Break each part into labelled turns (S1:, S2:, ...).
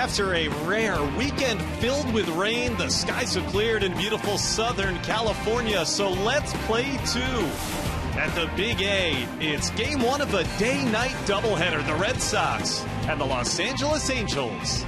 S1: After a rare weekend filled with rain, the skies have cleared in beautiful Southern California, so let's play two. At the Big A, it's game one of a day-night doubleheader, the Red Sox and the Los Angeles Angels.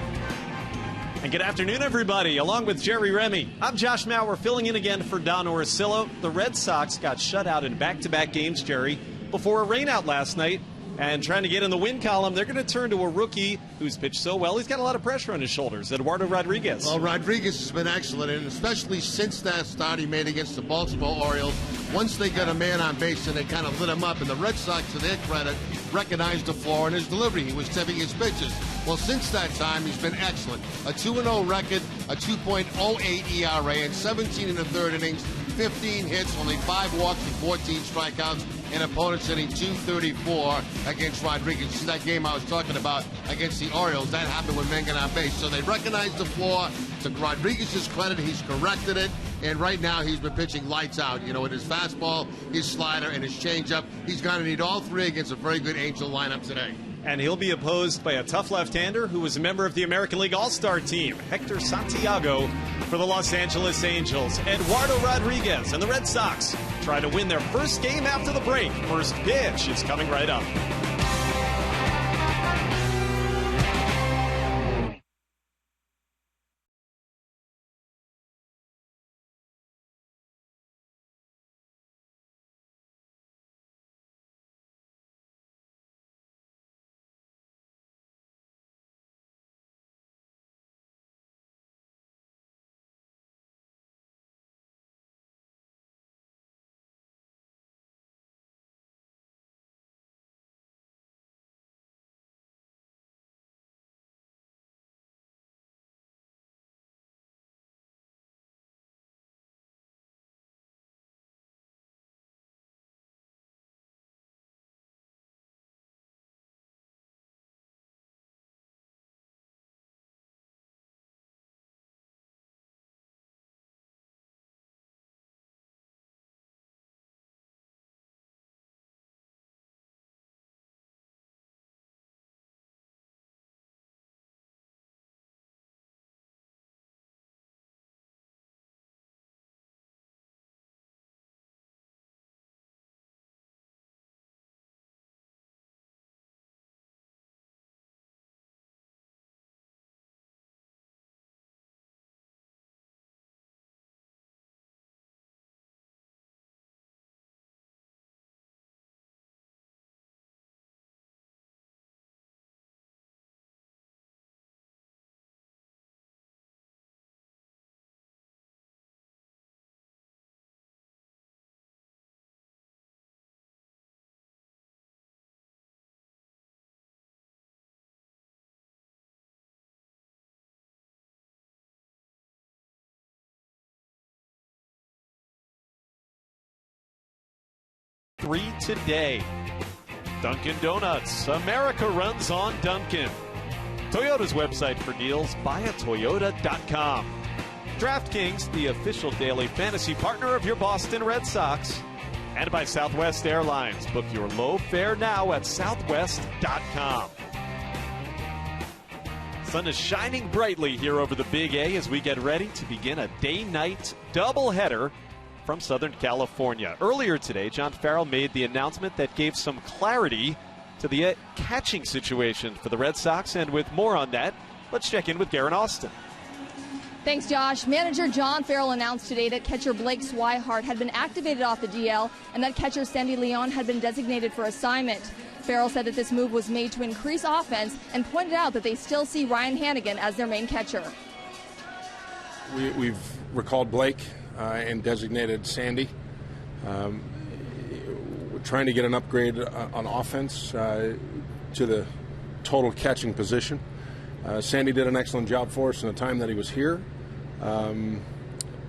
S1: And good afternoon, everybody. Along with Jerry Remy, I'm Josh Maurer, filling in again for Don Orsillo. The Red Sox got shut out in back-to-back games, Jerry, before a rainout last night. And trying to get in the win column, they're going to turn to a rookie who's pitched so well. He's got a lot of pressure on his shoulders, Eduardo Rodriguez.
S2: Well, Rodriguez has been excellent, and especially since that start he made against the Baltimore Orioles. Once they got a man on base and they kind of lit him up, and the Red Sox, to their credit, recognized the flaw in his delivery. He was tipping his pitches. Well, since that time, he's been excellent. A 2-0 record, a 2.08 ERA, and 17 in the third innings, 15 hits, only 5 walks and 14 strikeouts, and opponents hitting 234 against Rodriguez. This is that game I was talking about against the Orioles. That happened with men getting on base. So they recognized the flaw. To Rodriguez's credit, he's corrected it. And right now, he's been pitching lights out. You know, with his fastball, his slider, and his changeup. He's going to need all three against a very good Angel lineup today.
S1: And he'll be opposed by a tough left-hander who was a member of the American League All-Star team, Hector Santiago, for the Los Angeles Angels. Eduardo Rodriguez and the Red Sox try to win their first game after the break. First pitch is coming right up. Three today. Dunkin' Donuts. America runs on Dunkin'. Toyota's website for deals, buyatoyota.com. DraftKings, the official daily fantasy partner of your Boston Red Sox. And by Southwest Airlines. Book your low fare now at southwest.com. Sun is shining brightly here over the Big A as we get ready to begin a day-night doubleheader from Southern California. Earlier today, John Farrell made the announcement that gave some clarity to the catching situation for the Red Sox. And with more on that, let's check in with Garen Austin.
S3: Thanks, Josh. Manager John Farrell announced today that catcher Blake Swihart had been activated off the DL and that catcher Sandy Leon had been designated for assignment. Farrell said that this move was made to increase offense and pointed out that they still see Ryan Hannigan as their main catcher.
S4: We've recalled Blake and designated Sandy. We're trying to get an upgrade on offense to the total catching position. Sandy did an excellent job for us in the time that he was here,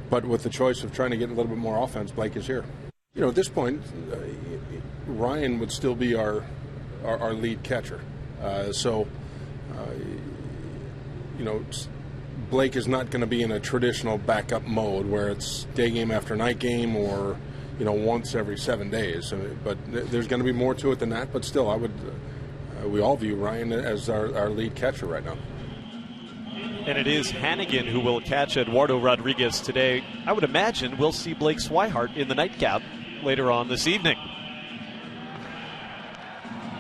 S4: but with the choice of trying to get a little bit more offense, Blake is here. You know, at this point, Ryan would still be our lead catcher. You know, Blake is not going to be in a traditional backup mode where it's day game after night game or, you know, once every 7 days. But there's going to be more to it than that. But still, we all view Ryan as our lead catcher right now.
S1: And it is Hannigan who will catch Eduardo Rodriguez today. I would imagine we'll see Blake Swihart in the nightcap later on this evening.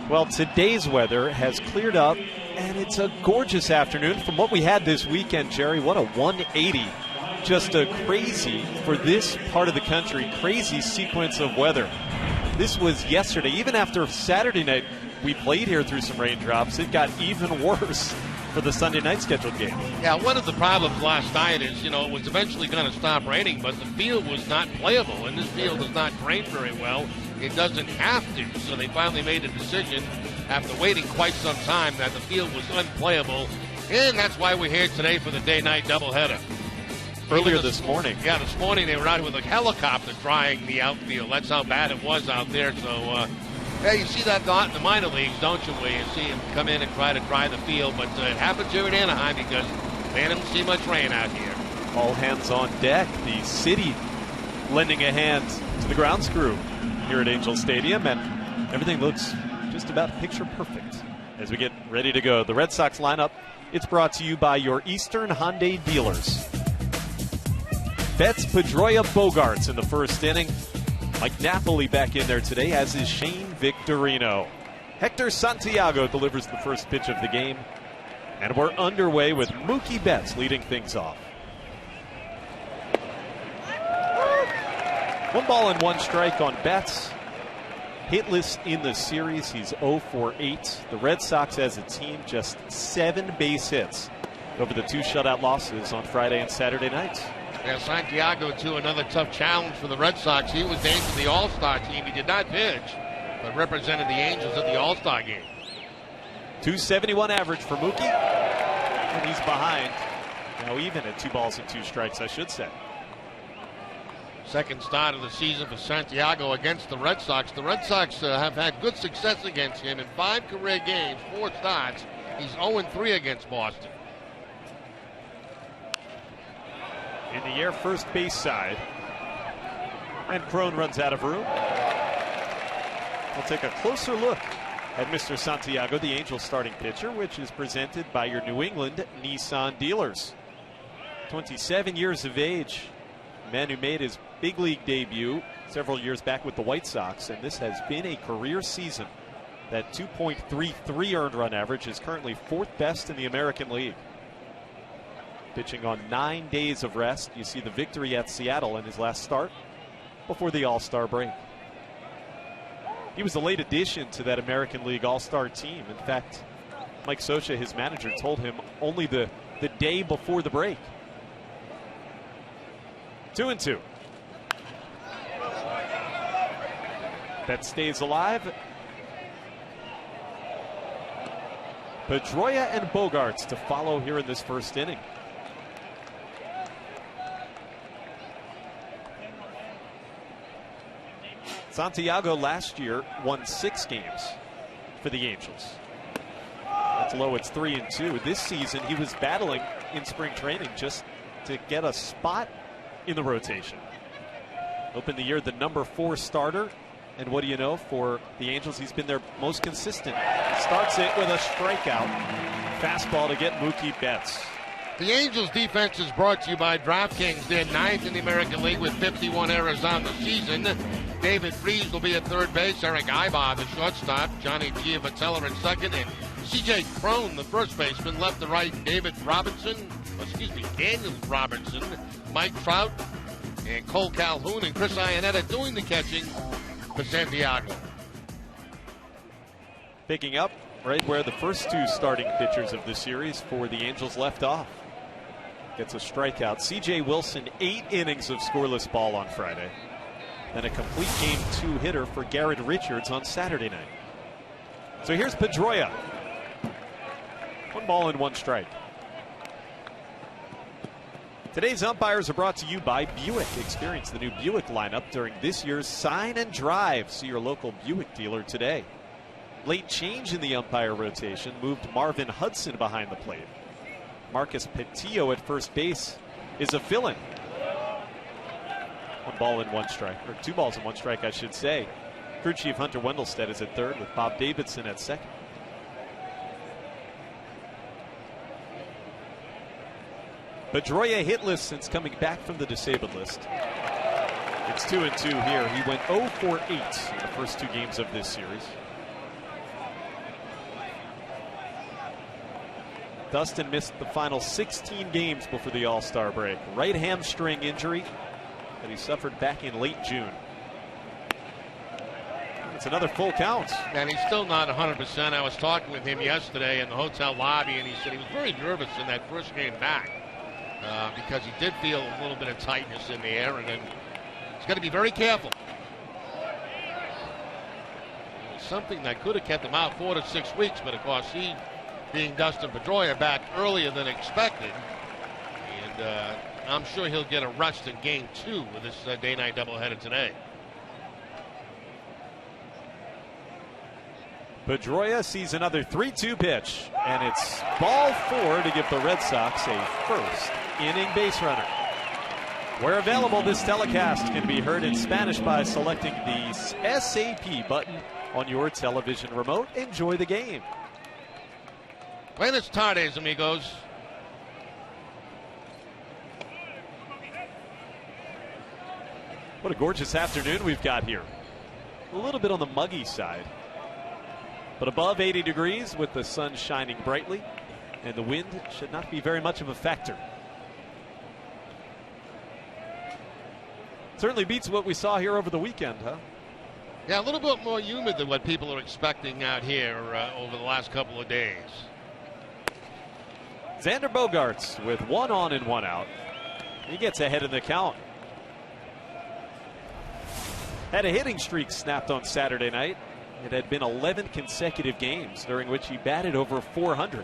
S1: Well, today's weather has cleared up, and it's a gorgeous afternoon from what we had this weekend, Jerry. What a 180. Just a crazy, for this part of the country, crazy sequence of weather. This was yesterday. Even after Saturday night, we played here through some raindrops. It got even worse for the Sunday night scheduled game.
S2: Yeah, one of the problems last night is, it was eventually going to stop raining, but the field was not playable, and this field does not drain very well. It doesn't have to, so they finally made a decision after waiting quite some time that the field was unplayable, and that's why we're here today for the day-night doubleheader.
S1: Earlier this morning.
S2: Yeah, this morning they were out with a helicopter drying the outfield. That's how bad it was out there, so... Yeah, you see that a lot in the minor leagues, don't you, where you see him come in and try to dry the field, but it happens here in Anaheim because they don't see much rain out here.
S1: All hands on deck. The city lending a hand to the grounds crew here at Angel Stadium, and everything looks just about picture perfect as we get ready to go. The Red Sox lineup, it's brought to you by your Eastern Hyundai dealers. Betts, Pedroia, Bogarts in the first inning. Mike Napoli back in there today, as is Shane Victorino. Hector Santiago delivers the first pitch of the game. And we're underway with Mookie Betts leading things off. 1 ball and 1 strike on Betts. Hitless in the series. He's 0 for 8. The Red Sox as a team just 7 base hits over the 2 shutout losses on Friday and Saturday nights.
S2: Yeah, Santiago, too, another tough challenge for the Red Sox. He was named to the All-Star team. He did not pitch, but represented the Angels at the All-Star game.
S1: 271 average for Mookie, and he's behind. Now even at 2 balls and 2 strikes, I should say.
S2: Second start of the season for Santiago against the Red Sox. The Red Sox have had good success against him in 5 career games, 4 starts. He's 0-3 against Boston.
S1: In the air, first base side. And Crone runs out of room. We'll take a closer look at Mr. Santiago, the Angels starting pitcher, which is presented by your New England Nissan dealers. 27 years of age. A man who made his big league debut several years back with the White Sox, and this has been a career season. That 2.33 earned run average is currently 4th best in the American League. Pitching on 9 days of rest. You see the victory at Seattle in his last start before the All-Star break. He was a late addition to that American League All-Star team. In fact, Mike Scioscia, his manager, told him only the day before the break. 2-2. That stays alive. Pedroia and Bogarts to follow here in this first inning. Santiago last year won 6 games for the Angels. That's low, it's 3-2. This season he was battling in spring training just to get a spot in the rotation. Opened the year the number 4 starter, and what do you know, for the Angels he's been their most consistent. Starts it with a strikeout. Fastball to get Mookie Betts.
S2: The Angels defense is brought to you by DraftKings. They're 9th in the American League with 51 errors on the season. David Freese will be at third base. Eric Ibar, the shortstop. Johnny Giavotella in second. And C.J. Crone, the first baseman. Left to right, Daniel Robertson, Mike Trout, and Cole Calhoun, and Chris Iannetta doing the catching for Santiago.
S1: Picking up right where the first 2 starting pitchers of the series for the Angels left off. Gets a strikeout. C.J. Wilson, 8 innings of scoreless ball on Friday. Then a complete game 2 hitter for Garrett Richards on Saturday night. So here's Pedroia. 1 ball and 1 strike. Today's umpires are brought to you by Buick. Experience the new Buick lineup during this year's Sign and Drive. See your local Buick dealer today. Late change in the umpire rotation moved Marvin Hudson behind the plate. Marcus Petillo at first base is a fill-in. 1 ball and 1 strike, or 2 balls and 1 strike, I should say. Crew chief Hunter Wendelstedt is at third with Bob Davidson at second. Pedroia hitless since coming back from the disabled list. It's 2-2 here. He went 0 for 8 in the first 2 games of this series. Dustin missed the final 16 games before the All-Star break. Right hamstring injury that he suffered back in late June. It's another full count.
S2: And he's still not 100%. I was talking with him yesterday in the hotel lobby, and he said he was very nervous in that first game back because he did feel a little bit of tightness in the air, and then he's got to be very careful. Something that could have kept him out 4 to 6 weeks, but of course he, being Dustin Pedroia, back earlier than expected, and I'm sure he'll get a rest in game 2 with this day-night doubleheader today.
S1: Pedroia sees another 3-2 pitch, and it's ball 4 to give the Red Sox a first inning base runner. Where available, this telecast can be heard in Spanish by selecting the SAP button on your television remote. Enjoy the game.
S2: Buenas tardes, amigos.
S1: What a gorgeous afternoon we've got here. A little bit on the muggy side, but above 80 degrees with the sun shining brightly, and the wind should not be very much of a factor. Certainly beats what we saw here over the weekend, huh?
S2: Yeah, a little bit more humid than what people are expecting out here over the last couple of days.
S1: Xander Bogaerts with 1 on and 1 out. He gets ahead in the count. Had a hitting streak snapped on Saturday night. It had been 11 consecutive games during which he batted over 400.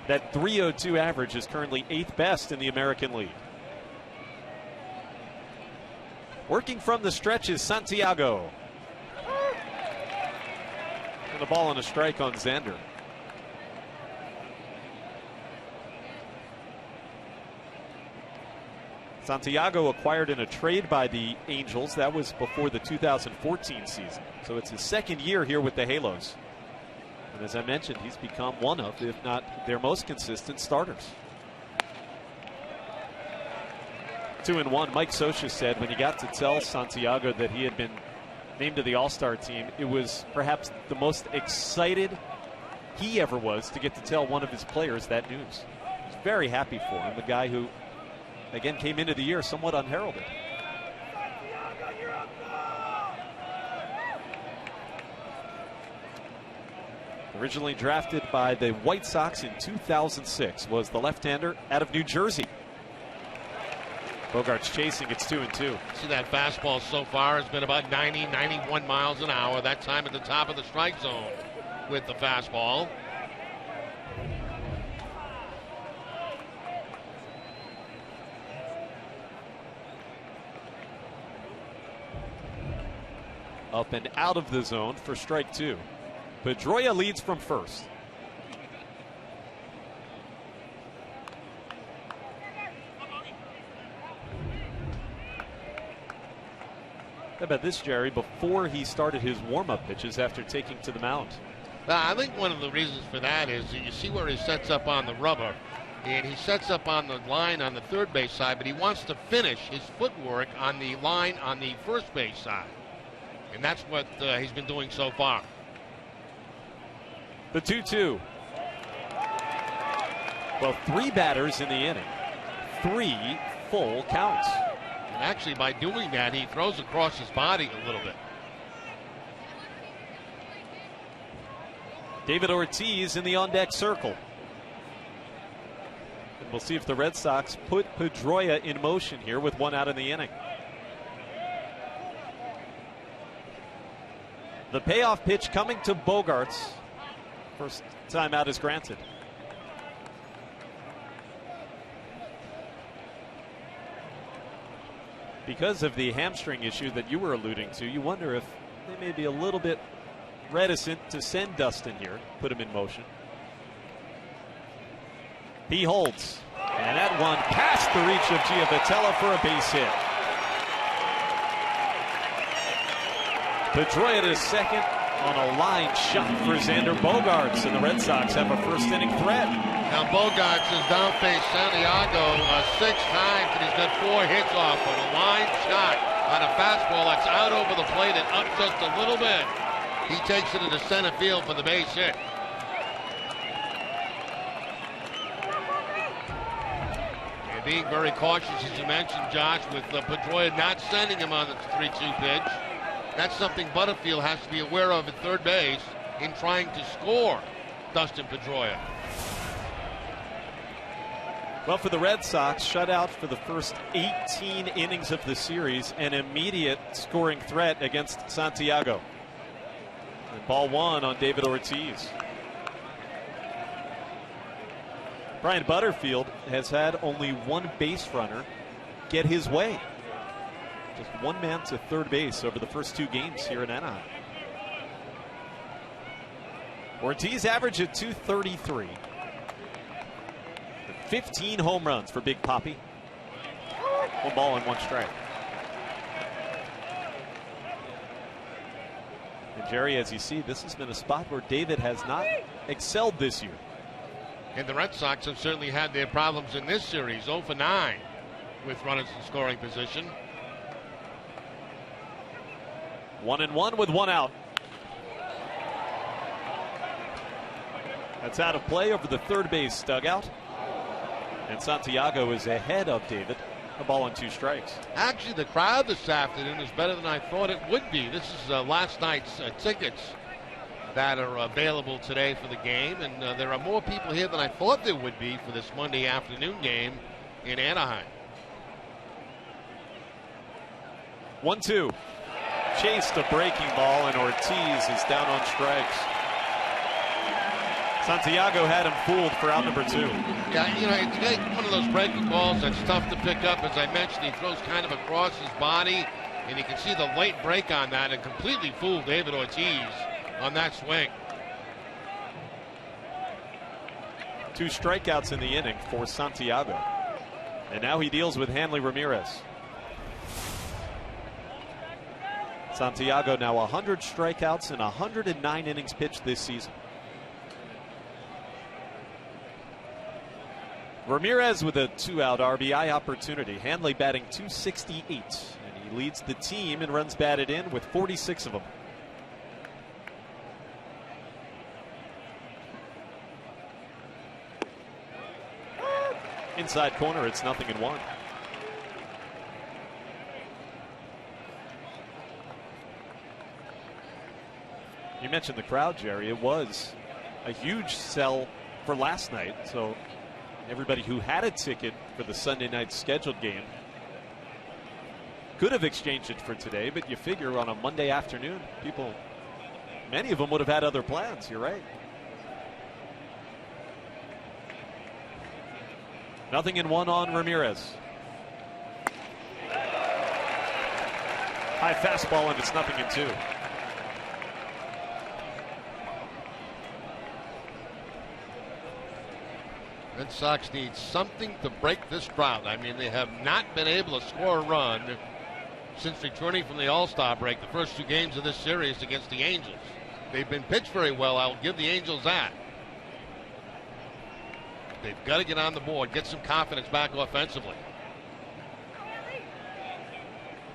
S1: That .302 average is currently 8th best in the American League. Working from the stretch is Santiago. And the ball on a strike on Xander. Santiago acquired in a trade by the Angels. That was before the 2014 season. So it's his second year here with the Halos. And as I mentioned, he's become one of, if not their most consistent starters. 2-1. Mike Scioscia said when he got to tell Santiago that he had been named to the All-Star team, it was perhaps the most excited he ever was to get to tell one of his players that news. He's very happy for him, the guy who, again, came into the year somewhat unheralded. Originally drafted by the White Sox in 2006, was the left-hander out of New Jersey. Bogaerts chasing, it's 2-2.
S2: See that fastball so far has been about 90, 91 miles an hour. That time at the top of the strike zone with the fastball.
S1: Up and out of the zone for strike 2. Pedroia leads from first. How about this, Jerry, before he started his warm-up pitches after taking to the mound?
S2: I think one of the reasons for that is you see where he sets up on the rubber, and he sets up on the line on the third base side, but he wants to finish his footwork on the line on the first base side. And that's what he's been doing so far.
S1: The 2-2. Well, 3 batters in the inning. 3 full counts.
S2: And actually, by doing that, he throws across his body a little bit.
S1: David Ortiz in the on-deck circle. And we'll see if the Red Sox put Pedroia in motion here with 1 out in the inning. The payoff pitch coming to Bogaerts. First time out is granted. Because of the hamstring issue that you were alluding to, you wonder if they may be a little bit reticent to send Dustin here, put him in motion. He holds, and that one past the reach of Giavotella for a base hit. Pedroia to second on a line shot for Xander Bogaerts, and the Red Sox have a first inning threat.
S2: Now Bogarts is downface Santiago 6 times, and he's got 4 hits off of a line shot on a fastball that's out over the plate and up just a little bit. He takes it into center field for the base hit. And being very cautious, as you mentioned, Josh, with Pedroia not sending him on the 3-2 pitch. That's something Butterfield has to be aware of at third base in trying to score Dustin Pedroia.
S1: Well, for the Red Sox, shutout for the first 18 innings of the series, an immediate scoring threat against Santiago. And ball 1 on David Ortiz. Brian Butterfield has had only one base runner get his way. Just one man to third base over the first 2 games here in Anaheim. Ortiz averaged at .233. 15 home runs for Big Papi. 1 ball and 1 strike. And Jerry, as you see, this has been a spot where David has not excelled this year.
S2: And the Red Sox have certainly had their problems in this series. 0 for 9 with runners in scoring position.
S1: 1-1 with 1 out. That's out of play over the third base dugout. And Santiago is ahead of David. A ball and 2 strikes.
S2: Actually, the crowd this afternoon is better than I thought it would be. This is last night's tickets that are available today for the game. And there are more people here than I thought there would be for this Monday afternoon game in Anaheim.
S1: 1-2. Chased a breaking ball, and Ortiz is down on strikes. Santiago had him fooled for out number 2.
S2: Yeah, you know, it's one of those breaking balls that's tough to pick up. As I mentioned, he throws kind of across his body, and you can see the late break on that and completely fooled David Ortiz on that swing.
S1: 2 strikeouts in the inning for Santiago. And now he deals with Hanley Ramirez. Santiago now 100 strikeouts and 109 innings pitched this season. Ramirez with a 2-out RBI opportunity. Hanley batting .268, and he leads the team in runs batted in with 46 of them. Inside corner, it's 0-1. You mentioned the crowd, Jerry. It was a huge sell for last night, so everybody who had a ticket for the Sunday night scheduled game could have exchanged it for today, but you figure on a Monday afternoon, many of them would have had other plans. You're right. 0-1 on Ramirez. High fastball, and it's 0-2.
S2: Red Sox need something to break this drought. I mean, they have not been able to score a run since returning from the All-Star break, the first 2 games of this series against the Angels. They've been pitched very well. I'll give the Angels that. They've got to get on the board, get some confidence back offensively.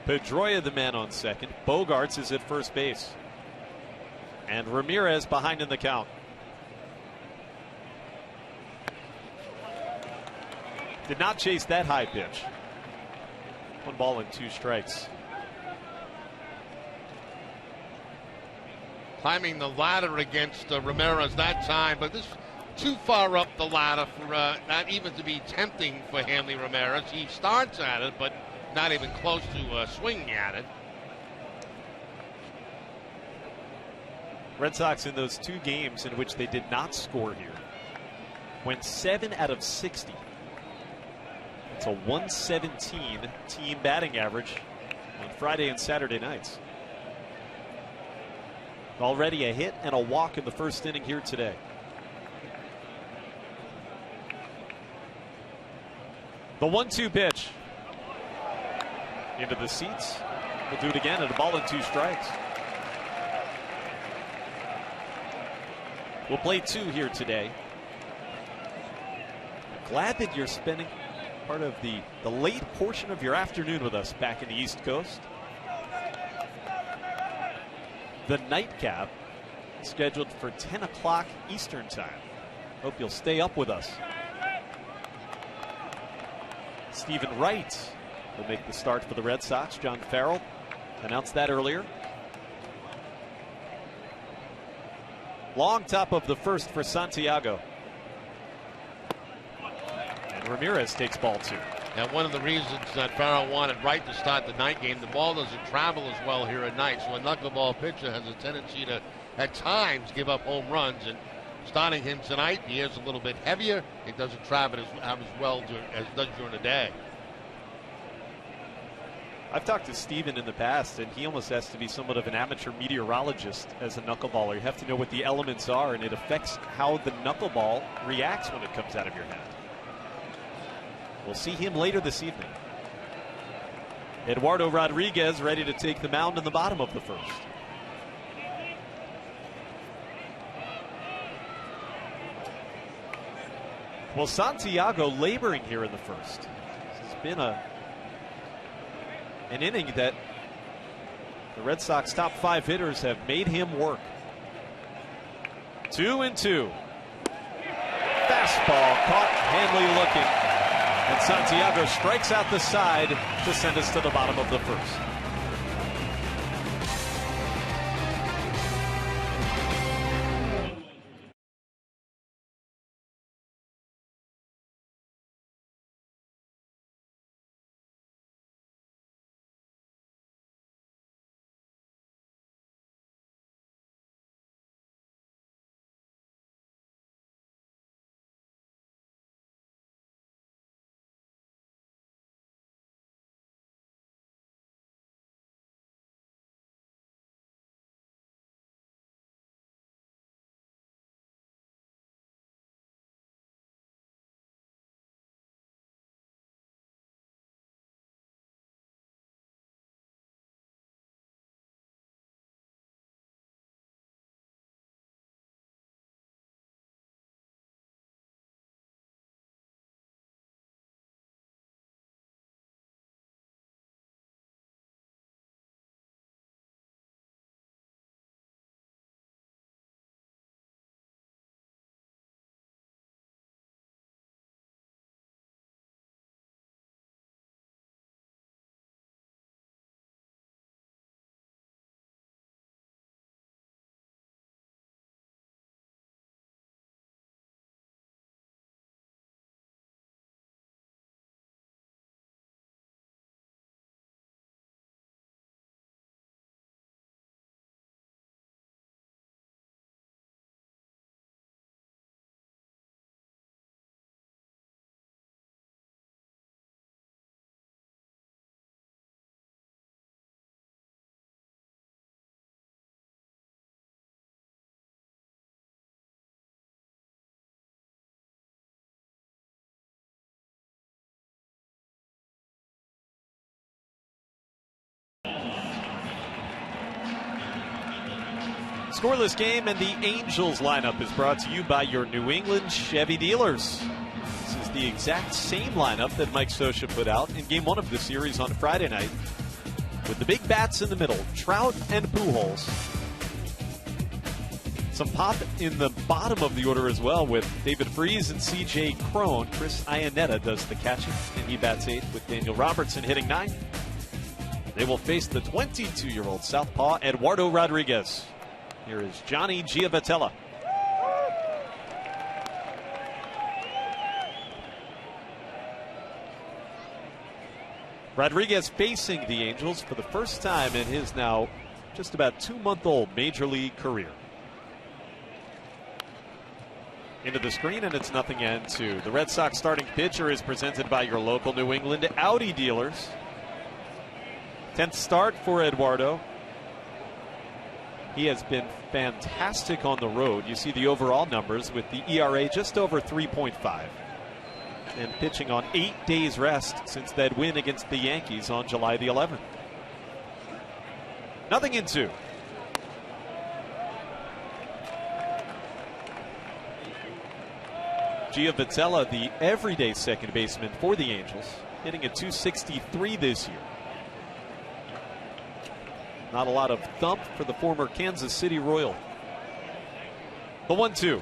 S1: Pedroia the man on second. Bogarts is at first base. And Ramirez behind in the count. Did not chase that high pitch. 1 ball and 2 strikes.
S2: Climbing the ladder against Ramirez that time, but this too far up the ladder for not even to be tempting for Hanley Ramirez. He starts at it, but not even close to swinging at it.
S1: Red Sox in those 2 games in which they did not score here went 7 out of 60. It's a 117 team batting average on Friday and Saturday nights. Already a hit and a walk in the first inning here today. The 1-2 pitch. Into the seats. We'll do it again at a ball and 2 strikes. We'll play 2 here today. glad that you're spending part of the late portion of your afternoon with us back in the East Coast. The nightcap scheduled for 10 o'clock Eastern time. Hope you'll stay up with us. Stephen Wright will make the start for the Red Sox. John Farrell announced that earlier. Long top of the first for Santiago. And Ramirez takes ball 2.
S2: And one of the reasons that Farrell wanted Wright to start the night game, the ball doesn't travel as well here at night. So a knuckleball pitcher has a tendency to, at times, give up home runs. And starting him tonight, he is a little bit heavier. It doesn't travel as well as it does during the day.
S1: I've talked to Steven in the past, and he almost has to be somewhat of an amateur meteorologist as a knuckleballer. You have to know what the elements are, and it affects how the knuckleball reacts when it comes out of your hand. We'll see him later this evening. Eduardo Rodriguez ready to take the mound in the bottom of the first. Well, Santiago laboring here in the first. This has been an inning that the Red Sox top 5 hitters have made him work. 2-2. Fastball caught Hanley looking. And Santiago strikes out the side to send us to the bottom of the first. Scoreless game, and the Angels lineup is brought to you by your New England Chevy dealers. This is the exact same lineup that Mike Scioscia put out in Game 1 of the series on Friday night, with the big bats in the middle, Trout and Pujols. Some pop in the bottom of the order as well with David Freese and C.J. Cron. Chris Iannetta does the catching, and he bats 8th with Daniel Robertson hitting 9th. They will face the 22-year-old southpaw Eduardo Rodriguez. Here is Johnny Giavatella. Rodriguez facing the Angels for the first time in his now just about 2-month-old major league career. Into the screen, and it's 0-2. The Red Sox starting pitcher is presented by your local New England Audi dealers. 10th start for Eduardo. He has been fantastic on the road. You see the overall numbers with the ERA just over 3.5. And pitching on 8 days rest since that win against the Yankees on July the 11th. 0-2. Giavotella, the everyday second baseman for the Angels, hitting a .263 this year. Not a lot of thump for the former Kansas City Royal. The 1-2.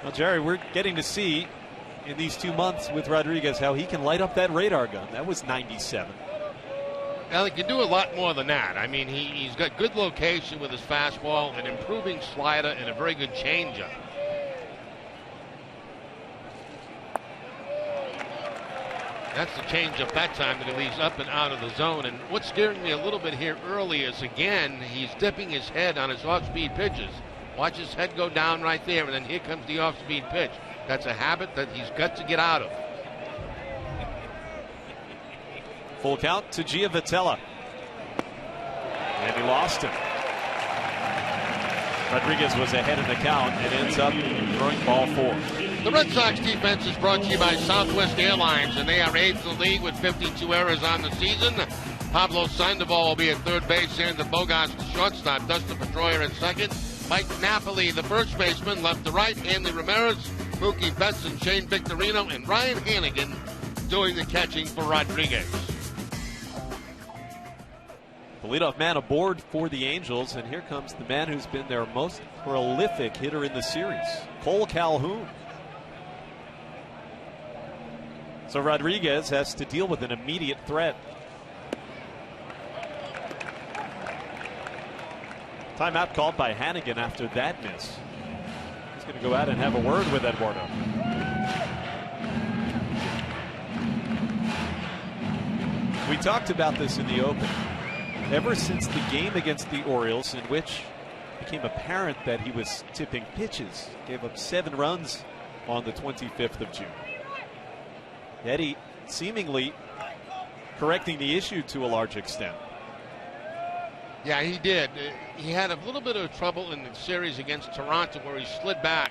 S1: Well, Jerry, we're getting to see in these 2 months with Rodriguez how he can light up that radar gun. That was 97.
S2: Well, he can do a lot more than that. I mean, he's got good location with his fastball, an improving slider, and a very good changeup. That's the changeup that time that he leaves up and out of the zone. And what's scaring me a little bit here early is, again, he's dipping his head on his off-speed pitches. Watch his head go down right there, and then here comes the off-speed pitch. That's a habit that he's got to get out of.
S1: Full count to Giavotella. And he lost him. Rodriguez was ahead in the count and ends up throwing ball 4.
S2: The Red Sox defense is brought to you by Southwest Airlines, and they are 8th in the league with 52 errors on the season. Pablo Sandoval will be at third base, Xander Bogaerts the shortstop, Dustin Pedroia in second, Mike Napoli the first baseman, left to right, Hanley Ramirez, Mookie Betts, and Shane Victorino, and Ryan Hannigan doing the catching for Rodriguez.
S1: The leadoff man aboard for the Angels, and here comes the man who's been their most prolific hitter in the series, Cole Calhoun. So Rodriguez has to deal with an immediate threat. Timeout called by Hannigan after that miss. He's going to go out and have a word with Eduardo. We talked about this in the open. Ever since the game against the Orioles, in which it became apparent that he was tipping pitches, gave up 7 runs on the 25th of June. Eddie seemingly correcting the issue to a large extent.
S2: Yeah, he did. He had a little bit of trouble in the series against Toronto where he slid back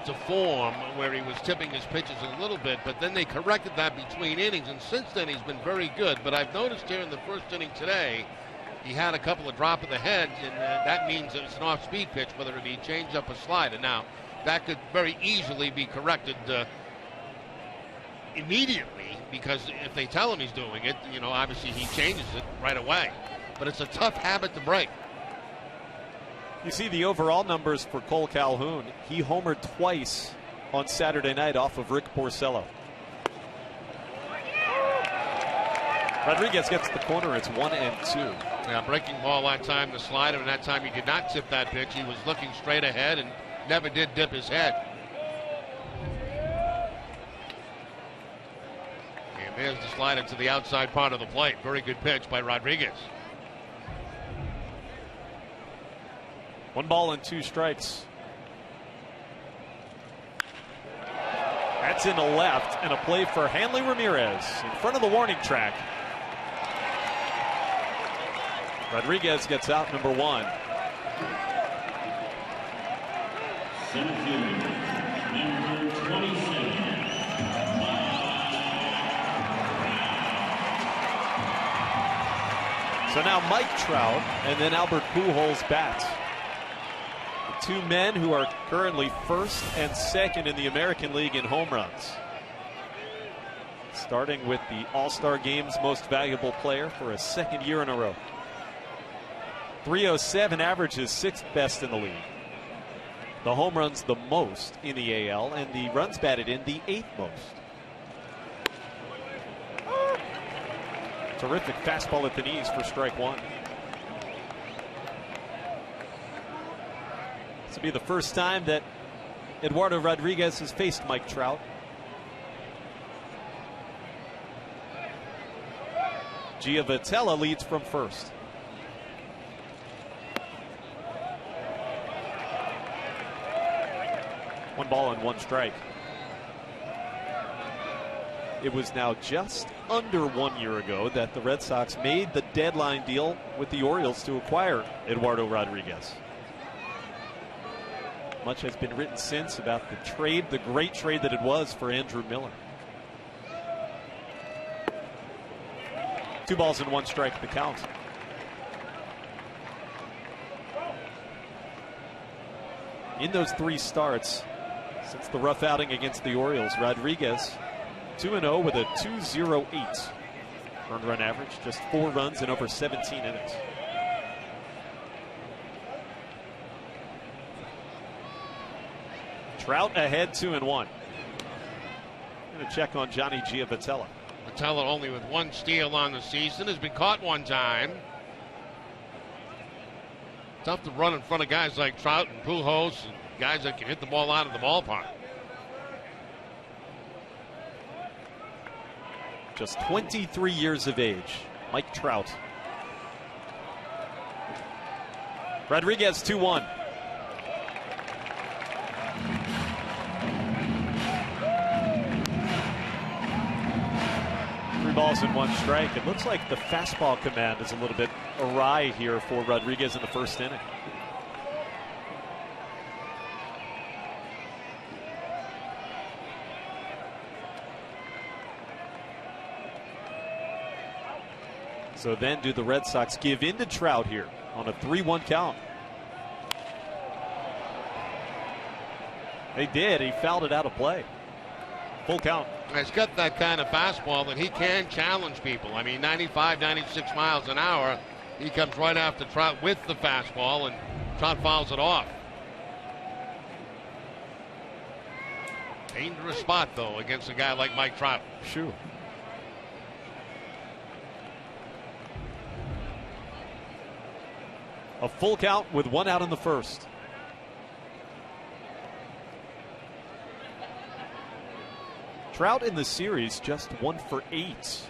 S2: to form, where he was tipping his pitches a little bit, but then they corrected that between innings, and since then he's been very good. But I've noticed here in the first inning today, he had a couple of drop of the head, and that means it's an off-speed pitch, whether it be change up or slider. Now, that could very easily be corrected immediately, because if they tell him he's doing it, you know, obviously he changes it right away. But it's a tough habit to break.
S1: You see the overall numbers for Cole Calhoun. He homered twice on Saturday night off of Rick Porcello. Rodriguez gets the corner. It's 1-2.
S2: Yeah, breaking ball that time, the slider, and that time he did not tip that pitch. He was looking straight ahead and never did dip his head. And there's the slider to the outside part of the plate. Very good pitch by Rodriguez.
S1: 1 ball and 2 strikes. That's in the left, and a play for Hanley Ramirez in front of the warning track. Rodriguez gets out number 1.
S5: Number 27.
S1: So now Mike Trout and then Albert Pujols bats. The 2 men who are currently first and second in the American League in home runs. Starting with the All-Star Game's most valuable player for a second year in a row. 307 average is 6th best in the league. The home runs the most in the AL, and the runs batted in the 8th most. Terrific fastball at the knees for strike 1. This will be the first time that Eduardo Rodriguez has faced Mike Trout. Giavotella leads from first. One ball and 1 strike. It was now just under 1 year ago that the Red Sox made the deadline deal with the Orioles to acquire Eduardo Rodriguez. Much has been written since about the trade, the great trade that it was for Andrew Miller. 2 balls and 1 strike, the count. In those 3 starts, since the rough outing against the Orioles, Rodriguez 2-0 with a 2.08 earned run average, just 4 runs in over 17 innings. Trout ahead 2-1. Going to check on Johnny Giavotella.
S2: Vitello only with 1 steal on the season, has been caught 1 time. Tough to run in front of guys like Trout and Pujols and guys that can hit the ball out of the ballpark.
S1: Just 23 years of age, Mike Trout. Rodriguez 2-1. 3 balls and 1 strike. It looks like the fastball command is a little bit awry here for Rodriguez in the first inning. So then do the Red Sox give in to Trout here on a 3-1 count? They did. He fouled it out of play. Full count.
S2: He's got that kind of fastball that he can challenge people. I mean, 95, 96 miles an hour. He comes right after Trout with the fastball, and Trout fouls it off. Dangerous spot, though, against a guy like Mike Trout.
S1: Sure. A full count with 1 out in the first. Trout in the series just 1 for 8.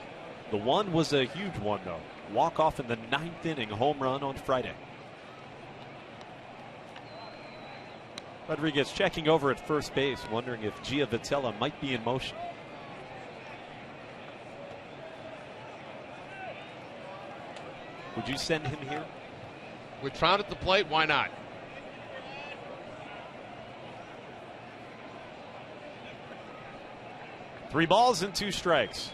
S1: The one was a huge one, though. Walk off in the 9th inning, home run on Friday. Rodriguez checking over at first base, wondering if Giavotella might be in motion. Would you send him here?
S2: With Trout at the plate, why not?
S1: Three balls and 2 strikes.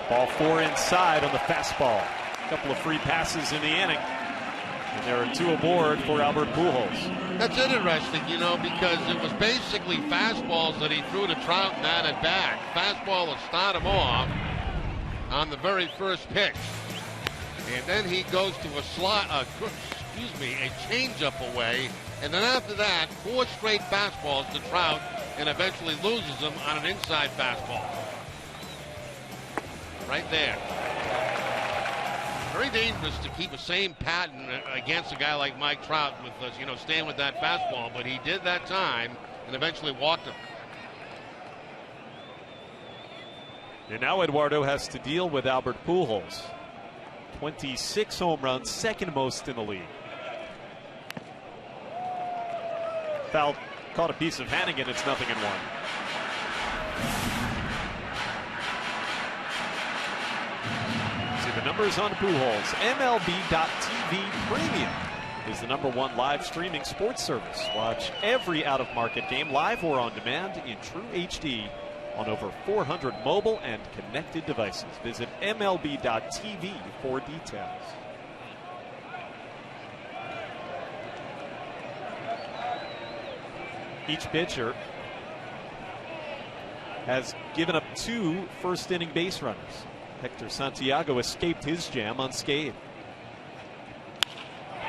S1: Ball 4 inside on the fastball. A couple of free passes in the inning. And there are 2 aboard for Albert Pujols.
S2: That's interesting, you know, because it was basically fastballs that he threw to Trout and that at bat. Fastball to start him off on the very first pitch. And then he goes to a changeup away. And then after that, 4 straight fastballs to Trout, and eventually loses them on an inside fastball. Right there. Very dangerous to keep the same pattern against a guy like Mike Trout with, staying with that fastball. But he did that time and eventually walked him.
S1: And now Eduardo has to deal with Albert Pujols. 26 home runs, second most in the league. Foul caught a piece of Hannigan. It's 0-1. See the numbers on Pujols. MLB.TV Premium is the #1 live streaming sports service. Watch every out-of-market game live or on demand in true HD on over 400 mobile and connected devices. Visit MLB.TV for details. Each pitcher has given up 2 first-inning base runners. Hector Santiago escaped his jam unscathed.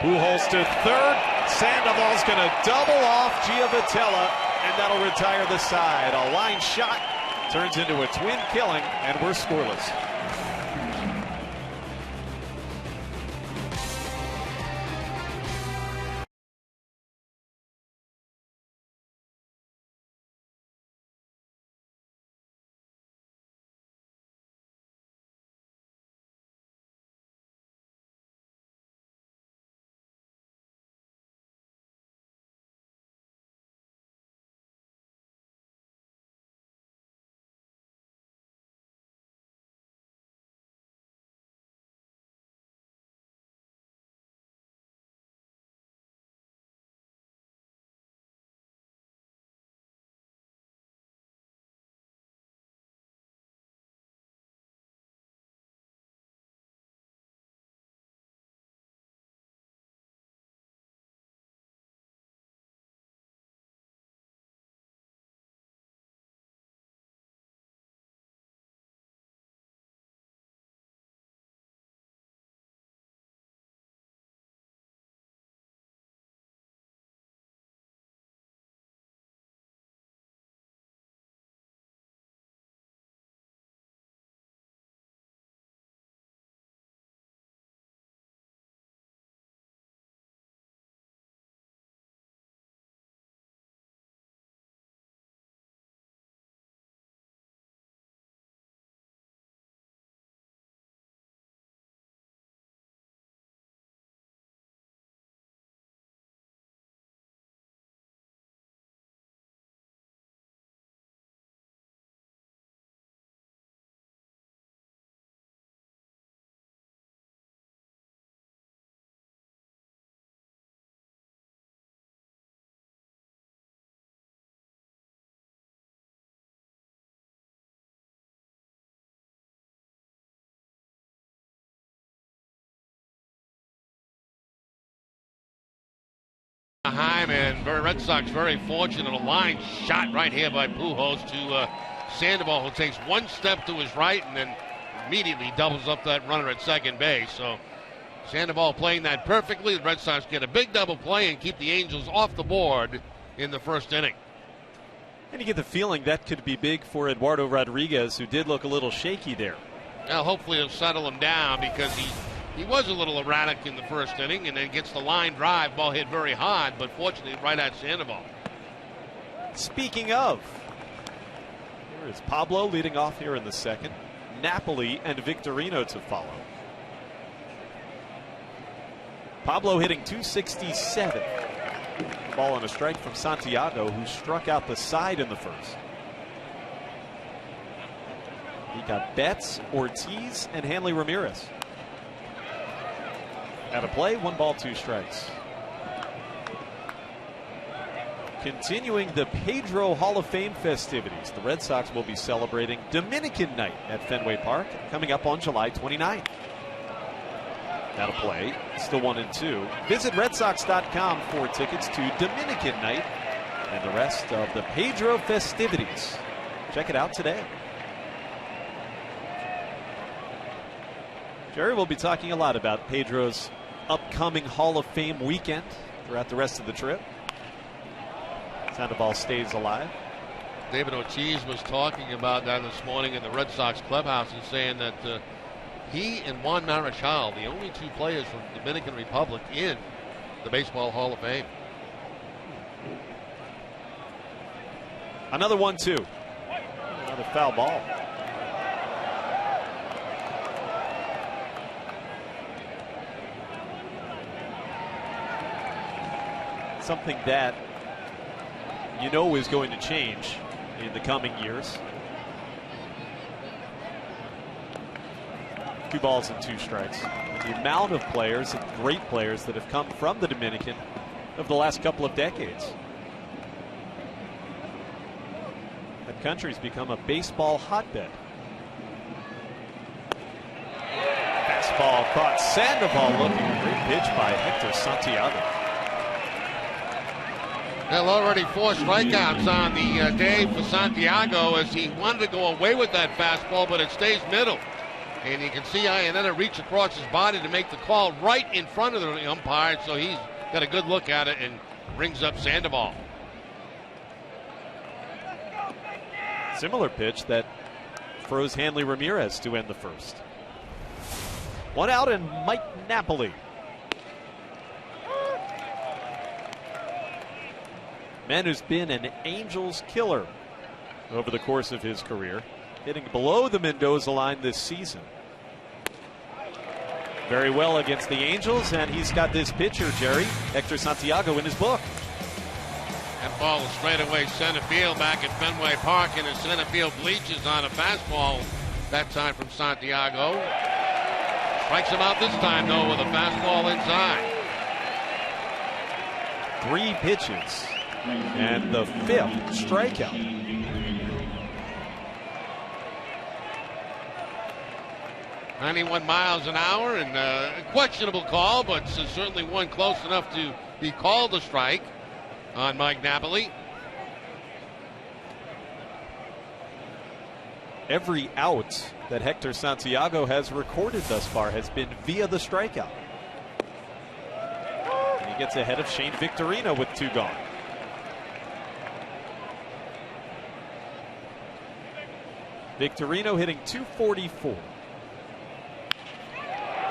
S1: Pujols to third. Sandoval's going to double off Giavotella, and that'll retire the side. A line shot turns into a twin killing, and we're scoreless.
S2: Anaheim, and Red Sox very fortunate. A line shot right here by Pujols to Sandoval, who takes one step to his right and then immediately doubles up that runner at second base. So Sandoval playing that perfectly. The Red Sox get a big double play and keep the Angels off the board in the first inning.
S6: And you get the feeling that could be big for Eduardo Rodriguez, who did look a little shaky there.
S2: Well, hopefully it'll settle him down, because he was a little erratic in the first inning, and then gets the line drive. Ball hit very hard, but fortunately right at Sandoval.
S6: Speaking of, here is Pablo leading off here in the second. Napoli and Victorino to follow. Pablo hitting .267. Ball on a strike from Santiago, who struck out the side in the first. He got Betts, Ortiz, and Hanley Ramirez. Out of play, 1 ball, 2 strikes. Continuing the Pedro Hall of Fame festivities, the Red Sox will be celebrating Dominican Night at Fenway Park coming up on July 29th. Out of play, still 1-2. Visit RedSox.com for tickets to Dominican Night and the rest of the Pedro festivities. Check it out today. Jerry will be talking a lot about Pedro's upcoming Hall of Fame weekend throughout the rest of the trip. Sandoval stays alive.
S2: David Ortiz was talking about that this morning in the Red Sox clubhouse, and saying that he and Juan Marichal, the only 2 players from the Dominican Republic in the Baseball Hall of Fame.
S6: Another 1-2. Another foul ball. Something that you know is going to change in the coming years. 2 balls and 2 strikes. The amount of players, and great players, that have come from the Dominican over the last couple of decades. That country's become a baseball hotbed. Fastball caught. Sandoval looking. Great pitch by Hector Santiago.
S2: Well, already 4 strikeouts on the day for Santiago, as he wanted to go away with that fastball, but it stays middle. And you can see Iannetta reach across his body to make the call right in front of the umpire, so he's got a good look at it and brings up Sandoval.
S6: Similar pitch that froze Hanley Ramirez to end the first. 1 out, and Mike Napoli. Man who's been an Angels killer over the course of his career, hitting below the Mendoza line this season. Very well against the Angels, and he's got this pitcher, Jerry, Hector Santiago, in his book.
S2: That ball is straight away center field back at Fenway Park, and the center field bleachers on a fastball, that time from Santiago. Strikes him out this time, though, with a fastball inside.
S6: 3 pitches. And the 5th strikeout.
S2: .91 miles an hour, and a questionable call, but certainly one close enough to be called a strike on Mike Napoli.
S6: Every out that Hector Santiago has recorded thus far has been via the strikeout. And he gets ahead of Shane Victorino with 2 gone. Victorino hitting .244.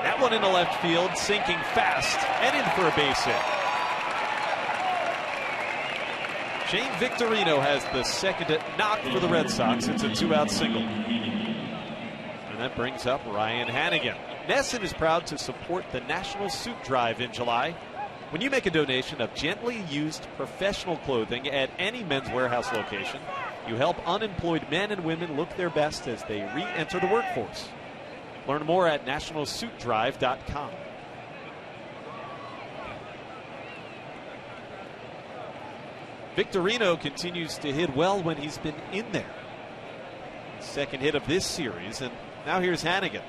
S6: That one into left field, sinking fast and in for a base hit. Shane Victorino has the second knock for the Red Sox. It's a 2-out single. And that brings up Ryan Hannigan. NESN is proud to support the National Suit Drive in July. When you make a donation of gently used professional clothing at any Men's Warehouse location, you help unemployed men and women look their best as they re-enter the workforce. Learn more at nationalsuitdrive.com. Victorino continues to hit well when he's been in there. Second hit of this series, and now here's Hannigan.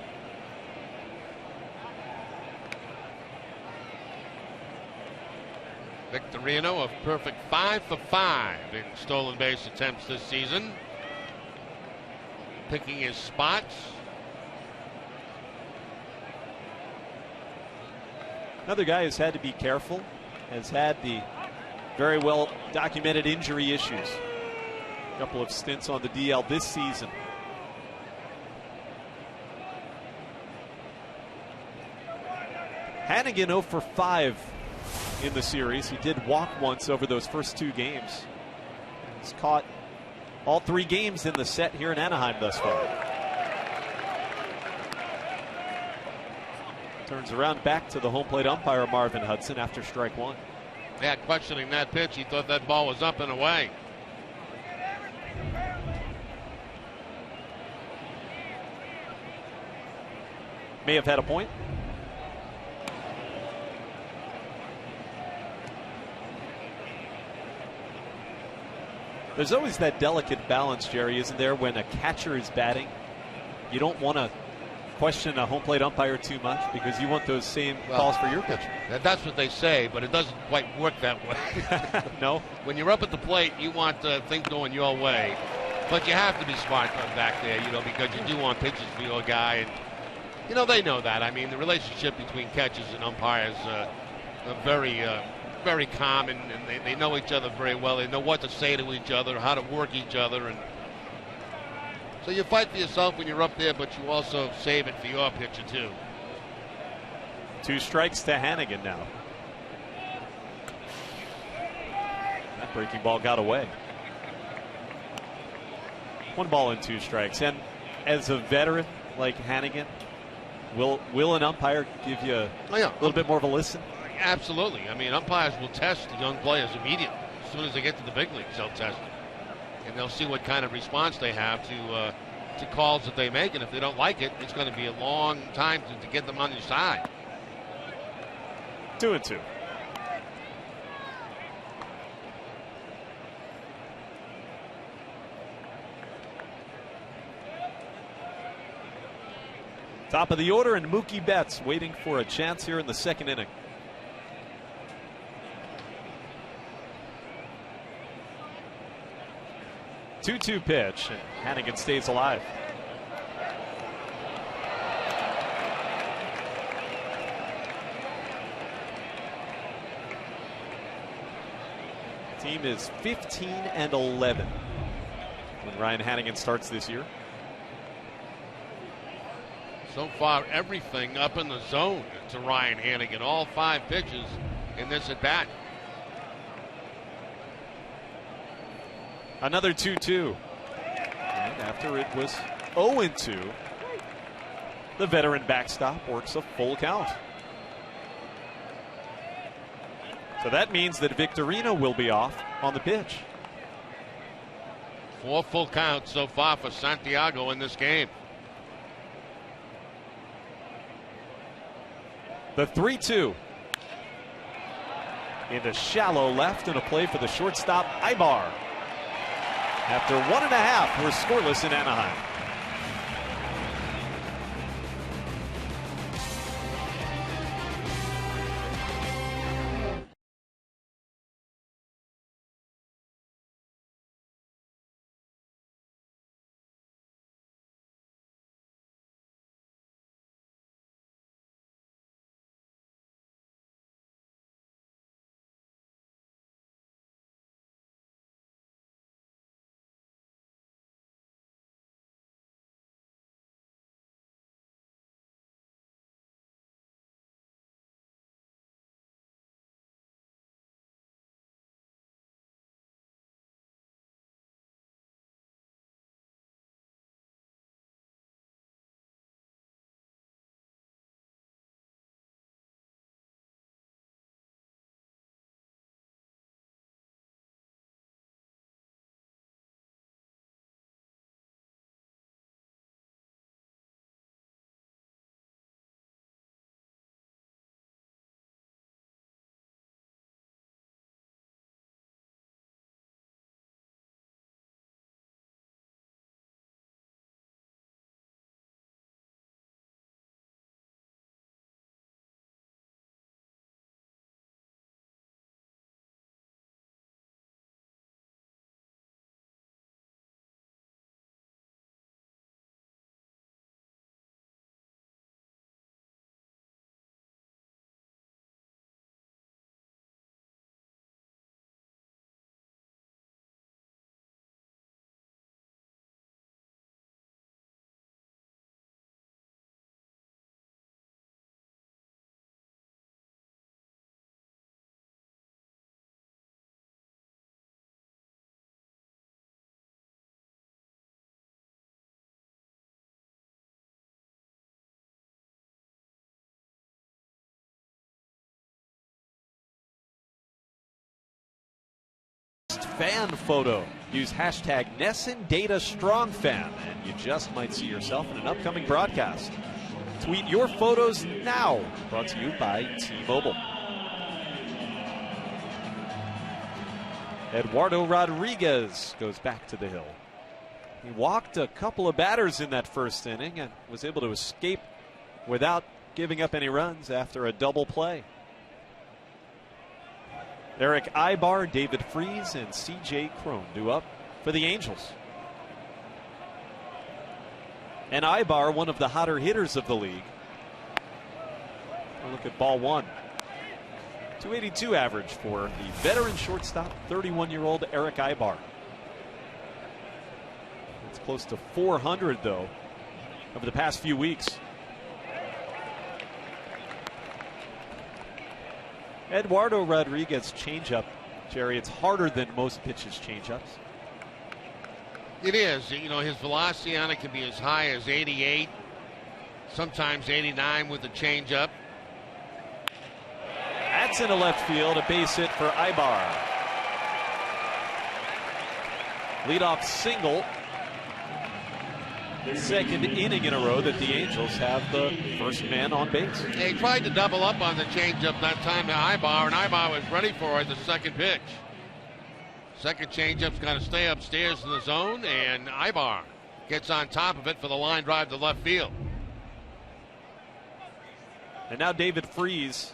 S2: Victorino, a perfect 5 for 5 in stolen base attempts this season. Picking his spots.
S6: Another guy who's had to be careful, has had the very well documented injury issues. A couple of stints on the DL this season. Hannigan 0 for 5 in the series. He did walk once over those first 2 games. He's caught all 3 games in the set here in Anaheim thus far. Turns around back to the home plate umpire Marvin Hudson after strike 1.
S2: Yeah, questioning that pitch. He thought that ball was up and away.
S6: May have had a point. There's always that delicate balance, Jerry, isn't there, when a catcher is batting? You don't want to question a home plate umpire too much because you want those same calls for your pitcher.
S2: That's what they say, but it doesn't quite work that way.
S6: No?
S2: When you're up at the plate, you want things going your way. But you have to be smart going back there, because you do want pitches for your guy. And, they know that. I mean, the relationship between catchers and umpires are very common, and they know each other very well. They know what to say to each other, how to work each other. And so you fight for yourself when you're up there, but you also save it for your pitcher, too.
S6: 2 strikes to Hannigan now. That breaking ball got away. 1 ball and 2 strikes. And as a veteran like Hannigan, will an umpire give you a little bit more of a listen?
S2: Absolutely. I mean, umpires will test the young players immediately. As soon as they get to the big leagues, they'll test them. And they'll see what kind of response they have to calls that they make. And if they don't like it, it's going to be a long time to get them on your side.
S6: 2-2. Top of the order, and Mookie Betts waiting for a chance here in the 2nd inning. 2-2 pitch, and Hannigan stays alive. Team is 15-11 when Ryan Hannigan starts this year.
S2: So far, everything up in the zone to Ryan Hannigan. All 5 pitches in this at bat.
S6: Another 2-2. And after it was 0-2, the veteran backstop works a full count. So that means that Victorino will be off on the pitch.
S2: 4 full counts so far for Santiago in this game.
S6: The 3-2. Into shallow left, and a play for the shortstop, Ibar. After 1.5, we're scoreless in Anaheim. fan photo. Use hashtag NessonDataStrongFan, and you just might see yourself in an upcoming broadcast. Tweet your photos now. Brought to you by T-Mobile. Eduardo Rodriguez goes back to the hill. He walked a couple of batters in that first inning and was able to escape without giving up any runs after a double play. Eric Ibar, David Freese, and C.J. Cron due up for the Angels. And Ibar, one of the hotter hitters of the league. Look at ball one. 282 average for the veteran shortstop, 31-year-old Eric Ibar. It's close to 400, though, over the past few weeks. Eduardo Rodriguez changeup, Jerry, it's harder than most pitches changeups.
S2: It is. You know, his velocity on it can be as high as 88, sometimes 89 with the changeup.
S6: That's into left field, a base hit for Ibar. Leadoff single. Second inning in a row that the Angels have the first man on base.
S2: He tried to double up on the changeup that time to Ibar, and Ibar was ready for it the second pitch. Second changeup's got to stay upstairs in the zone, and Ibar gets on top of it for the line drive to left field.
S6: And now David Freese,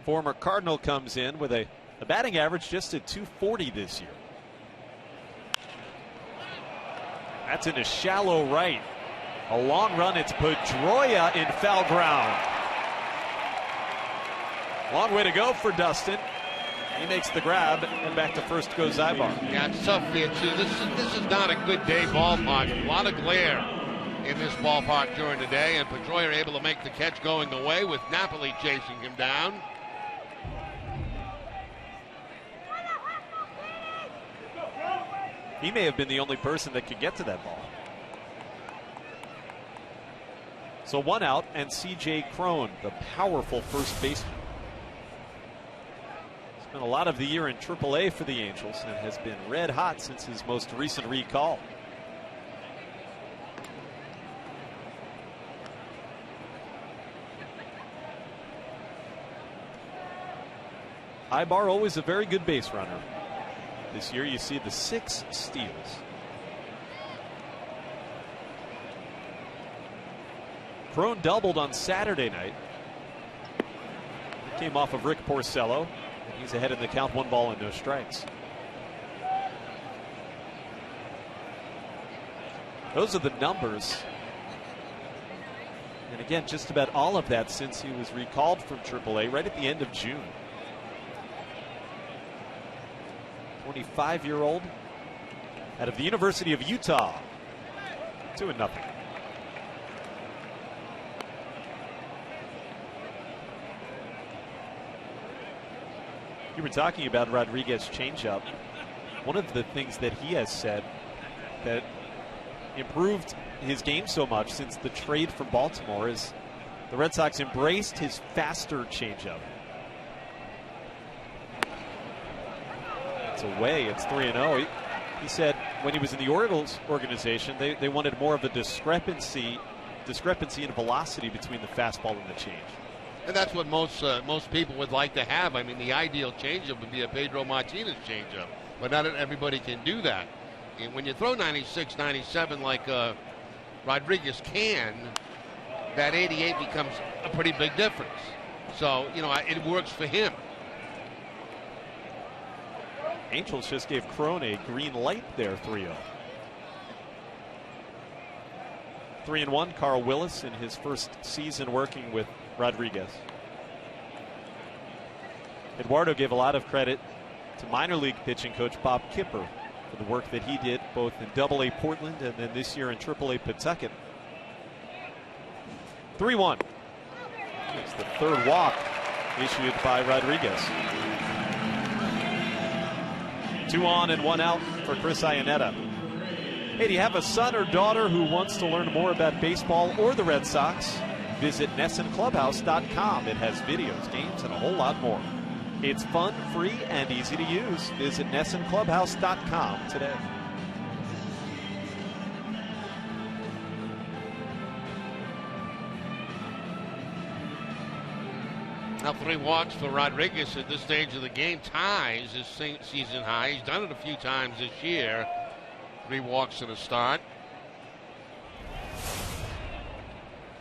S6: former Cardinal, comes in with a batting average just at 240 this year. That's in a shallow right. A long run. It's Pedroia in foul ground. Long way to go for Dustin. He makes the grab, and back to first goes Ibar.
S2: Yeah, it's tough here, too. This is not a good day ballpark. A lot of glare in this ballpark during the day, and Pedroia able to make the catch going away with Napoli chasing him down.
S6: He may have been the only person that could get to that ball. So one out, and C.J. Cron, the powerful first baseman. Spent a lot of the year in AAA for the Angels and has been red hot since his most recent recall. Ibar always a very good base runner. This year you see the 6 steals. Cron doubled on Saturday night. He came off of Rick Porcello, and he's ahead in the count, 1 ball and no strikes. Those are the numbers. And again, just about all of that since he was recalled from AAA right at the end of June. 25-year-old out of the University of Utah. 2-0. You were talking about Rodriguez changeup. One of the things that he has said that improved his game so much since the trade from Baltimore is the Red Sox embraced his faster changeup. It's away. It's 3-0. He said when he was in the Orioles organization, they wanted more of a discrepancy in velocity between the fastball and the change.
S2: And that's what most people would like to have. I mean, the ideal changeup would be a Pedro Martinez changeup, but not everybody can do that. And when you throw 96, 97 like Rodriguez can, that 88 becomes a pretty big difference. So, you know, it works for him.
S6: Angels just gave Cron a green light there, 3-0. 3-1, Carl Willis in his first season working with Rodriguez. Eduardo gave a lot of credit to minor league pitching coach Bob Kipper for the work that he did both in AA Portland and then this year in AAA Pawtucket. 3-1. It's the third walk issued by Rodriguez. 2 on and 1 out for Chris Iannetta. Hey, do you have a son or daughter who wants to learn more about baseball or the Red Sox? Visit NessonClubhouse.com. It has videos, games, and a whole lot more. It's fun, free, and easy to use. Visit NessonClubhouse.com today.
S2: Now 3 walks for Rodriguez at this stage of the game. Ties his season high. He's done it a few times this year. 3 walks in a start.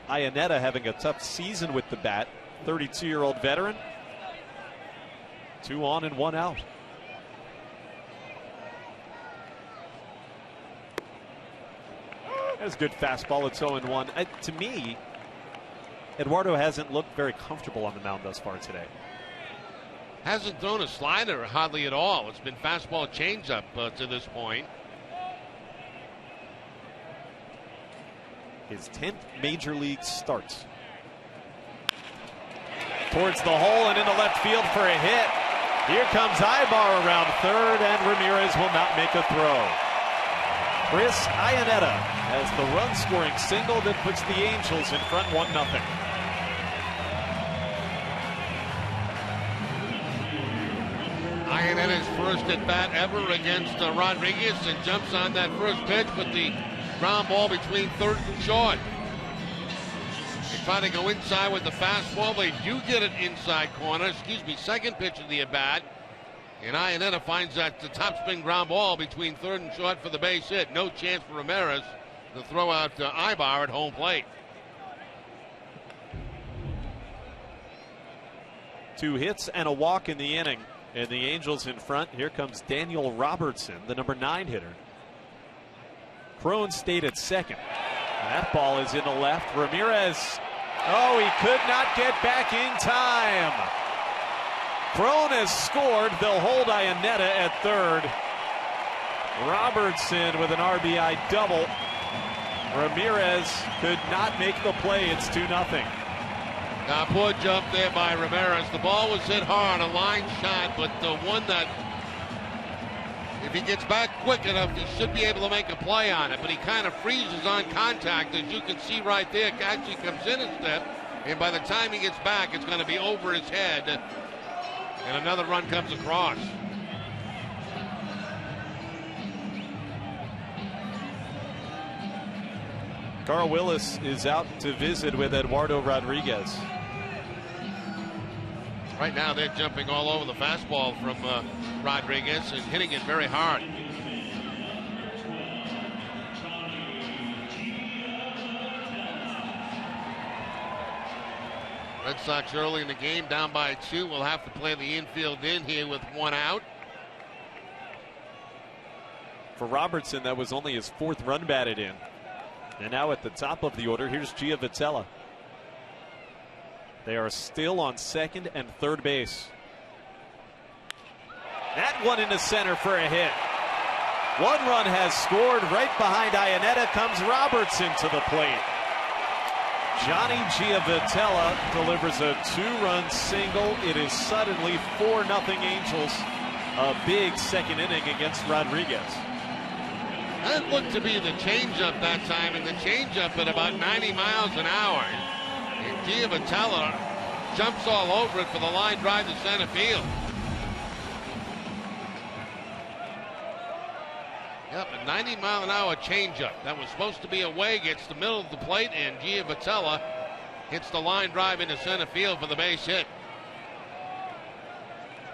S6: Iannetta having a tough season with the bat. 32-year-old veteran. 2 on and 1 out. That's a good fastball. It's 0-1. To me, Eduardo hasn't looked very comfortable on the mound thus far today.
S2: Hasn't thrown a slider hardly at all. It's been fastball changeup to this point.
S6: His 10th major league start. Towards the hole and into left field for a hit. Here comes Ibar around third, and Ramirez will not make a throw. Chris Iannetta has the run-scoring single that puts the Angels in front 1-0.
S2: Iannetta's first at bat ever against Rodriguez, and jumps on that first pitch with the ground ball between third and short. They try to go inside with the fastball. They do get it inside corner. Second pitch of the at bat. And Iannetta finds that the top spin ground ball between third and short for the base hit. No chance for Ramirez to throw out Ibar at home plate.
S6: 2 hits and a walk in the inning. And the Angels in front. Here comes Daniel Robertson, the number 9 hitter. Crone stayed at second. That ball is in the left. Ramirez, he could not get back in time. Crone has scored. They'll hold Iannetta at third. Robertson with an RBI double. Ramirez could not make the play. It's 2-0.
S2: Now, poor jump there by Ramirez. The ball was hit hard, a line shot, but the one that, if he gets back quick enough, he should be able to make a play on it. But he kind of freezes on contact, as you can see right there. Actually comes in a step, and by the time he gets back, it's going to be over his head, and another run comes across.
S6: Carl Willis is out to visit with Eduardo Rodriguez.
S2: Right now they're jumping all over the fastball from Rodriguez and hitting it very hard. Red Sox early in the game, down by 2. Will have to play the infield in here with 1 out.
S6: For Robertson, that was only his 4th run batted in. And now at the top of the order, here's Giavotella. They are still on second and third base. That one into center for a hit. 1 run has scored. Right behind Iannetta comes Robertson to the plate. Johnny Giavotella delivers a 2-run single. It is suddenly 4-0 Angels. A big second inning against Rodriguez.
S2: That looked to be the changeup that time, and the changeup at about 90 miles an hour. And Giavotella jumps all over it for the line drive to center field. Yep, a 90-mile-an-hour changeup. That was supposed to be away, gets the middle of the plate, and Giavotella hits the line drive into center field for the base hit.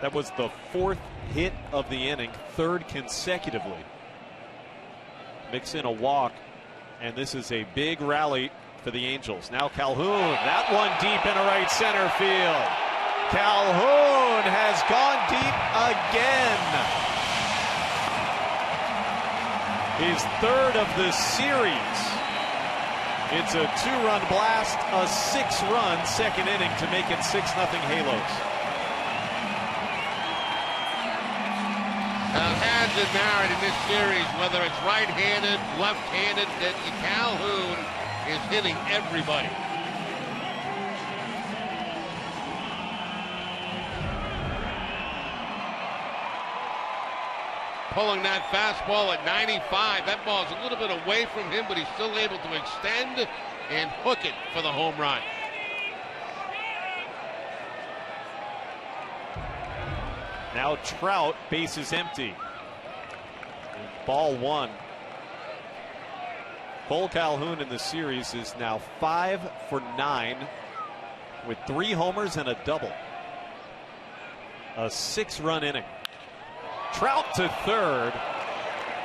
S6: That was the 4th hit of the inning, 3rd consecutively. Mix in a walk, and this is a big rally for the Angels. Now Calhoun, that one deep into right center field. Calhoun has gone deep again. His 3rd of the series. It's a 2-run blast, a 6-run second inning to make it 6-0 Halos.
S2: Has it narrowed in this series, whether it's right-handed, left-handed, that Calhoun is hitting everybody. Pulling that fastball at 95. That ball's a little bit away from him, but he's still able to extend and hook it for the home run.
S6: Now Trout, bases empty. Ball one. Cole Calhoun in the series is now 5 for 9 with 3 homers and a double. A 6-run inning. Trout to third.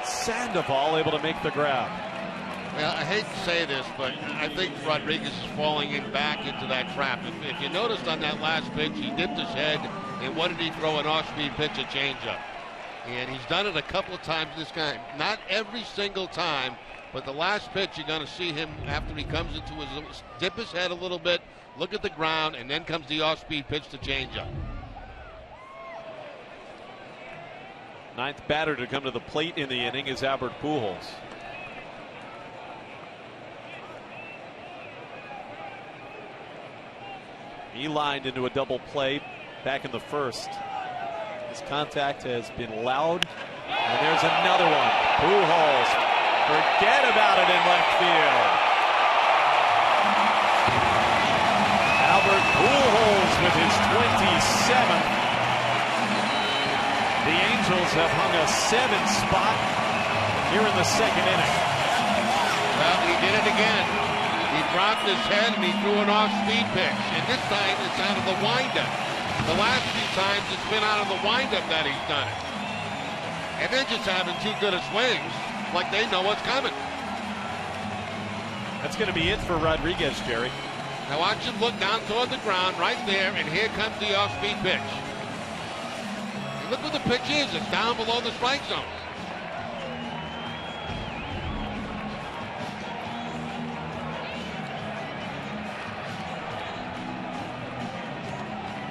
S6: Sandoval able to make the grab.
S2: Well, I hate to say this, but I think Rodriguez is falling back into that trap. If you noticed on that last pitch, he dipped his head, and what did he throw? An off-speed pitch, a changeup. And he's done it a couple of times this game. Not every single time, but the last pitch you're going to see him after he comes into his, dip his head a little bit, look at the ground, and then comes the off-speed pitch to changeup.
S6: Ninth batter to come to the plate in the inning is Albert Pujols. He lined into a double play back in the first. His contact has been loud. And there's another one. Pujols. Forget about it in left field. Albert Pujols with his 27th. The Angels have hung a 7 spot here in the second inning.
S2: Well, he did it again. He dropped his head and he threw an off-speed pitch. And this time it's out of the windup. The last few times it's been out of the windup that he's done it. And they're just having too good a swings, like they know what's coming.
S6: That's going to be it for Rodriguez, Jerry.
S2: Now watch him look down toward the ground right there, and here comes the off-speed pitch. And look what the pitch is. It's down below the strike zone.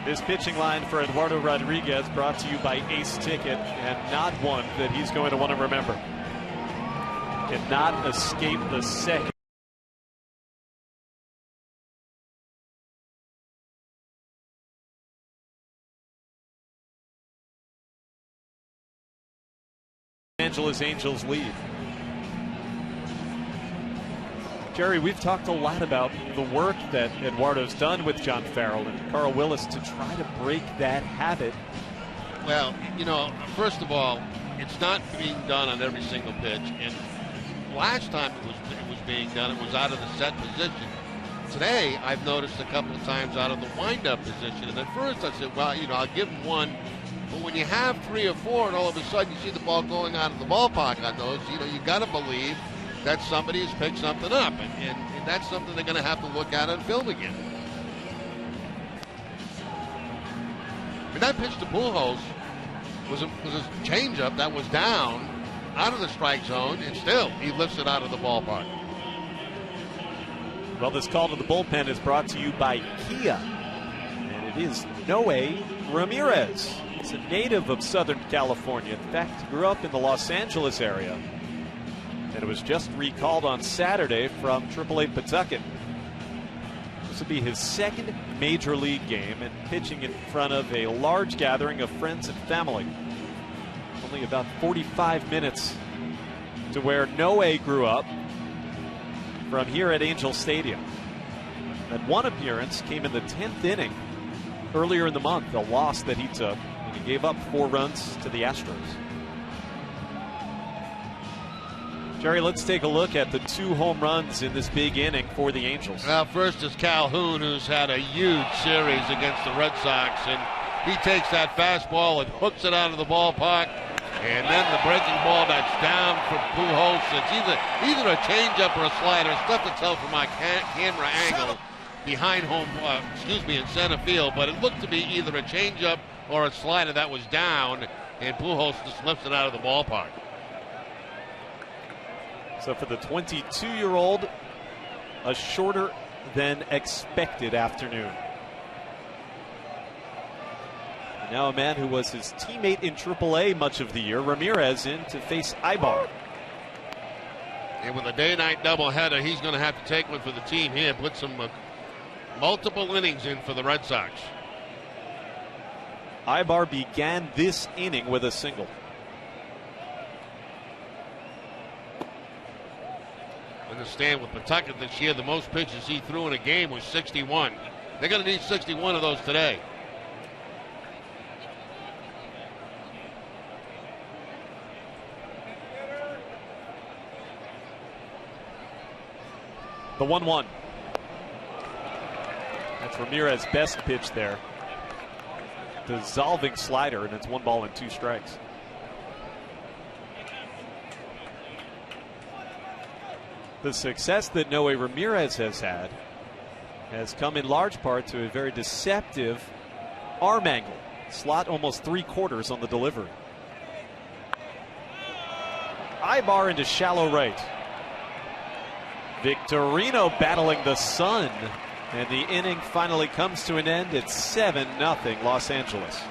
S6: This pitching line for Eduardo Rodriguez brought to you by Ace Ticket, and not one that he's going to want to remember. Cannot escape the second. Angeles Angels lead. Jerry, we've talked a lot about the work that Eduardo's done with John Farrell and Carl Willis to try to break that habit.
S2: Well, you know, first of all, it's not being done on every single pitch. And last time it was being done, it was out of the set position. Today, I've noticed a couple of times out of the wind-up position. And at first I said, well, you know, I'll give him one. But when you have 3 or 4 and all of a sudden you see the ball going out of the ballpark on those, you know, you got to believe that somebody has picked something up, and that's something they're going to have to look at on film again. I mean, that pitch to Pujols was a changeup that was down out of the strike zone, and still he lifts it out of the ballpark.
S6: Well, this call to the bullpen is brought to you by Kia, and it is Noe Ramirez. He's a native of Southern California. In fact, grew up in the Los Angeles area. And it was just recalled on Saturday from AAA Pawtucket. This will be his second major league game and pitching in front of a large gathering of friends and family. Only about 45 minutes to where Noe grew up from here at Angel Stadium. That one appearance came in the 10th inning earlier in the month, a loss that he took when he gave up 4 runs to the Astros. Jerry, let's take a look at the 2 home runs in this big inning for the Angels.
S2: Well, first is Calhoun, who's had a huge series against the Red Sox, and he takes that fastball and hooks it out of the ballpark. And then the breaking ball that's down for Pujols. It's either a changeup or a slider. It's tough to tell from my camera angle behind home, in center field, but it looked to be either a changeup or a slider that was down, and Pujols just lifts it out of the ballpark.
S6: So for the 22-year-old, a shorter than expected afternoon. And now a man who was his teammate in AAA much of the year, Ramirez, in to face Ibar.
S2: And with a day-night doubleheader, he's going to have to take one for the team here, put some multiple innings in for the Red Sox.
S6: Ibar began this inning with a single.
S2: Understand with Pawtucket this year, the most pitches he threw in a game was 61. They're going to need 61 of those today.
S6: The 1-1. That's Ramirez's best pitch there. Dissolving slider, and it's 1 ball and 2 strikes. The success that Noe Ramirez has had has come in large part to a very deceptive arm angle. Slot almost 3/4 on the delivery. Ibar into shallow right. Victorino battling the sun, and the inning finally comes to an end. It's 7-0 Los Angeles.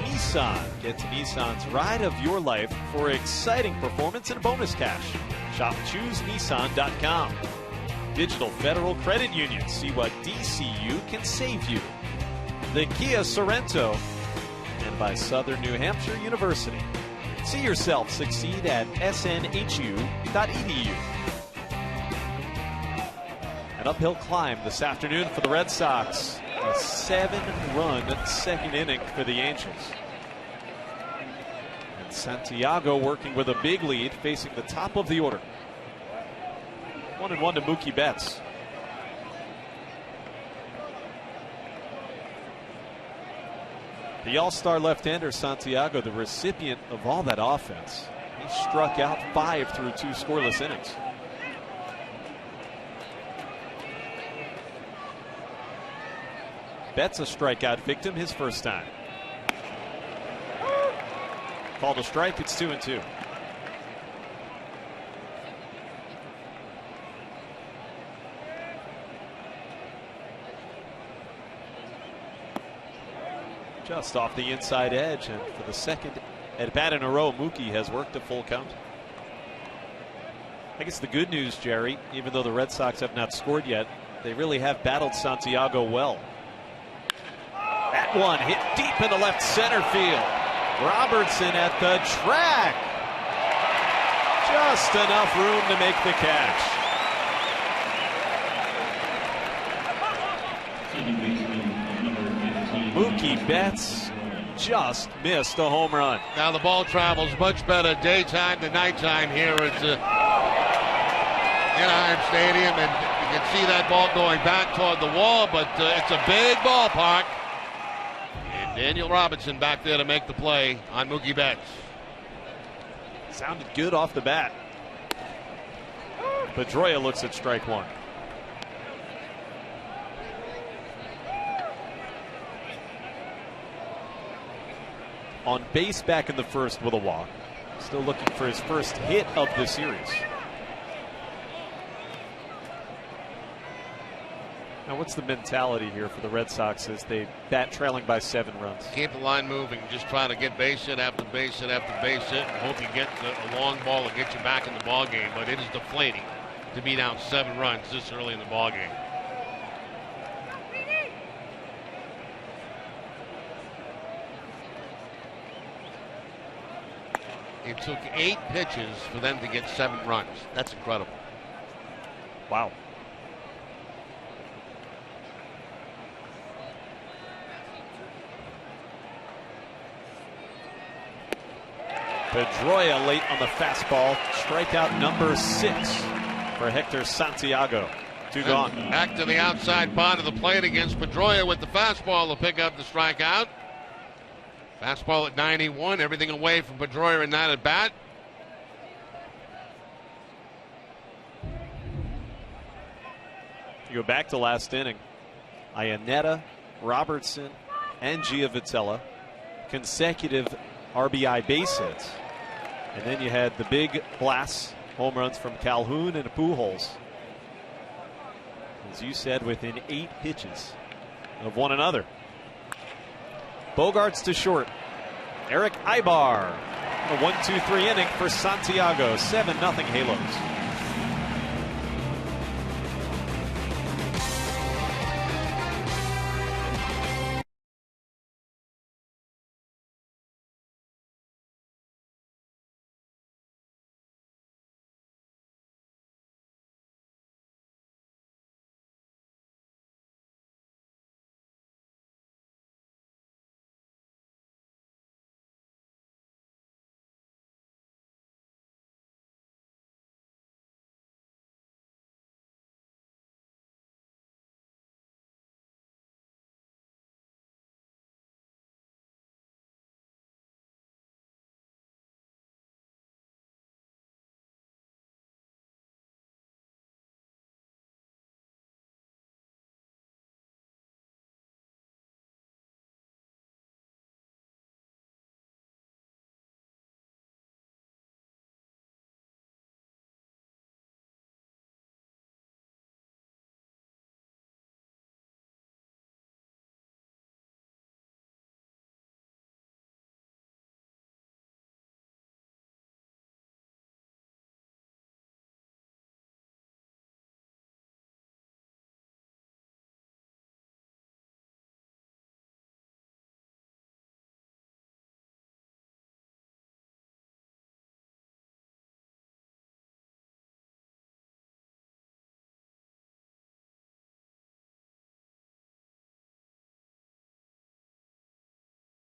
S6: Nissan. Get to Nissan's ride of your life for exciting performance and bonus cash. Shop ChooseNissan.com. Digital Federal Credit Union. See what DCU can save you. The Kia Sorrento. And by Southern New Hampshire University. See yourself succeed at snhu.edu. An uphill climb this afternoon for the Red Sox. A 7-run second inning for the Angels. And Santiago working with a big lead, facing the top of the order. 1-1 to Mookie Betts. The all-star left-hander Santiago, the recipient of all that offense. He struck out 5 through 2 scoreless innings. Betts a strikeout victim his first time. Called a strike, it's 2-2. Just off the inside edge, and for the second at bat in a row, Mookie has worked a full count. I guess the good news, Jerry, even though the Red Sox have not scored yet, they really have battled Santiago well. That one hit deep into left center field. Robertson at the track. Just enough room to make the catch. Mookie Betts just missed a home run.
S2: Now the ball travels much better daytime to nighttime here at Anaheim Stadium, and you can see that ball going back toward the wall, but it's a big ballpark. And Daniel Robinson back there to make the play on Mookie Betts.
S6: Sounded good off the bat. Pedroia looks at strike one. On base back in the first with a walk. Still looking for his first hit of the series. Now, what's the mentality here for the Red Sox as they bat trailing by 7 runs?
S2: Keep the line moving. Just try to get base hit after base hit after base hit, and hope you get a long ball that gets you back in the ball game. But it is deflating to be down 7 runs this early in the ball game. It took 8 pitches for them to get 7 runs. That's incredible.
S6: Wow. Pedroia late on the fastball. Strikeout number 6 for Hector Santiago. 2 gone.
S2: Back to the outside part of the plate against Pedroia with the fastball to pick up the strikeout. Fastball at 91. Everything away from Pedroia in that at bat.
S6: You go back to last inning. Iannetta, Robertson, and Giovitella. Consecutive RBI base hits. And then you had the big blasts, home runs from Calhoun and Pujols. As you said, within 8 pitches of one another. Bogarts to short. Eric Ibar. A 1-2-3 inning for Santiago. 7-0 Halos.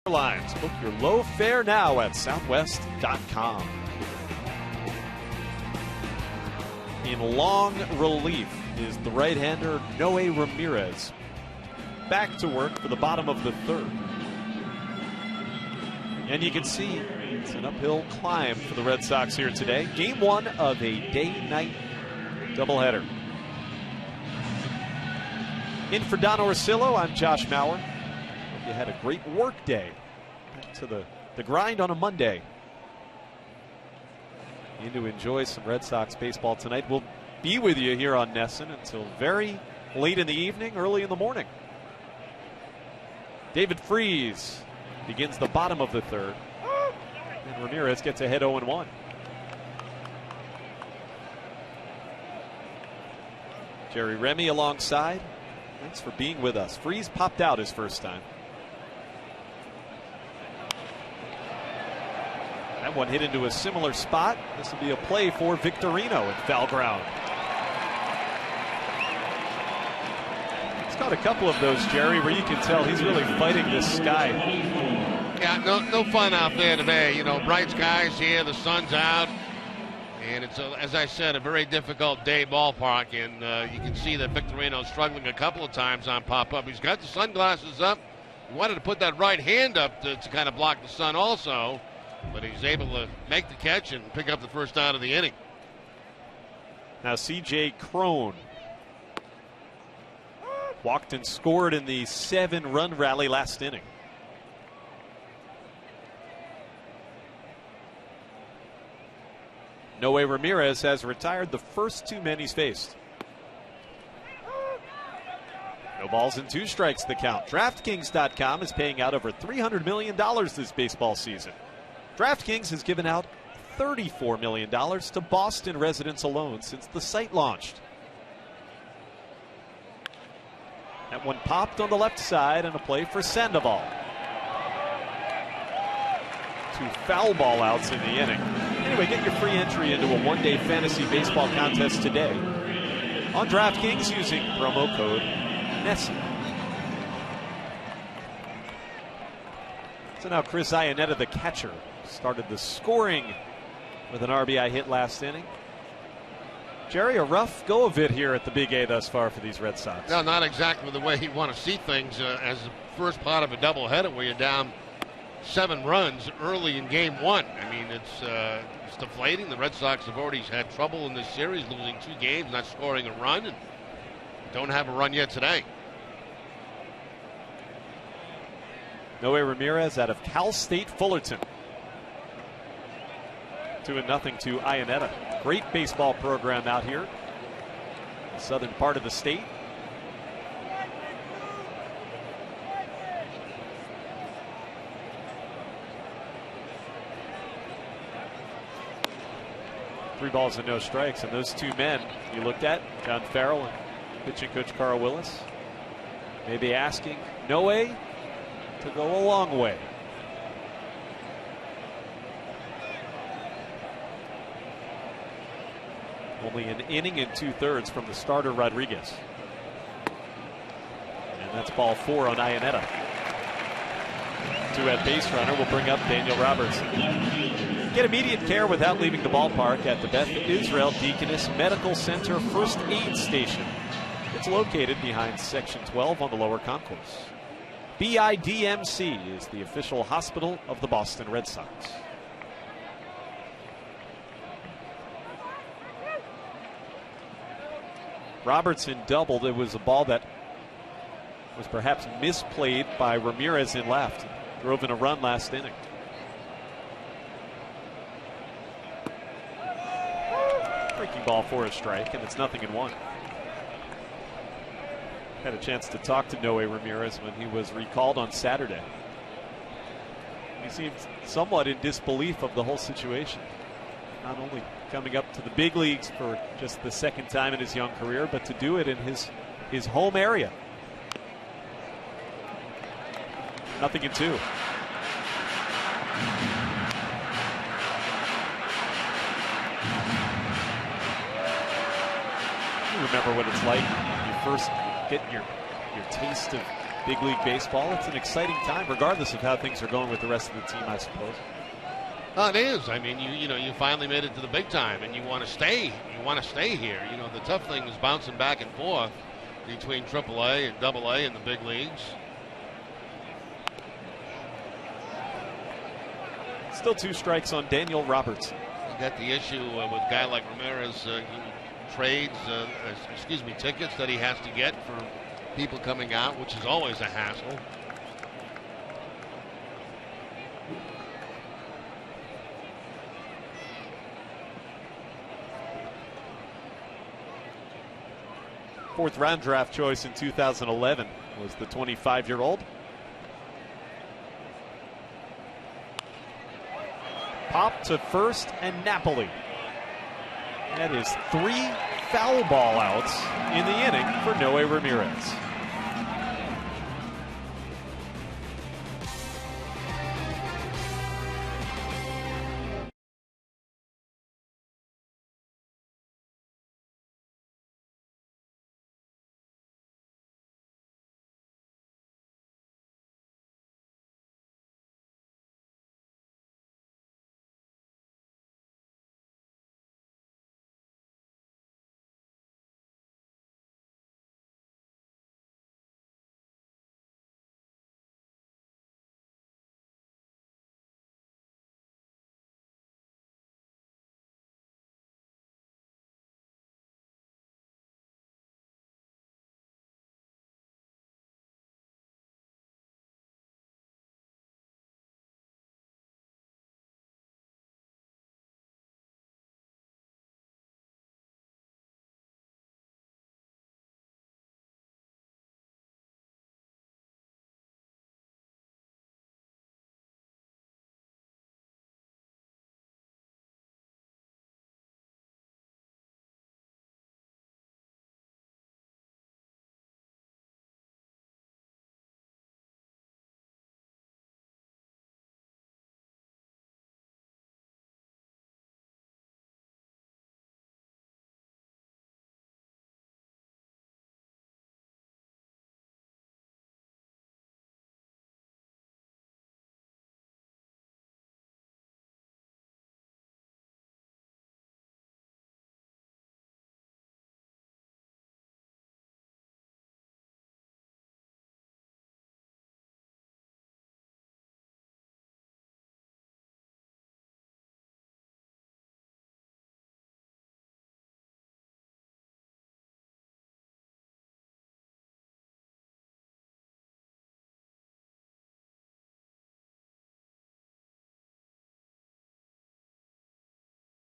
S6: Airlines. Book your low fare now at southwest.com. In long relief is the right-hander Noe Ramirez. Back to work for the bottom of the 3rd. And you can see it's an uphill climb for the Red Sox here today. Game 1 of a day-night doubleheader. In for Don Orsillo, I'm Josh Maurer. You had a great work day. Back to the grind on a Monday. You to enjoy some Red Sox baseball tonight. We'll be with you here on NESN until very late in the evening, early in the morning. David Freese begins the bottom of the 3rd. And Ramirez gets ahead 0-1. Jerry Remy alongside. Thanks for being with us. Freese popped out his first time. That one hit into a similar spot. This will be a play for Victorino at foul ground. He's got a couple of those, Jerry, where you can tell he's really fighting this sky.
S2: Yeah, no fun out there today. You know, bright skies here, the sun's out. And it's, as I said, a very difficult day ballpark. And you can see that Victorino's struggling a couple of times on pop-up. He's got the sunglasses up. He wanted to put that right hand up to kind of block the sun also, but he's able to make the catch and pick up the first out of the inning.
S6: Now C.J. Cron walked and scored in the 7-run rally last inning. Noe Ramirez has retired the first 2 men he's faced. No balls and 2 strikes the count. DraftKings.com is paying out over $300 million this baseball season. DraftKings has given out $34 million to Boston residents alone since the site launched. That one popped on the left side and a play for Sandoval. 2 foul ball outs in the inning. Anyway, get your free entry into a one-day fantasy baseball contest today on DraftKings using promo code NESSE. So now Chris Iannetta, the catcher, started the scoring with an RBI hit last inning. Jerry, a rough go of it here at the Big A thus far for these Red Sox.
S2: No, not exactly the way you want to see things as the first part of a doubleheader where you're down 7 runs early in game 1. I mean, it's deflating. The Red Sox have already had trouble in this series, losing 2 games, not scoring a run, and don't have a run yet today.
S6: Noe Ramirez out of Cal State Fullerton. 2-0 to Iannetta. Great baseball program out here, the southern part of the state. Three balls and no strikes, and those 2 men you looked at, John Farrell and pitching coach Carl Willis, maybe asking Noe to go a long way. Only an inning and 2/3 from the starter Rodriguez. And that's ball 4 on Iannetta. 2 at base runner will bring up Daniel Robertson. Get immediate care without leaving the ballpark at the Beth Israel Deaconess Medical Center First Aid Station. It's located behind Section 12 on the lower concourse. BIDMC is the official hospital of the Boston Red Sox. Robertson doubled. It was a ball that was perhaps misplayed by Ramirez in left. Drove in a run last inning. Breaking ball for a strike, and it's 0-1. Had a chance to talk to Noe Ramirez when he was recalled on Saturday. He seemed somewhat in disbelief of the whole situation. Not only coming up to the big leagues for just the 2nd time in his young career, but to do it in his home area. 0-2. You remember what it's like when you first get your taste of big league baseball. It's an exciting time, regardless of how things are going with the rest of the team, I suppose.
S2: It is. I mean, you finally made it to the big time, and you want to stay. You want to stay here. You know, the tough thing is bouncing back and forth between AAA and AA in the big leagues.
S6: Still 2 strikes on Daniel Robertson.
S2: You got the issue with a guy like Ramirez. Trades, tickets that he has to get for people coming out, which is always a hassle.
S6: Fourth-round draft choice in 2011 was the 25-year-old. Pop to first and Napoli. That is 3 foul ball outs in the inning for Noe Ramirez.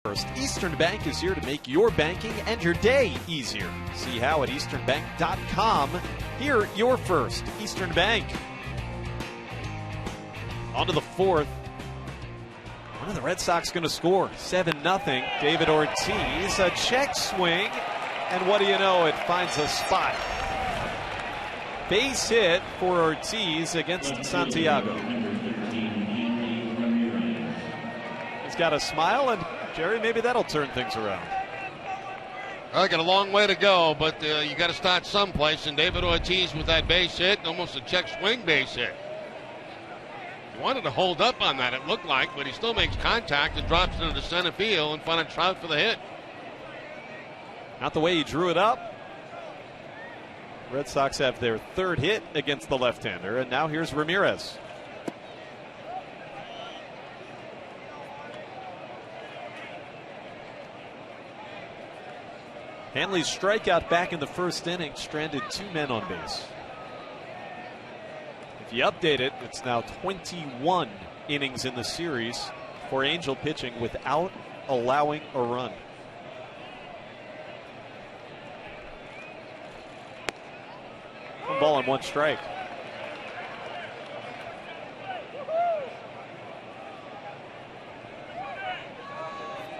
S6: First, Eastern Bank is here to make your banking and your day easier. See how at easternbank.com. Here, your first, Eastern Bank. On to the fourth. When are the Red Sox going to score? 7-0. David Ortiz, a check swing, and what do you know? It finds a spot. Base hit for Ortiz against Santiago. He's got a smile, and Jerry, maybe that'll turn things around.
S2: I got a long way to go, but you got to start someplace. And David Ortiz with that base hit, almost a check swing base hit. He wanted to hold up on that, it looked like, but he still makes contact and drops it into the center field in front of Trout for the hit.
S6: Not the way he drew it up. Red Sox have their third hit against the left-hander, and now here's Ramirez. Hanley's strikeout back in the first inning stranded 2 men on base. If you update it, it's now 21 innings in the series for Angel pitching without allowing a run. One ball and 1 strike.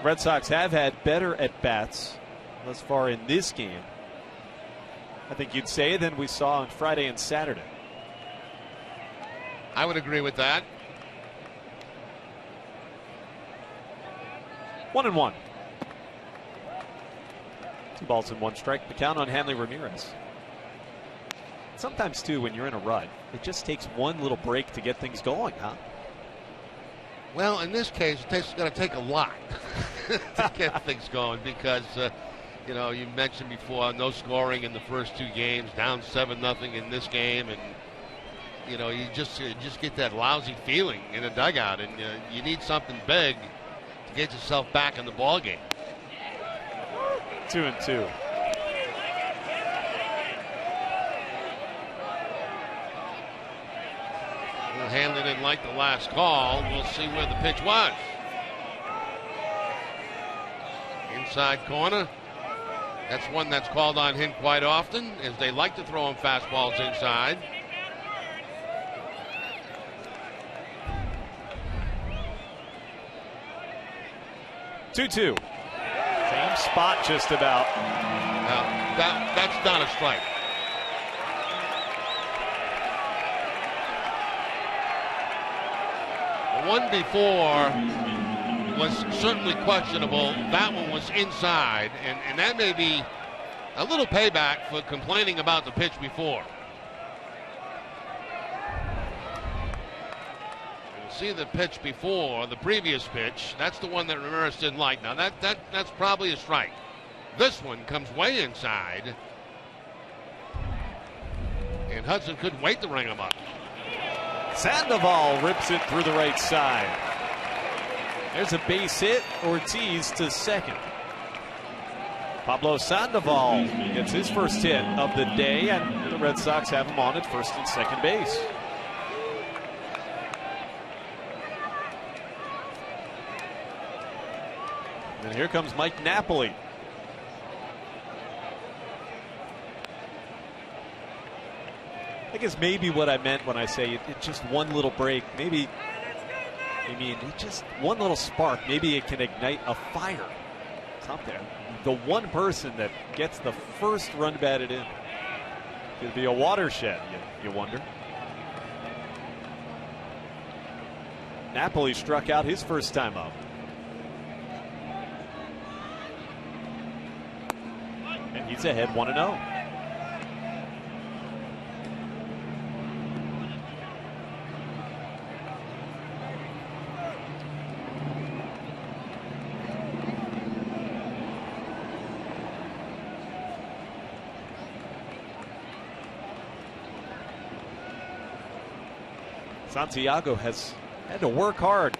S6: Red Sox have had better at-bats thus far in this game, I think you'd say, than we saw on Friday and Saturday.
S2: I would agree with that.
S6: 1-1. 2 balls and 1 strike. The count on Hanley Ramirez. Sometimes, too, when you're in a rut, it just takes one little break to get things going, huh?
S2: Well, in this case, it's going to take a lot to get things going because, you know, you mentioned before, no scoring in the first 2 games, down 7-0 in this game, and you know, you just get that lousy feeling in the dugout, and you need something big to get yourself back in the ball game.
S6: 2-2.
S2: Well, Hanley didn't like the last call. We'll see where the pitch was. Inside corner. That's one that's called on him quite often, as they like to throw him fastballs inside.
S6: Two-two. Same spot just about.
S2: That's not a strike. The one before was certainly questionable. That one was inside, and that may be a little payback for complaining about the pitch before. See the pitch before, the previous pitch. That's the one that Ramirez didn't like. Now that's probably a strike. This one comes way inside, and Hudson couldn't wait to ring him up.
S6: Sandoval rips it through the right side. There's a base hit. Ortiz to second. Pablo Sandoval gets his first hit of the day, and the Red Sox have him on at first and second base. And here comes Mike Napoli. I guess maybe what I meant when I say it just one little break, maybe, I mean, it just one little spark, maybe it can ignite a fire. It's out there. The one person that gets the first run batted in. Could be a watershed, you wonder. Napoli struck out his first time up. And he's ahead 1-0. Santiago has had to work hard.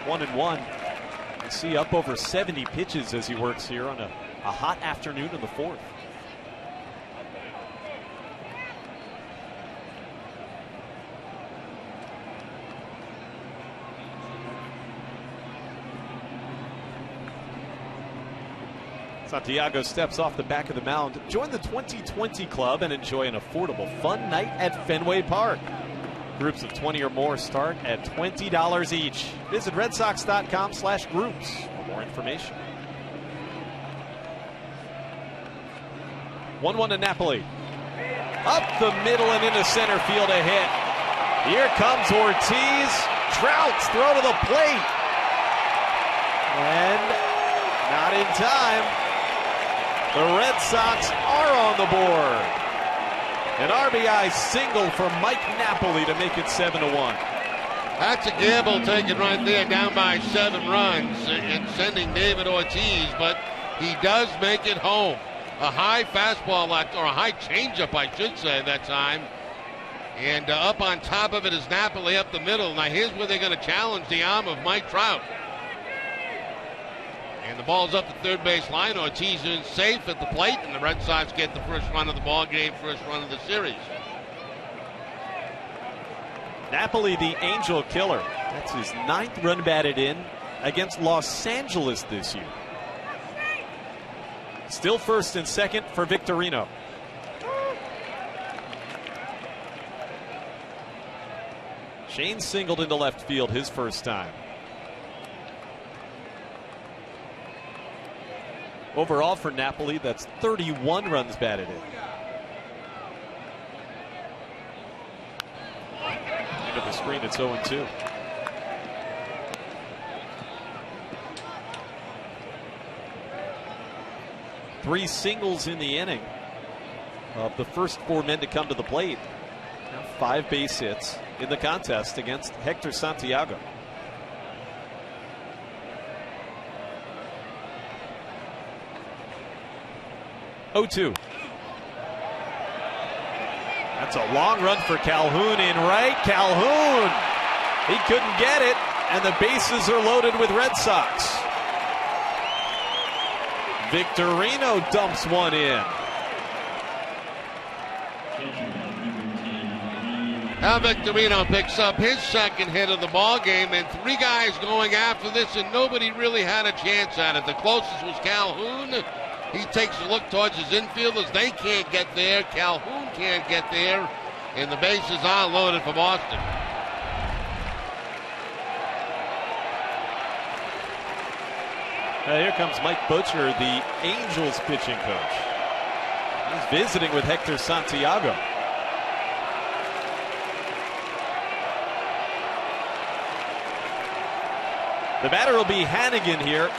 S6: 1-1. You see up over 70 pitches as he works here on a hot afternoon in the fourth. Santiago steps off the back of the mound. Join the 2020 club and enjoy an affordable fun night at Fenway Park. Groups of 20 or more start at $20 each. Visit redsox.com/groups for more information. 1-1 to Napoli. Up the middle and into center field, a hit. Here comes Ortiz. Trout's throw to the plate. And not in time. The Red Sox are on the board. An RBI single for Mike Napoli to make it 7-1.
S2: That's a gamble taken right there, down by 7 runs and sending David Ortiz, but he does make it home. A high fastball, or a high changeup, I should say, that time. And up on top of it is Napoli up the middle. Now here's where they're going to challenge the arm of Mike Trout. And the ball's up the third base line. Ortiz is safe at the plate, and the Red Sox get the first run of the ball game, first run of the series.
S6: Napoli, the Angel Killer. That's his 9th run batted in against Los Angeles this year. Still first and second for Victorino. Shane singled into left field his first time. Overall for Napoli, that's 31 runs batted in. Into the screen, it's 0-2. Three singles in the inning of the first 4 men to come to the plate. Now 5 base hits in the contest against Hector Santiago. (0-2). That's a long run for Calhoun in right. Calhoun, he couldn't get it, and the bases are loaded with Red Sox. Victorino dumps one in.
S2: Now Victorino picks up his second hit of the ball game, and 3 guys going after this, and nobody really had a chance at it. The closest was Calhoun. He takes a look towards his infielders. They can't get there. Calhoun can't get there, and the bases are loaded for Boston.
S6: Here comes Mike Butcher, the Angels pitching coach. He's visiting with Hector Santiago. The batter will be Hannigan here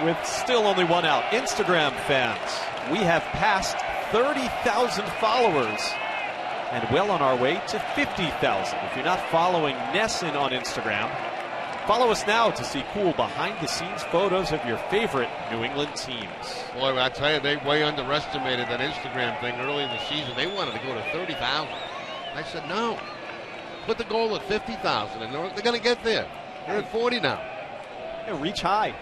S6: with still only 1 out. Instagram fans, we have passed 30,000 followers and well on our way to 50,000. If you're not following Nesson on Instagram, follow us now to see cool behind-the-scenes photos of your favorite New England teams.
S2: Boy, I tell you, they way underestimated that Instagram thing early in the season. They wanted to go to 30,000. I said, no. Put the goal at 50,000, and they're going to get there. They're at 40 now.
S6: Yeah, reach high.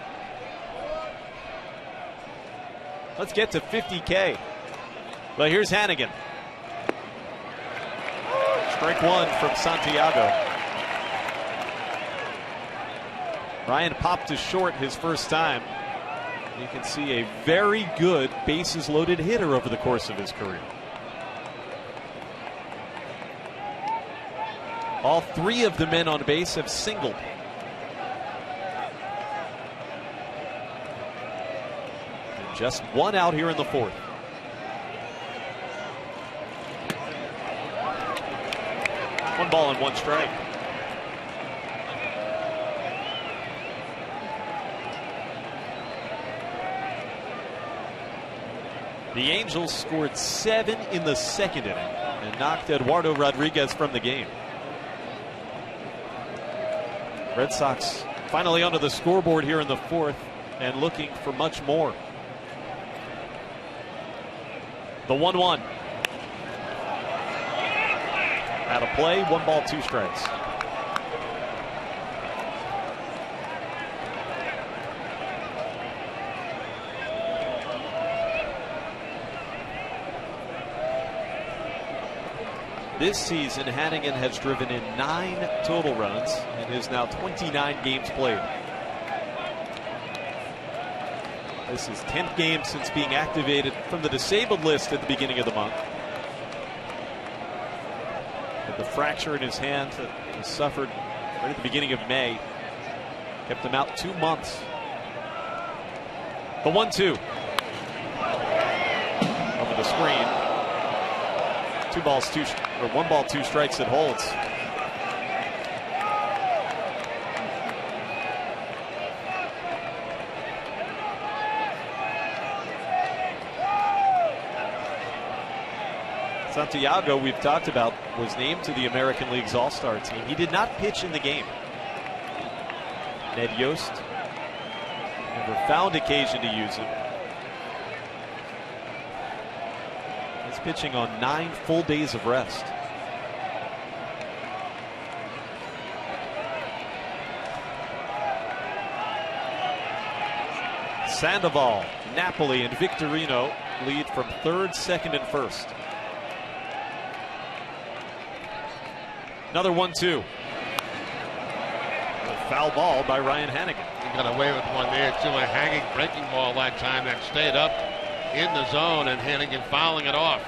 S6: Let's get to 50K. Well, here's Hannigan. Strike 1 from Santiago. Ryan popped to short his first time. You can see a very good bases loaded hitter over the course of his career. All 3 of the men on base have singled. And just 1 out here in the 4th. One ball and 1 strike. The Angels scored 7 in the 2nd inning and knocked Eduardo Rodriguez from the game. Red Sox finally onto the scoreboard here in the 4th and looking for much more. The 1-1. Out of play, 1 ball, 2 strikes. This season, Hannigan has driven in 9 total runs and is now 29 games played. This is 10th game since being activated from the disabled list at the beginning of the month. With the fracture in his hand that he suffered right at the beginning of May, kept him out 2 months. The 1-2 over the screen. 1 ball, 2 strikes it holds. Santiago, we've talked about, was named to the American League's All-Star team. He did not pitch in the game. Ned Yost never found occasion to use him. He's pitching on 9 full days of rest. Sandoval, Napoli, and Victorino lead from third, second, and first. Another 1-2. A foul ball by Ryan Hanigan.
S2: He got away with one there, too. A hanging breaking ball that time that stayed up in the zone, and Hanigan fouling it off.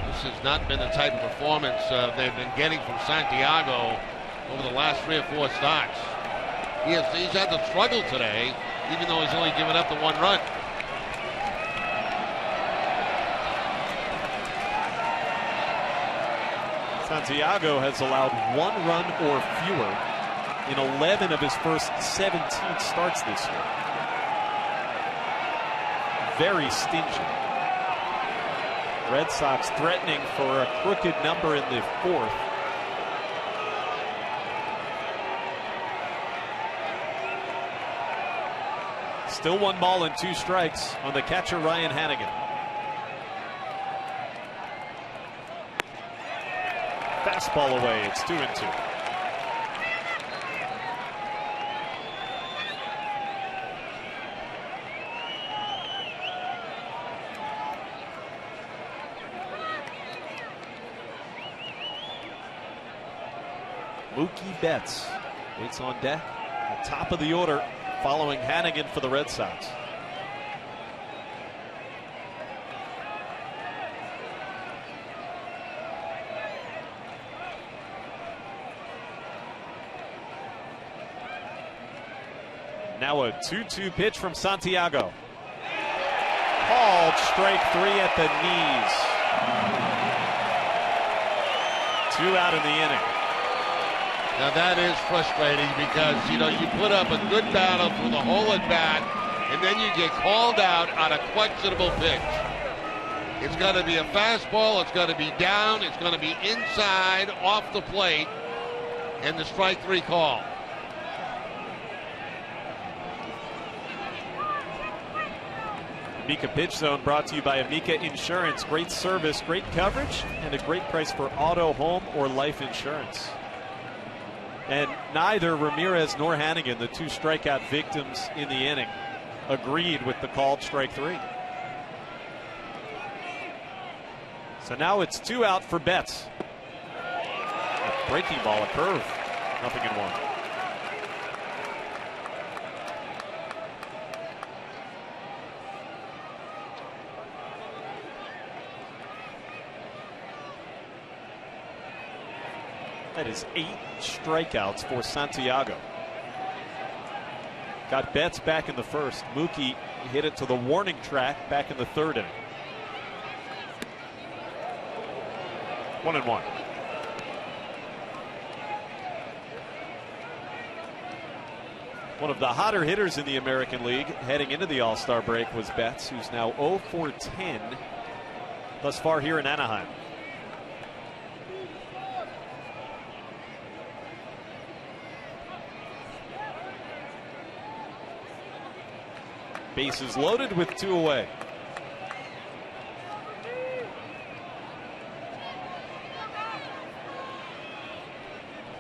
S2: This has not been the type of performance they've been getting from Santiago over the last 3 or 4 starts. He's had to struggle today, even though he's only given up the 1 run.
S6: Santiago has allowed 1 run or fewer in 11 of his first 17 starts this year. Very stingy. Red Sox threatening for a crooked number in the 4th. Still 1 ball and 2 strikes on the catcher Ryan Hanigan. Fastball away. It's 2-2. Mookie Betts waits on deck at the top of the order, following Hanigan for the Red Sox. Now a 2-2 pitch from Santiago. Called strike 3 at the knees. 2 out in the inning.
S2: Now that is frustrating because, you put up a good battle through the whole at bat, and then you get called out on a questionable pitch. It's got to be a fastball, it's got to be down, it's going to be inside, off the plate, and the strike 3 call.
S6: Amica Pitch Zone brought to you by Amica Insurance. Great service, great coverage, and a great price for auto, home, or life insurance. And neither Ramirez nor Hanigan, the 2 strikeout victims in the inning, agreed with the called strike 3. So now it's 2 out for Betts. A breaking ball, a curve, 0-1. That is 8 strikeouts for Santiago. Got Betts back in the first. Mookie hit it to the warning track back in the 3rd inning. 1-1. One of the hotter hitters in the American League heading into the All-Star break was Betts, who's now 0 for 10 thus far here in Anaheim. Bases loaded with 2 away.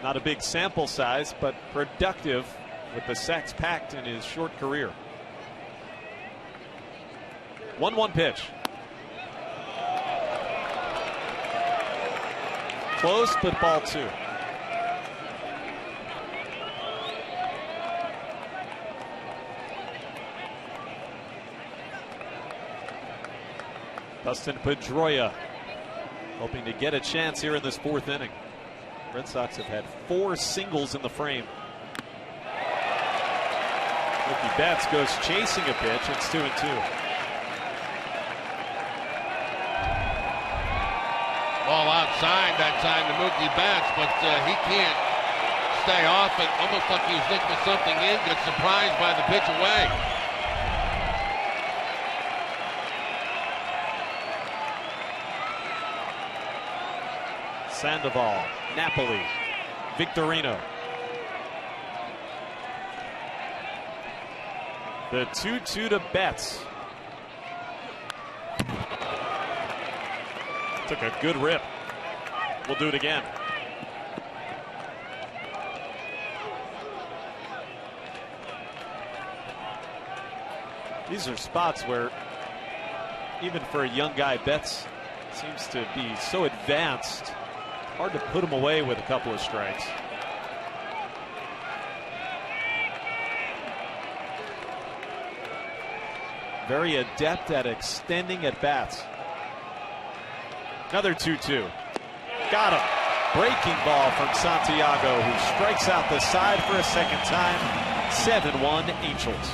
S6: Not a big sample size, but productive with the sacks packed in his short career. 1-1 pitch. Close, but ball 2. Dustin Pedroia hoping to get a chance here in this 4th inning. Red Sox have had 4 singles in the frame. Mookie Betts goes chasing a pitch. It's 2-2.
S2: Ball outside that time to Mookie Betts, but he can't stay off it. Almost like he was looking for something in. Got surprised by the pitch away.
S6: Sandoval, Napoli, Victorino. The 2-2 to Betts. Took a good rip. We'll do it again. These are spots where, even for a young guy, Betts seems to be so advanced. Hard to put him away with a couple of strikes. Very adept at extending at bats. Another 2-2. Got him. Breaking ball from Santiago, who strikes out the side for a second time. 7-1 Angels.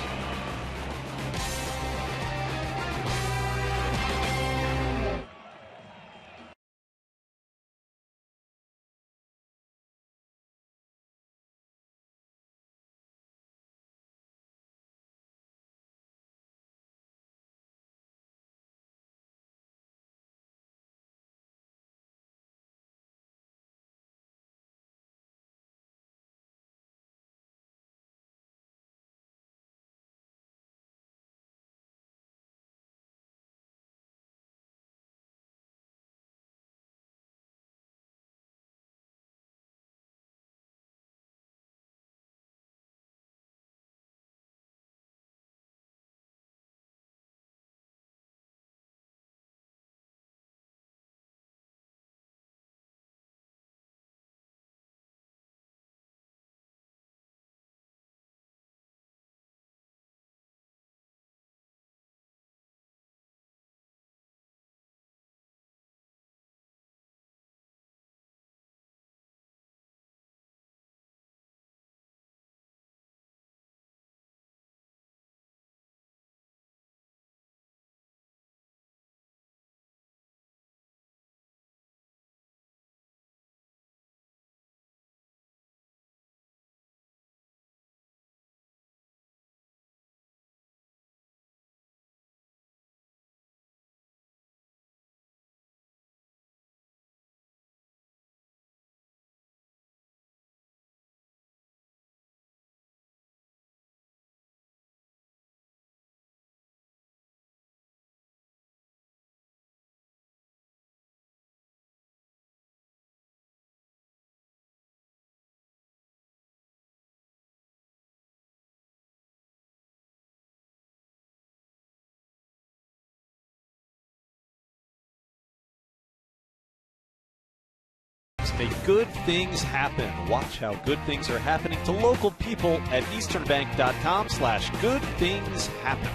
S6: Make good things happen. Watch how good things are happening to local people at easternbank.com/goodthingshappen.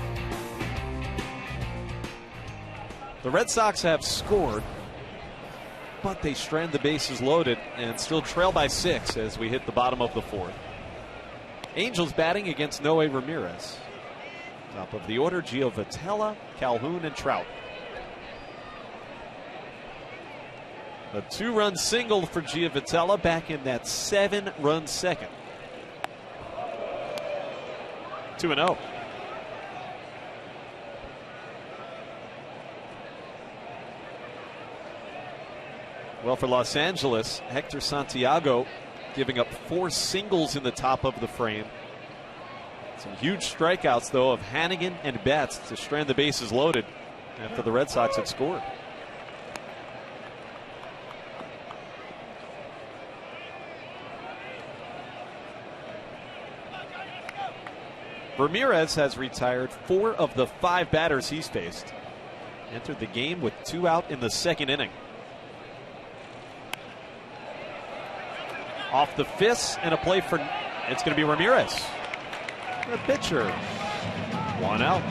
S6: The Red Sox have scored, but they strand the bases loaded and still trail by 6 as we hit the bottom of the 4th. Angels batting against Noe Ramirez. Top of the order, Gio Vitella, Calhoun, and Trout. A 2-run single for Giovitella back in that 7-run second. 2-0. Well, for Los Angeles, Hector Santiago giving up 4 singles in the top of the frame. Some huge strikeouts, though, of Hannigan and Betts to strand the bases loaded after the Red Sox had scored. Ramirez has retired 4 of the 5 batters he's faced. Entered the game with 2 out in the 2nd inning. Off the fists and a play for, it's going to be Ramirez. The pitcher. 1 out.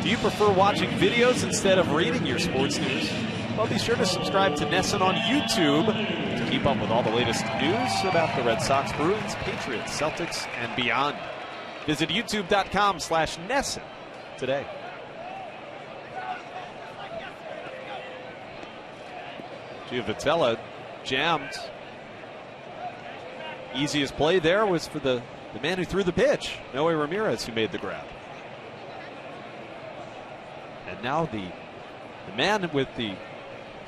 S6: Do you prefer watching videos instead of reading your sports news? Well, be sure to subscribe to NESN on YouTube to keep up with all the latest news about the Red Sox, Bruins, Patriots, Celtics, and beyond. Visit youtube.com/NESN today. Giovitella jammed. Easiest play there was for the man who threw the pitch, Noe Ramirez, who made the grab. And now the man with the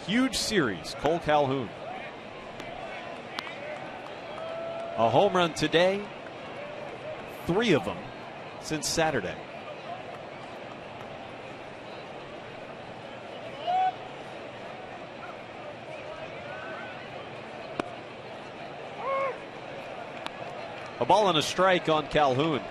S6: huge series, Cole Calhoun. A home run today, 3 of them since Saturday. A ball and a strike on Calhoun.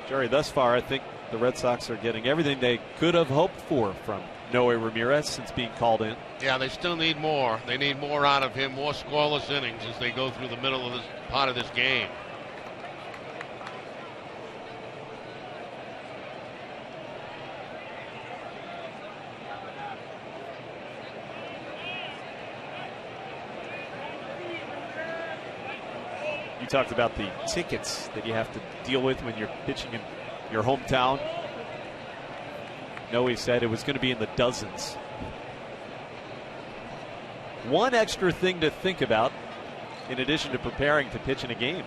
S6: Jerry, thus far, I think the Red Sox are getting everything they could have hoped for from Noe Ramirez since being called in.
S2: Yeah, they still need more. They need more out of him, more scoreless innings as they go through the middle of this part of this game.
S6: You talked about the tickets that you have to deal with when you're pitching in your hometown. Noe said it was going to be in the dozens. One extra thing to think about in addition to preparing to pitch in a game.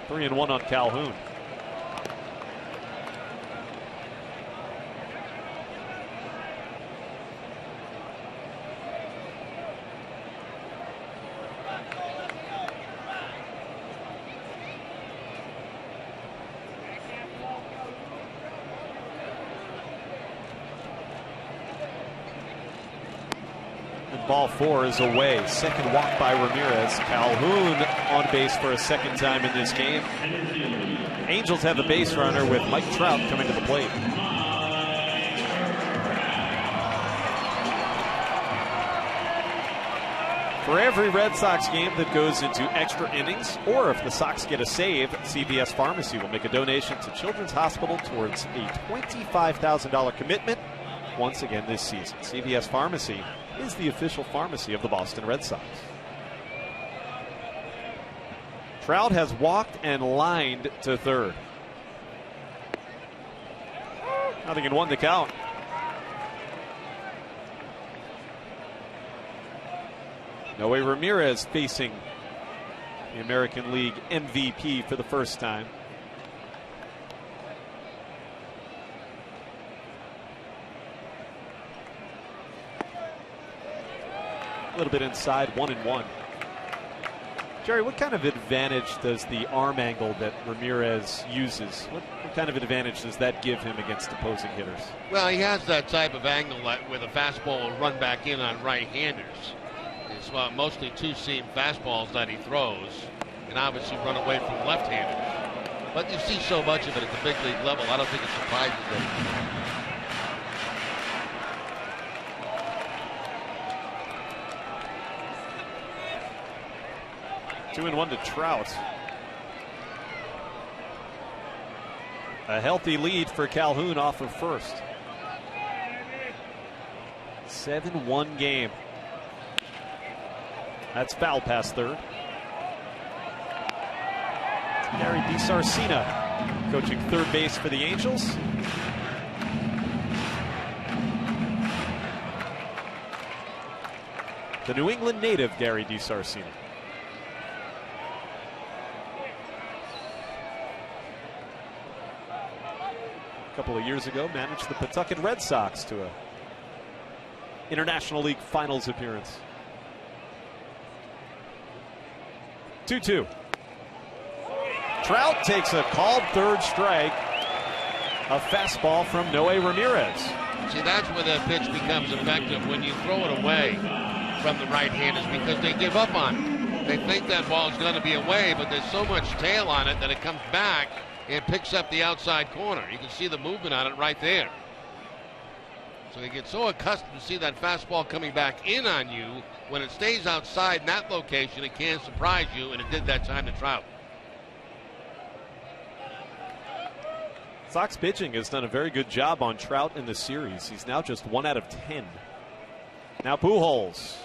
S6: 3-1 on Calhoun. Ball 4 is away. Second walk by Ramirez. Calhoun on base for a second time in this game. Angels have a base runner with Mike Trout coming to the plate. For every Red Sox game that goes into extra innings, or if the Sox get a save, CVS Pharmacy will make a donation to Children's Hospital towards a $25,000 commitment once again this season. CVS Pharmacy is the official pharmacy of the Boston Red Sox. Trout has walked and lined to third. 0-1 the count. Noe Ramirez facing the American League MVP for the first time. A little bit inside, 1-1. Jerry, what kind of advantage does the arm angle that Ramirez uses, what kind of advantage does that give him against opposing hitters?
S2: Well, he has that type of angle where the fastball will run back in on right-handers. It's mostly two-seam fastballs that he throws, and obviously run away from left-handers. But you see so much of it at the big league level, I don't think it surprises them.
S6: 2-1 to Trout. A healthy lead for Calhoun off of first. 7-1 game. That's foul past third. Gary DiSarcina coaching third base for the Angels. The New England native Gary DiSarcina. A couple of years ago, managed the Pawtucket Red Sox to a International League Finals appearance. 2-2. Trout takes a called third strike. A fastball from Noe Ramirez.
S2: See, that's where the pitch becomes effective, when you throw it away from the right-handers, because they give up on it. They think that ball's going to be away, but there's so much tail on it that it comes back and picks up the outside corner. You can see the movement on it right there. So they get so accustomed to see that fastball coming back in on you. When it stays outside in that location, it can surprise you, and it did that time to Trout.
S6: Sox pitching has done a very good job on Trout in the series. He's now just 1 out of 10. Now Pujols.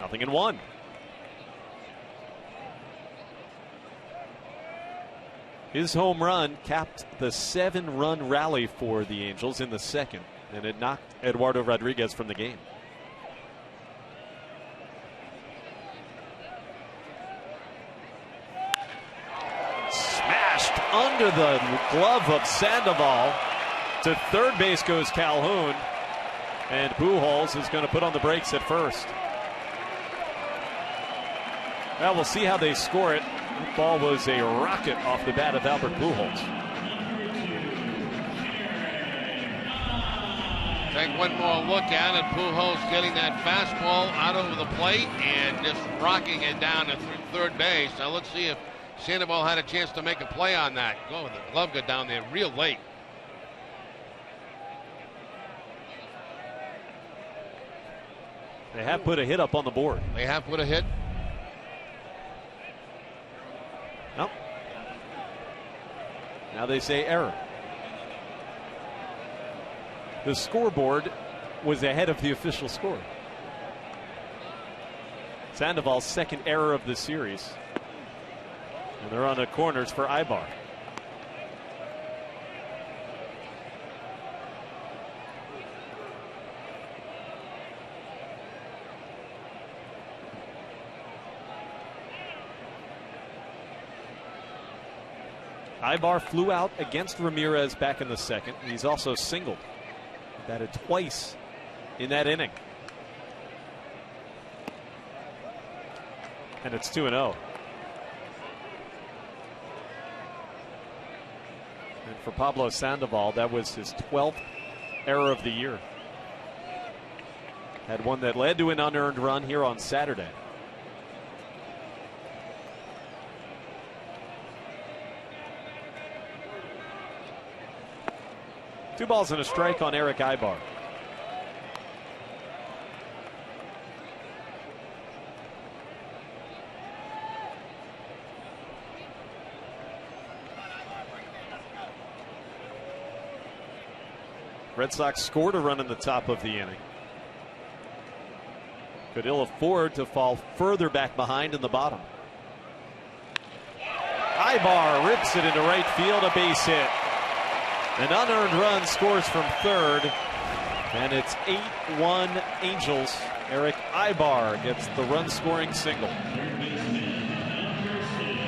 S6: 0-1. His home run capped the 7-run rally for the Angels in the second, and it knocked Eduardo Rodriguez from the game. Smashed under the glove of Sandoval. To third base goes Calhoun, and Pujols is going to put on the brakes at first. Well, we'll see how they score it. The ball was a rocket off the bat of Albert Pujols.
S2: Take one more look at it. Pujols getting that fastball out over the plate and just rocking it down to third base. Now let's see if Sandoval had a chance to make a play on that. Oh, the glove got down there real late.
S6: They have put a hit up on the board.
S2: They have put a hit.
S6: Nope. Now they say error. The scoreboard was ahead of the official score. Sandoval's second error of the series. And they're on the corners for Ibar. Ibar flew out against Ramirez back in the second. He's also singled. Batted twice in that inning. And it's 2-0. And for Pablo Sandoval, that was his 12th error of the year. Had one that led to an unearned run here on Saturday. Two balls and a strike on Eric Ibar. Red Sox scored a run in the top of the inning. Could ill afford to fall further back behind in the bottom. Ibar rips it into right field, a base hit. An unearned run scores from third, and it's 8-1 Angels. Eric Ibar gets the run-scoring single.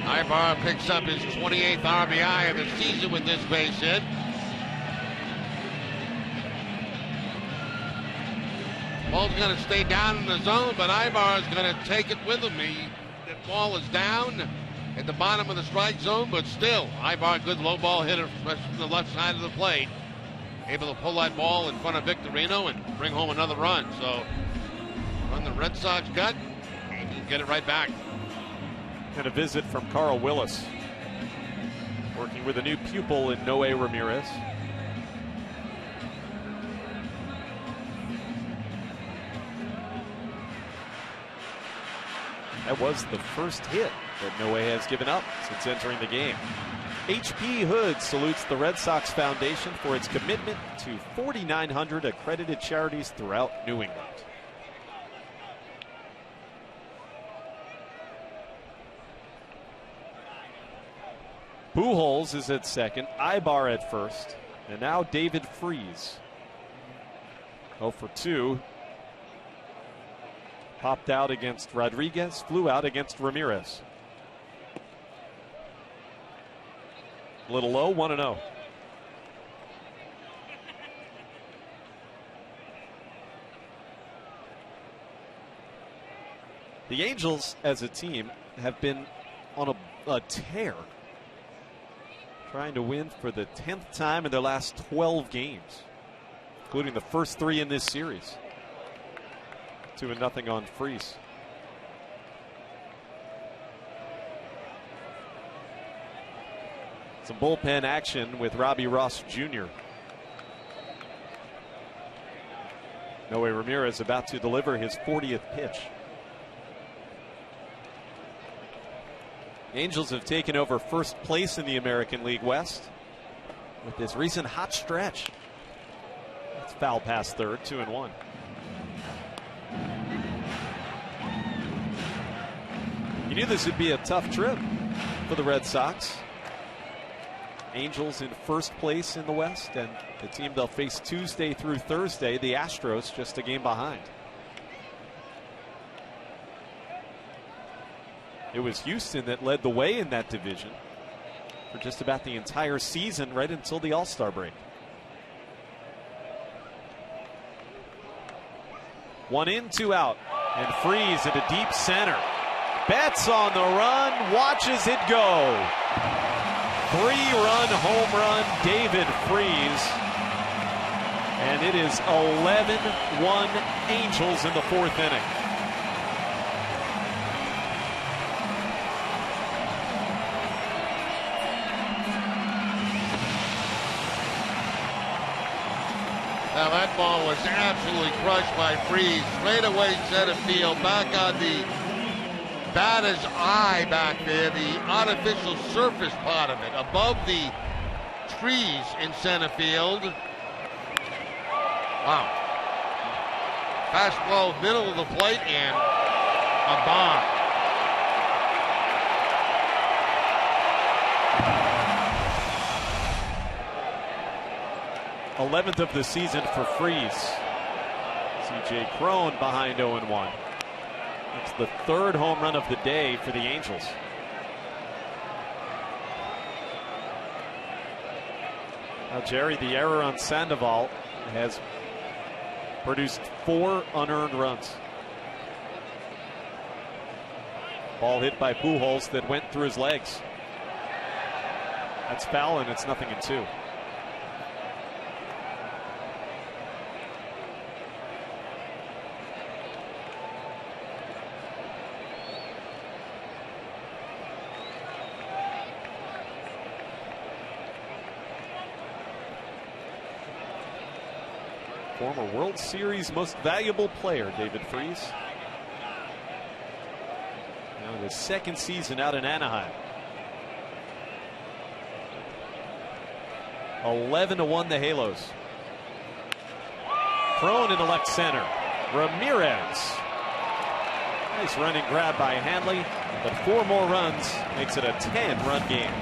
S2: Ibar picks up his 28th RBI of the season with this base hit. Ball's going to stay down in the zone, but Ibar is going to take it with him. The ball is down at the bottom of the strike zone, but still, Ibar, good low ball hitter from the left side of the plate. Able to pull that ball in front of Victorino and bring home another run. So, run the Red Sox got, and you get it right back.
S6: And a visit from Carl Willis, working with a new pupil in Noe Ramirez. That was the first hit that Noe has given up since entering the game. H.P. Hood salutes the Red Sox Foundation for its commitment to 4,900 accredited charities throughout New England. Pujols is at second, Ibar at first, and now David Freese. 0 for 2. Popped out against Rodriguez, flew out against Ramirez. A little low, 1-0. The Angels as a team have been on a tear, trying to win for the 10th time in their last 12 games, including the first 3 in this series. 2-0 on Freese. Some bullpen action with Robbie Ross Jr. Noe Ramirez about to deliver his 40th pitch. Angels have taken over first place in the American League West with this recent hot stretch. That's foul past third, 2-1. You knew this would be a tough trip for the Red Sox. Angels in first place in the West, and the team they'll face Tuesday through Thursday, the Astros, just a game behind. It was Houston that led the way in that division for just about the entire season, right until the All-Star break. 1 in, 2 out, and Freese into deep center. Betts on the run, watches it go. 3-run home run, David Freese. And it is 11-1 Angels in the 4th inning.
S2: Now that ball was absolutely crushed by Freese. Straight away center field, back on the batter's eye back there, the artificial surface part of it, above the trees in center field. Wow. Fastball middle of the plate and a bomb.
S6: th of the season for Freese. C.J. Cron behind 0-1. It's the 3rd home run of the day for the Angels. Now, Jerry, the error on Sandoval has produced 4 unearned runs. Ball hit by Pujols that went through his legs. That's foul, and it's 0-2. Former World Series most valuable player, David Freese. Now his 2nd season out in Anaheim. 11-1 the Halos. Thrown into left center. Ramirez. Nice running grab by Hanley, but 4 more runs makes it a 10-run game.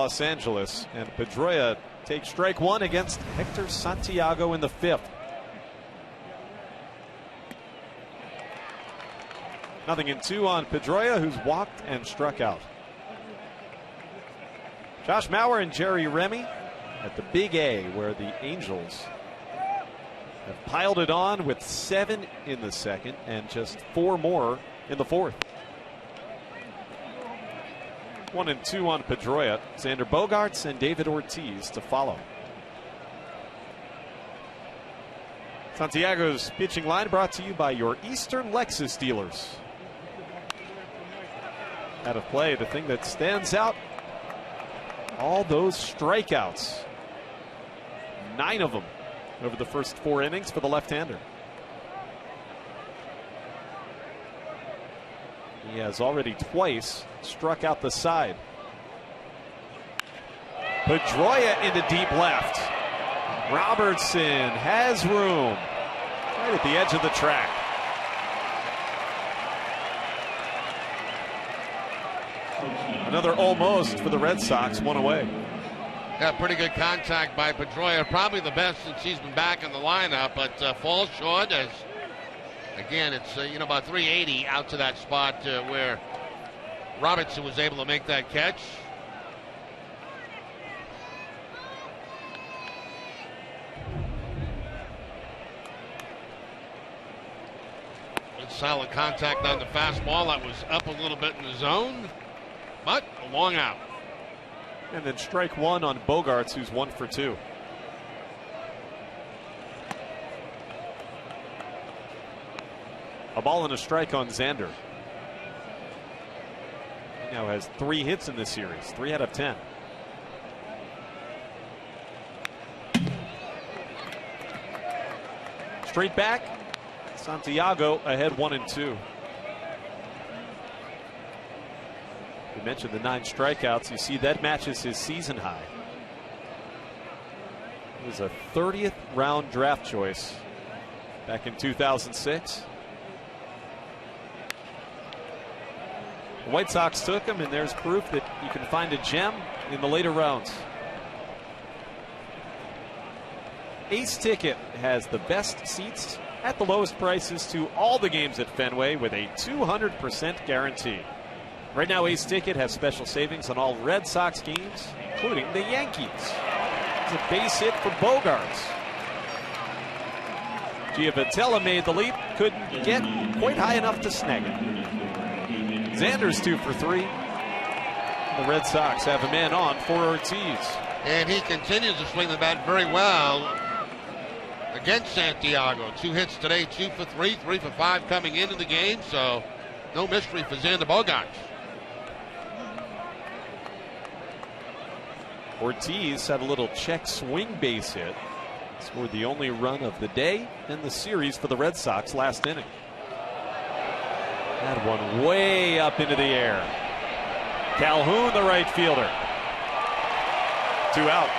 S6: Los Angeles, and Pedroia takes strike one against Hector Santiago in the 5th. 0-2 on Pedroia, who's walked and struck out. Josh Mauer and Jerry Remy at the Big A, where the Angels have piled it on with 7 in the 2nd and just 4 more in the 4th. 1-2 on Pedroia. Xander Bogaerts and David Ortiz to follow. Santiago's pitching line brought to you by your Eastern Lexus dealers. Out of play, the thing that stands out, all those strikeouts. 9 of them over the first 4 innings for the left-hander. He has already twice struck out the side. Pedroia into deep left. Robertson has room right at the edge of the track. Another almost for the Red Sox, 1 away.
S2: Yeah, pretty good contact by Pedroia. Probably the best since he's been back in the lineup, but falls short as, again, it's about 380 out to that spot where Robertson was able to make that catch. Good solid contact on the fastball. That was up a little bit in the zone, but a long out.
S6: And then strike one on Bogaerts, who's 1 for 2. A ball and a strike on Xander. He now has 3 hits in this series, 3 out of 10. Straight back, Santiago ahead 1-2. We mentioned the 9 strikeouts. You see that matches his season high. He was a 30th round draft choice back in 2006. The White Sox took him, and there's proof that you can find a gem in the later rounds. Ace Ticket has the best seats at the lowest prices to all the games at Fenway with a 200% guarantee. Right now, Ace Ticket has special savings on all Red Sox games, including the Yankees. It's a base hit for Bogaerts. Giavotella made the leap, couldn't get quite high enough to snag it. Xander's 2 for 3. The Red Sox have a man on for Ortiz.
S2: And he continues to swing the bat very well against Santiago. 2 hits today, 2 for 3, 3 for 5 coming into the game, so no mystery for Xander Bogaerts.
S6: Ortiz had a little check swing base hit. Scored the only run of the day and the series for the Red Sox last inning. That one way up into the air. Calhoun, the right fielder. 2 out.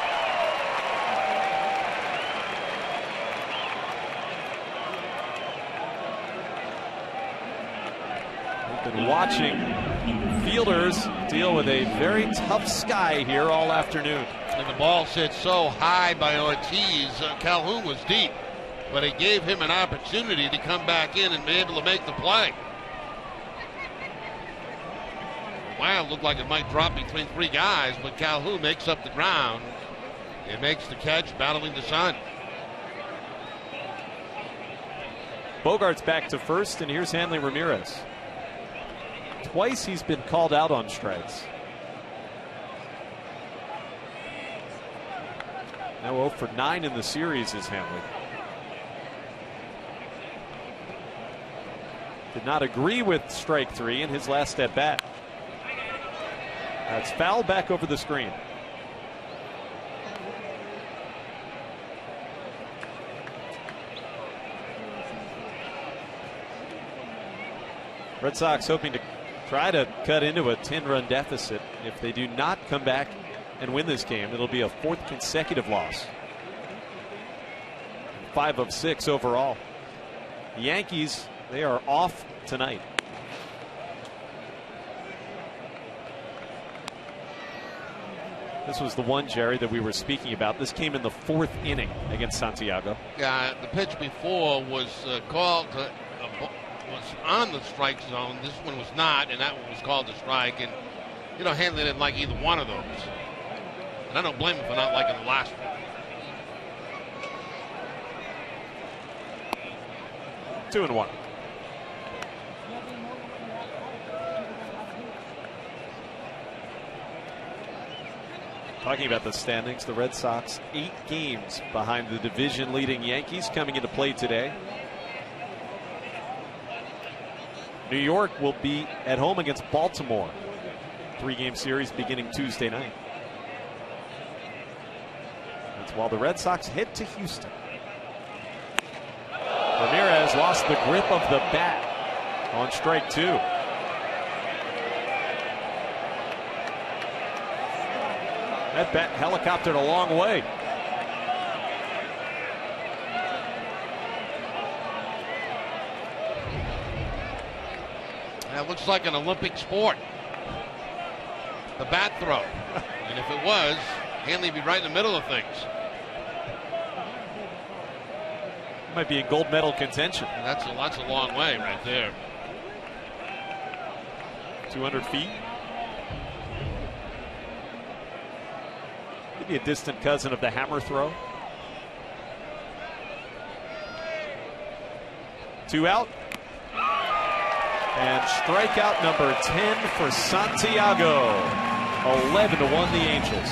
S6: We've been watching fielders deal with a very tough sky here all afternoon.
S2: And the ball hit so high by Ortiz. Calhoun was deep, but it gave him an opportunity to come back in and be able to make the play. Wow, looked like it might drop between 3 guys, but Calhoun makes up the ground and makes the catch, battling the sun.
S6: Bogaerts back to first, and here's Hanley Ramirez. Twice he's been called out on strikes. Now 0 for 9 in the series is Hanley. Did not agree with strike 3 in his last at bat. That's foul back over the screen. Red Sox hoping to try to cut into a 10-run deficit. If they do not come back and win this game, it'll be a 4th consecutive loss. 5 of 6 overall. The Yankees, they are off tonight. This was the one, Jerry, that we were speaking about. This came in the 4th inning against Santiago.
S2: Yeah, the pitch before was called was on the strike zone. This one was not, and that one was called a strike. And Hanley didn't like either one of those. And I don't blame him for not liking the last one.
S6: 2-1. Talking about the standings, the Red Sox 8 games behind the division-leading Yankees coming into play today. New York will be at home against Baltimore. 3-game series beginning Tuesday night. That's while the Red Sox head to Houston. Ramirez lost the grip of the bat on strike 2. That bat helicoptered a long way.
S2: That looks like an Olympic sport. The bat throw. And if it was, Hanley would be right in the middle of things.
S6: Might be in gold medal contention.
S2: And that's a long way right there.
S6: 200 feet. Maybe a distant cousin of the hammer throw. 2 out. And strikeout number 10 for Santiago. 11-1 the Angels.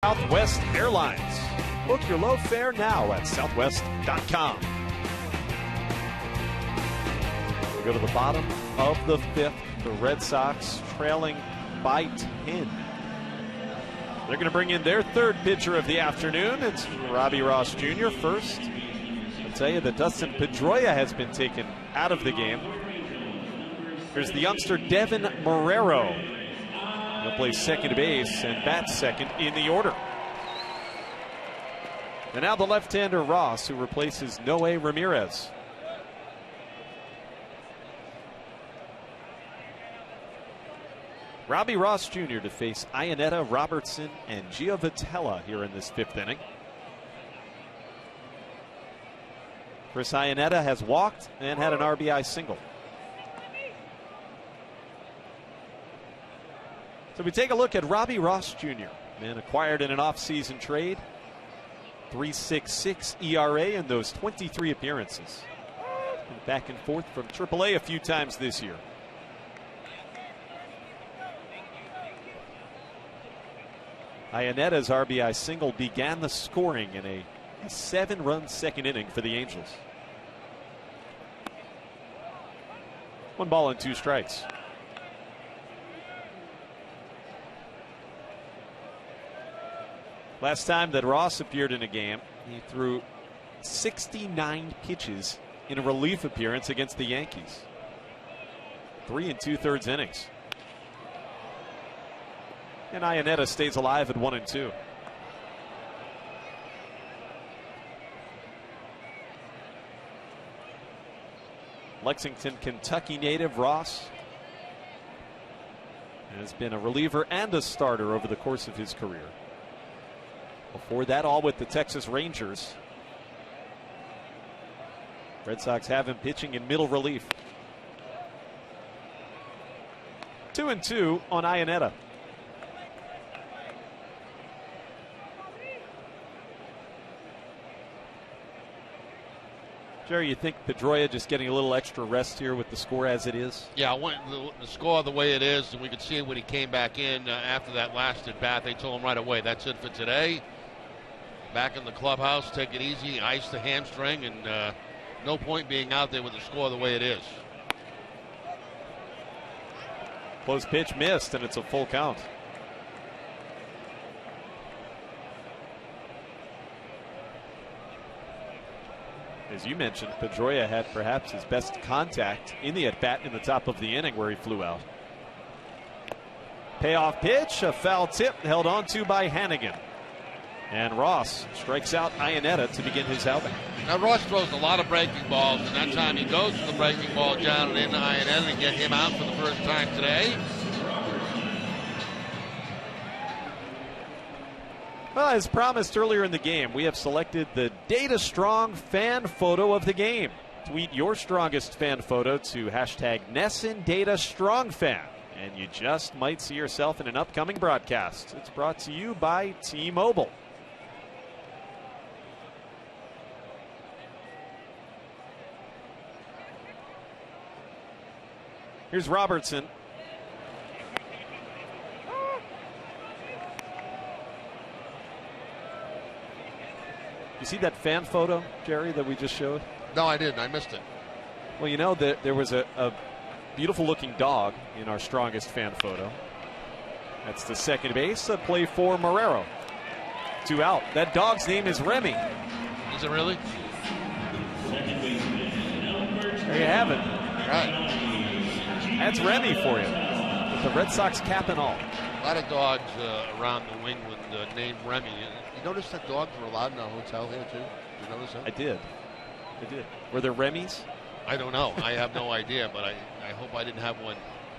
S6: Southwest Airlines. Book your low fare now at southwest.com. We go to the bottom of the 5th. The Red Sox trailing by 10. They're going to bring in their 3rd pitcher of the afternoon. It's Robbie Ross Jr. first. I'll tell you that Dustin Pedroia has been taken out of the game. Here's the youngster Devin Marrero. He'll play second base and bat second in the order. And now the left-hander Ross, who replaces Noe Ramirez. Robbie Ross Jr. to face Iannetta, Robertson, and Giovitella here in this 5th inning. Chris Iannetta has walked and had an RBI single. So we take a look at Robbie Ross Jr., man acquired in an off-season trade. 3.66 ERA in those 23 appearances. Back and forth from AAA a few times this year. Ianetta's RBI single began the scoring in a 7-run second inning for the Angels. 1 ball and 2 strikes. Last time that Ross appeared in a game, he threw 69 pitches in a relief appearance against the Yankees. 3 2/3 innings. And Iannetta stays alive at 1-2. Lexington, Kentucky native Ross has been a reliever and a starter over the course of his career. Before that, all with the Texas Rangers. Red Sox have him pitching in middle relief. 2-2 on Iannetta. Jerry, you think Pedroia just getting a little extra rest here with the score as it is?
S2: Yeah, the score the way it is, and we could see it when he came back in after that last at bat. They told him right away, that's it for today. Back in the clubhouse, take it easy, ice the hamstring, and no point being out there with the score the way it is.
S6: Close pitch missed, and it's a full count. As you mentioned, Pedroia had perhaps his best contact in the at-bat in the top of the inning where he flew out. Payoff pitch, a foul tip held on to by Hannigan. And Ross strikes out Iannetta to begin his outing.
S2: Now Ross throws a lot of breaking balls, and that time he goes for the breaking ball down and into Iannetta and get him out for the first time today.
S6: Well, as promised earlier in the game, we have selected the Data Strong fan photo of the game. Tweet your strongest fan photo to hashtag NESSENDataStrongFan, and you just might see yourself in an upcoming broadcast. It's brought to you by T-Mobile. Here's Robertson. You see that fan photo, Jerry, that we just showed?
S2: No, I didn't. I missed it.
S6: Well, you know that there was a beautiful-looking dog in our strongest fan photo. That's the second base, a play for Marrero. 2 out. That dog's name is Remy.
S2: Is it really?
S6: There you have it.
S2: Right.
S6: That's Remy for you, with the Red Sox cap and all.
S2: A lot of dogs around New England named Remy. You notice that dogs were allowed in our hotel here, too? Did you notice that?
S6: I did. Were there Remy's?
S2: I don't know. I have no idea, but I hope I didn't have one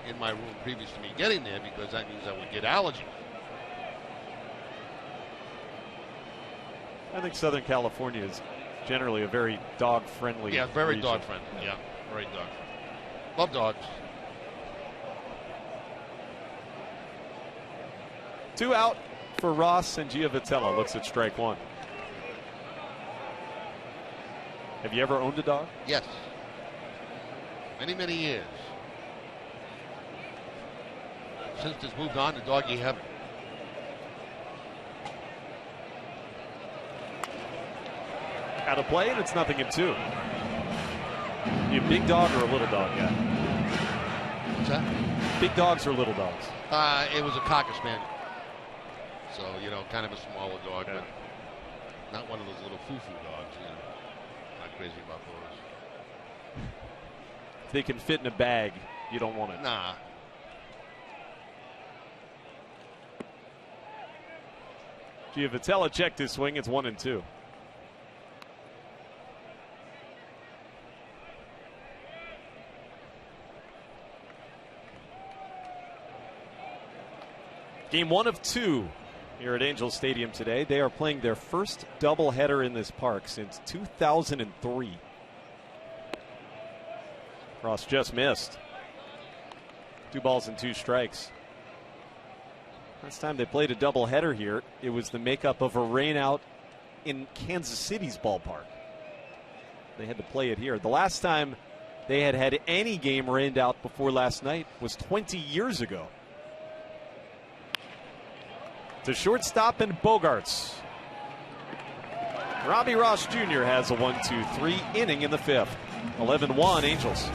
S2: in my room previous to me getting there, because that means I would get allergies.
S6: I think Southern California is generally a very dog-friendly
S2: Yeah, very
S6: region.
S2: dog-friendly. Yeah, very dog-friendly. Love dogs.
S6: 2 out for Ross, and Giovitella looks at strike 1. Have you ever owned a dog?
S2: Yes. Many, many years. Since it's moved on to doggy heaven.
S6: Out of play, and it's 0-2. You a big dog or a little dog guy?
S2: What's that?
S6: Big dogs or little dogs?
S2: It was a Cocker Spaniel. So, kind of a smaller dog,
S6: Okay.
S2: but not one of those little foo-foo dogs, Not crazy about those.
S6: If they can fit in a bag, you don't want it.
S2: Nah.
S6: Giovitella checked his swing. It's 1-2. Game 1 of 2 here at Angels Stadium today. They are playing their first doubleheader in this park since 2003. Ross just missed. 2 balls and 2 strikes. Last time they played a doubleheader here, it was the makeup of a rainout in Kansas City's ballpark. they had to play it here. The last time they had any game rained out before last night was 20 years ago. To shortstop and Bogarts. Robbie Ross Jr. has a 1-2-3 inning in the 5th. 11-1 Angels.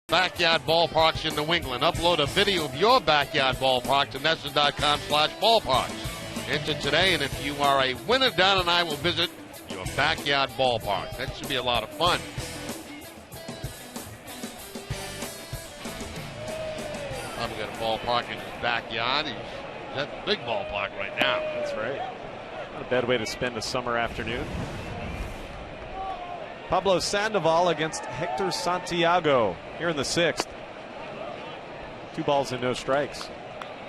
S2: Backyard ballparks in New England. Upload a video of your backyard ballpark to NESN.com/ballparks. Enter today, and if you are a winner, Don and I will visit your backyard ballpark. That should be a lot of fun. Probably got a ballpark in his backyard. He's at the big ballpark right now.
S6: That's right. Not a bad way to spend a summer afternoon. Pablo Sandoval against Hector Santiago here in the 6th. 2 balls and no strikes.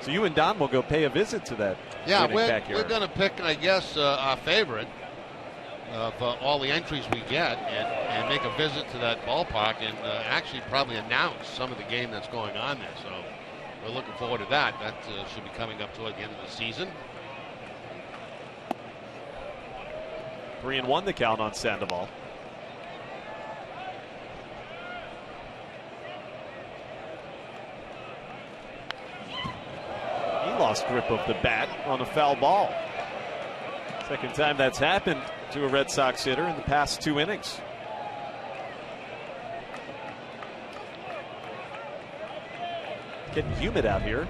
S6: So you and Don will go pay a visit to that.
S2: Yeah,
S6: backyard.
S2: we're going to pick, I guess, our favorite of all the entries we get and make a visit to that ballpark and actually probably announce some of the game that's going on there. So we're looking forward to that. That should be coming up toward the end of the season.
S6: 3-1 the count on Sandoval. Lost grip of the bat on a foul ball. Second time that's happened to a Red Sox hitter in the past 2 innings. Getting humid out here.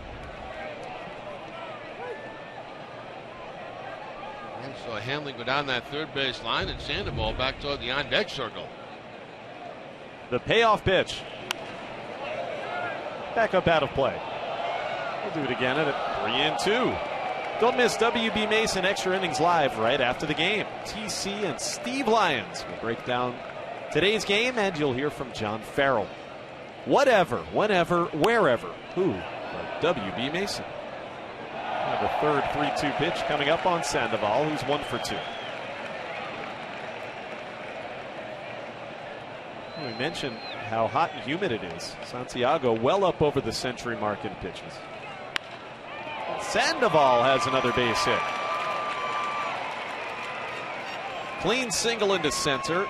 S2: And so Hanley go down that third base line and Sandoval back toward the on-deck circle.
S6: The payoff pitch. Back up out of play. We'll do it again at 3-2. Don't miss WB Mason Extra Innings Live right after the game. TC and Steve Lyons will break down today's game, and you'll hear from John Farrell. Whatever, whenever, wherever. Who? WB Mason. The third 3-2 pitch coming up on Sandoval, who's 1 for 2. We mentioned how hot and humid it is. Santiago well up over the century mark in pitches. Sandoval has another base hit. Clean single into center.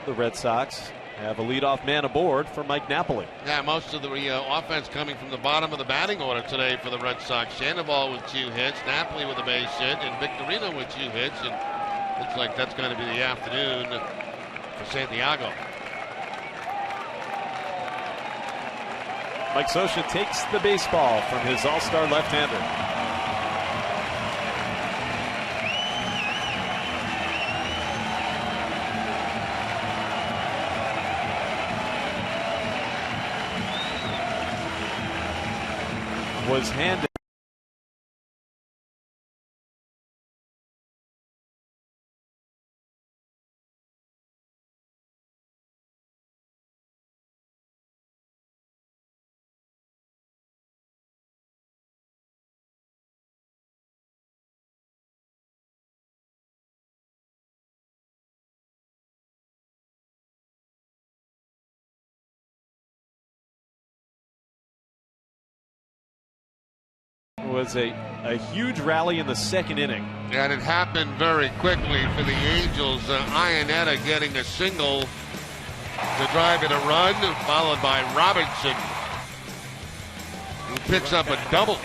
S6: The Red Sox have a leadoff man aboard for Mike Napoli.
S2: Yeah, most of the offense coming from the bottom of the batting order today for the Red Sox. Sandoval with 2 hits, Napoli with a base hit, and Victorino with 2 hits. And looks like that's going to be the afternoon for Santiago.
S6: Mike Scioscia takes the baseball from his all-star left-hander. was handed. Was a huge rally in the second inning.
S2: And it happened very quickly for the Angels. Iannetta getting a single to drive in a run, followed by Robinson, who picks up a double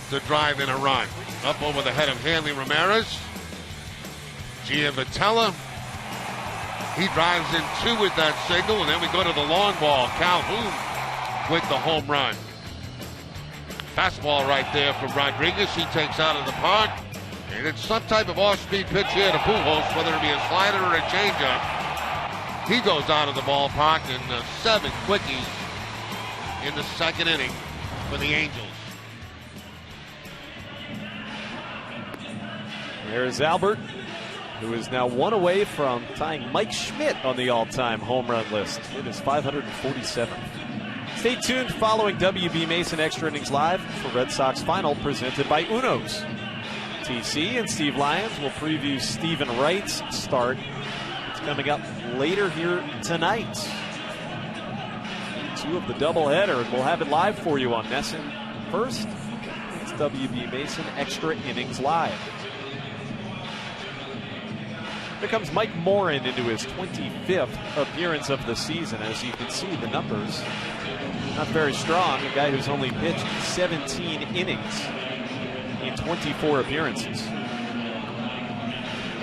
S2: to drive in a run. Up over the head of Hanley Ramirez. Giavotella, he drives in two with that single, and then we go to the long ball. Calhoun with the home run. Fastball right there from Rodriguez. He takes out of the park. And it's some type of off-speed pitch here to Pujols, whether it be a slider or a changeup. He goes out of the ballpark, and 7 quickies in the second inning for the Angels.
S6: There's Albert, who is now 1 away from tying Mike Schmidt on the all-time home run list. It is 547. Stay tuned following WB Mason Extra Innings Live for Red Sox Final presented by Uno's. TC and Steve Lyons will preview Stephen Wright's start. It's coming up later here tonight. 2 of the doubleheader, and we'll have it live for you on NESN first. It's WB Mason Extra Innings Live. Here comes Mike Morin into his 25th appearance of the season. As you can see, the numbers not very strong. A guy who's only pitched 17 innings in 24 appearances.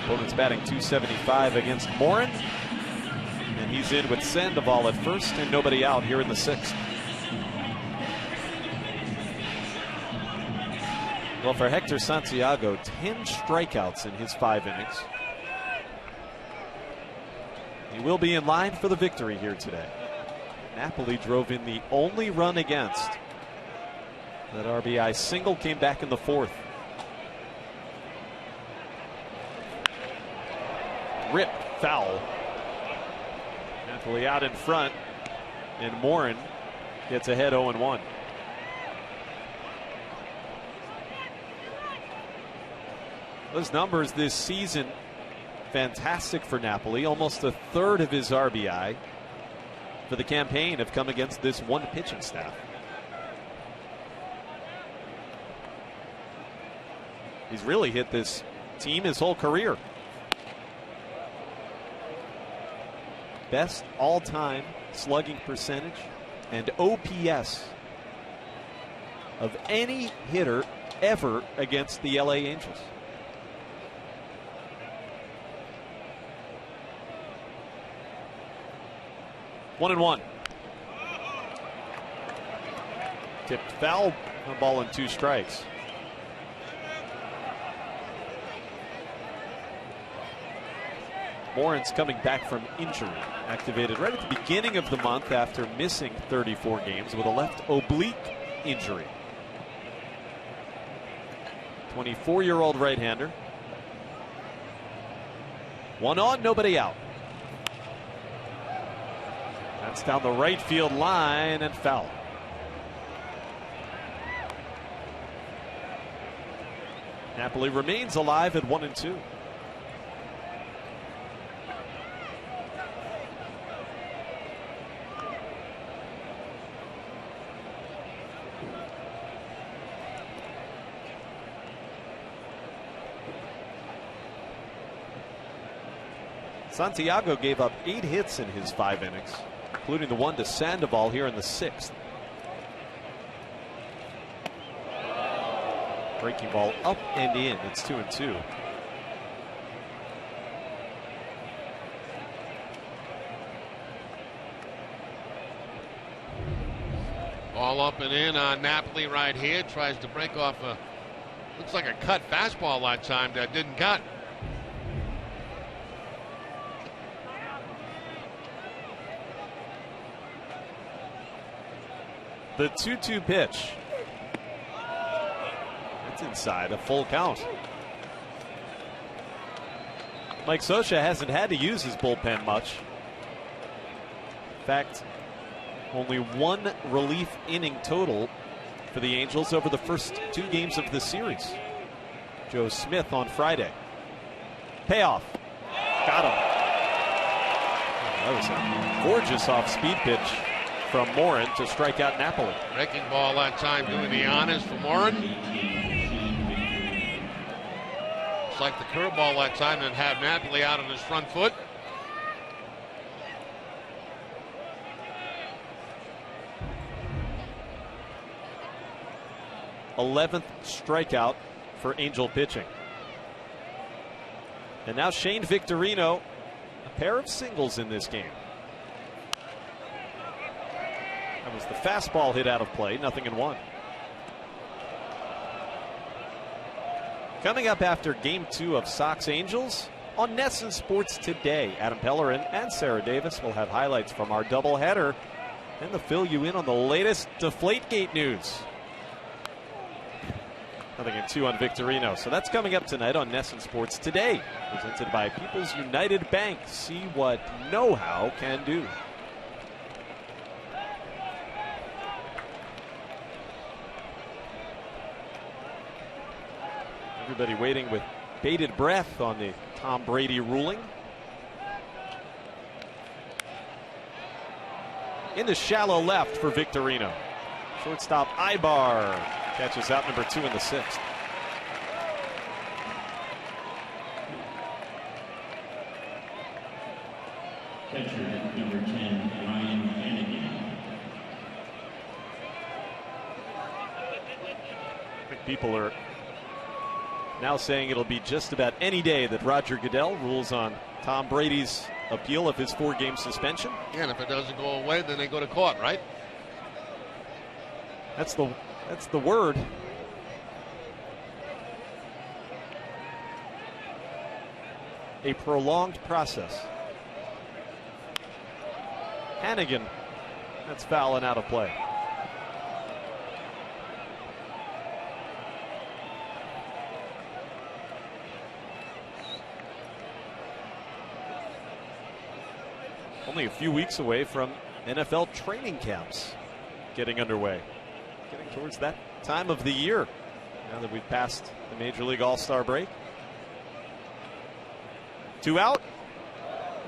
S6: Opponent's batting .275 against Morin. And he's in with Sandoval at first and nobody out here in the 6th. Well, for Hector Santiago, 10 strikeouts in his 5 innings. He will be in line for the victory here today. Napoli drove in the only run against. That RBI single came back in the 4th. Ripped foul. Napoli out in front, and Morin gets ahead 0-1. Those numbers this season, fantastic for Napoli. Almost a third of his RBI for the campaign have come against this one pitching staff. He's really hit this team his whole career. Best all-time slugging percentage and OPS of any hitter ever against the LA Angels. One and one. Tipped foul, a ball and 2 strikes. Morin's coming back from injury. Activated right at the beginning of the month after missing 34 games with a left oblique injury. 24-year-old right-hander. 1 on, nobody out. That's down the right field line and foul. Napoli remains alive at 1-2. Santiago gave up 8 hits in his 5 innings, including the one to Sandoval here in the 6th. Breaking ball up and in. It's 2-2.
S2: Ball up and in on Napoli right here. Tries to break off a, looks like a cut fastball that time that didn't cut.
S6: The 2-2 pitch. inside a full count. Mike Scioscia hasn't had to use his bullpen much. In fact, only one relief inning total for the Angels over the first 2 games of the series. Joe Smith on Friday. Payoff. Got him. That was a gorgeous off-speed pitch from Morin to strike out Napoli.
S2: Breaking ball that time, doing the honors for Morin. It's like the curveball that time and had Napoli out on his front foot.
S6: th strikeout for Angel pitching. And now Shane Victorino, a pair of singles in this game. That was the fastball hit out of play, 0-1. Coming up after Game 2 of Sox Angels on NESN Sports Today, Adam Pellerin and Sarah Davis will have highlights from our doubleheader, and they'll fill you in on the latest Deflategate news. 0-2 on Victorino. So that's coming up tonight on NESN Sports Today, presented by People's United Bank. See what know-how can do. Everybody waiting with bated breath on the Tom Brady ruling. In the shallow left for Victorino. Shortstop Ibar catches out number 2 in the 6th.
S5: Catcher number 10, Ryan Hannigan.
S6: I think people are now saying it'll be just about any day that Roger Goodell rules on Tom Brady's appeal of his 4-game suspension.
S2: Yeah, and if it doesn't go away, then they go to court, right?
S6: That's the word. A prolonged process. Hannigan, that's foul and out of play. Only a few weeks away from NFL training camps getting underway. Getting towards that time of the year now that we've passed the Major League All-Star break. 2 out,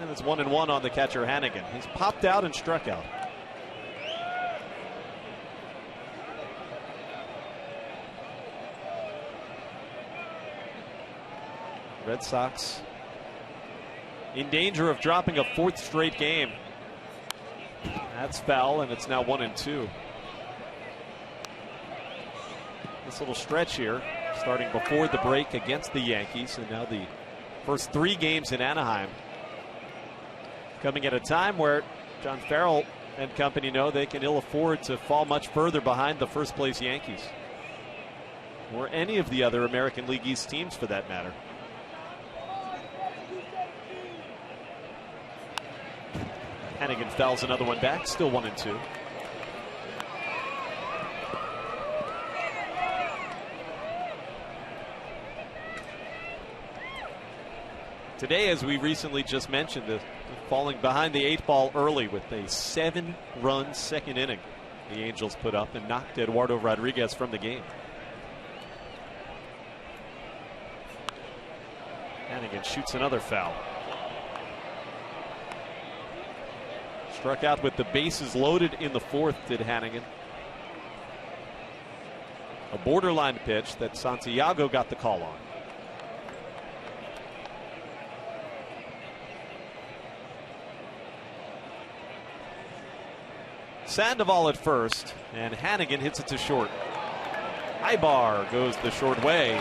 S6: and it's 1-1 on the catcher Hannigan. He's popped out and struck out. Red Sox in danger of dropping a 4th straight game. That's foul, and it's now 1-2. This little stretch here, starting before the break against the Yankees, and now the first 3 games in Anaheim, coming at a time where John Farrell and company know they can ill afford to fall much further behind the first place Yankees, or any of the other American League East teams for that matter. Hannigan fouls another one back, still 1-2. Today, as we recently just mentioned, the falling behind the 8 ball early with a 7-run second inning the Angels put up and knocked Eduardo Rodriguez from the game. Hannigan shoots another foul. Struck out with the bases loaded in the 4th, did Hannigan. A borderline pitch that Santiago got the call on. Sandoval at first, and Hannigan hits it to short. Ibar goes the short way,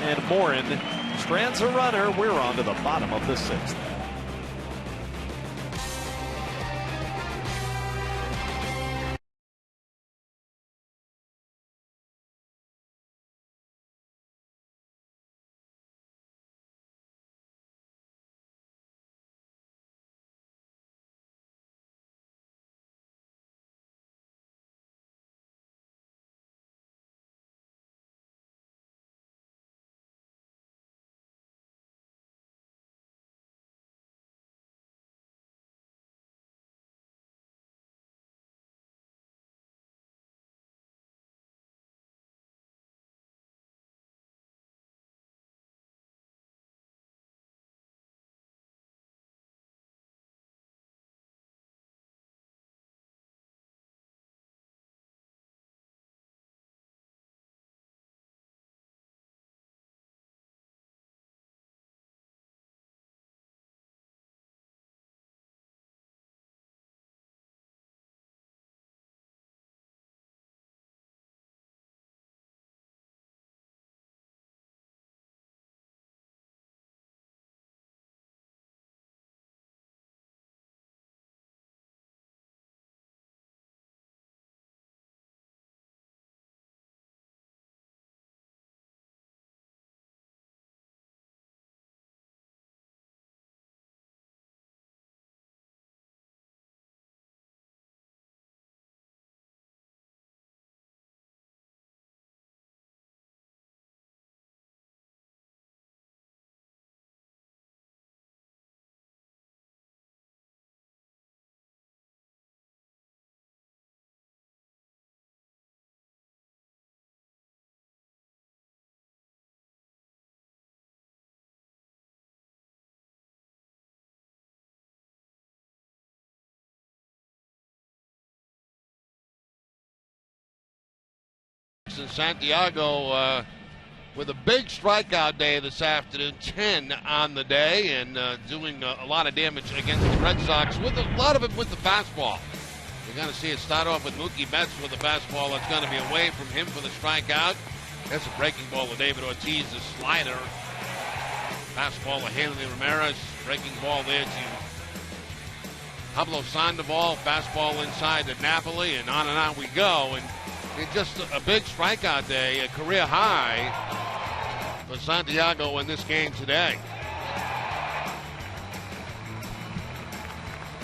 S6: and Morin strands a runner. We're on to the bottom of the 6th.
S2: and Santiago with a big strikeout day this afternoon, 10 on the day, and doing a lot of damage against the Red Sox, with a lot of it with the fastball. You're going to see it start off with Mookie Betts with a fastball that's going to be away from him for the strikeout. That's a breaking ball to David Ortiz, the slider. Fastball to Hanley Ramirez, breaking ball there to Pablo Sandoval, fastball inside to Napoli, and on we go. And it's just a big strikeout day, a career high for Santiago in this game today.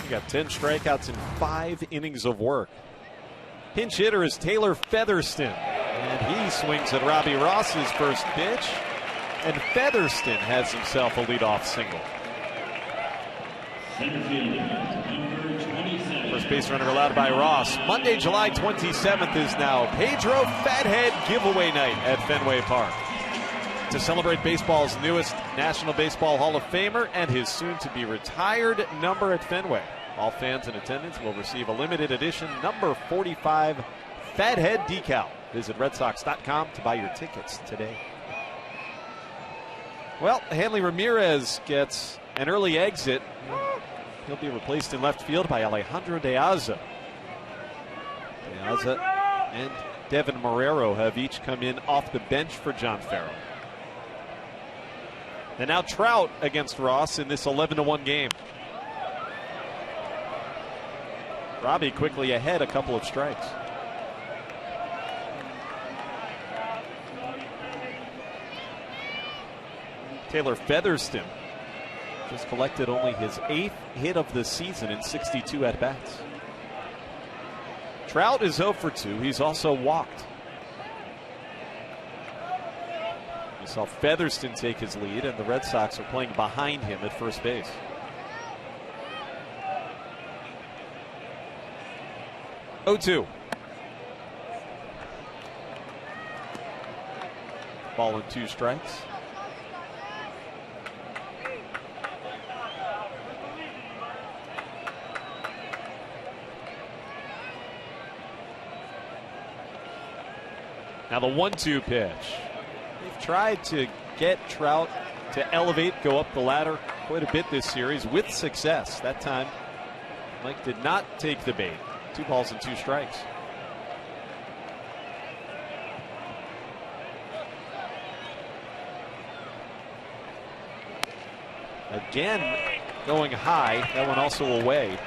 S6: He got 10 strikeouts in 5 innings of work. Pinch hitter is Taylor Featherston, and he swings at Robbie Ross's first pitch, and Featherston has himself a leadoff single. First base runner allowed by Ross. Monday, July 27th is now Pedro Fathead giveaway night at Fenway Park. To celebrate baseball's newest National Baseball Hall of Famer and his soon-to-be retired number at Fenway, all fans in attendance will receive a limited edition number 45 Fathead decal. Visit RedSox.com to buy your tickets today. Well, Hanley Ramirez gets an early exit. He'll be replaced in left field by Alejandro De Aza. De Aza and Devin Marrero have each come in off the bench for John Farrell. And now Trout against Ross in this 11-1 game. Robbie quickly ahead, a couple of strikes. Taylor Featherston just collected only his 8th hit of the season in 62 at-bats. Trout is 0 for 2. He's also walked. We saw Featherston take his lead, and the Red Sox are playing behind him at first base. Oh-2. Ball and 2 strikes. Now the 1-2 pitch. They've tried to get Trout to elevate, go up the ladder quite a bit this series with success. That time, Mike did not take the bait. 2 balls and 2 strikes. Again, going high. That one also away.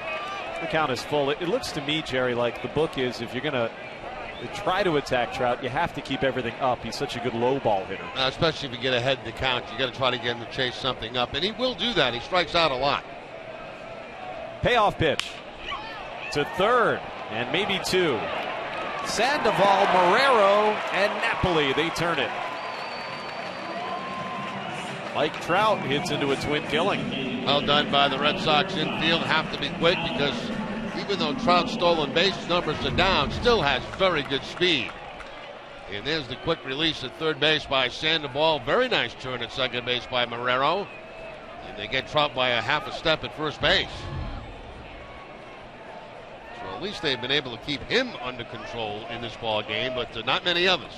S6: The count is full. It looks to me, Jerry, like the book is if you're going to try to attack Trout, you have to keep everything up. He's such a good low ball hitter.
S2: Especially if you get ahead in the count, you got to try to get him to chase something up, and he will do that. He strikes out a lot.
S6: Payoff pitch to third, and maybe 2. Sandoval, Marrero, and Napoli. They turn it. Mike Trout hits into a twin killing.
S2: Well done by the Red Sox infield. Have to be quick because even though Trout's stolen base numbers are down, still has very good speed. And there's the quick release at third base by Sandoval. Very nice turn at second base by Marrero. And they get Trout by a half a step at first base. So at least they've been able to keep him under control in this ball game, but not many others.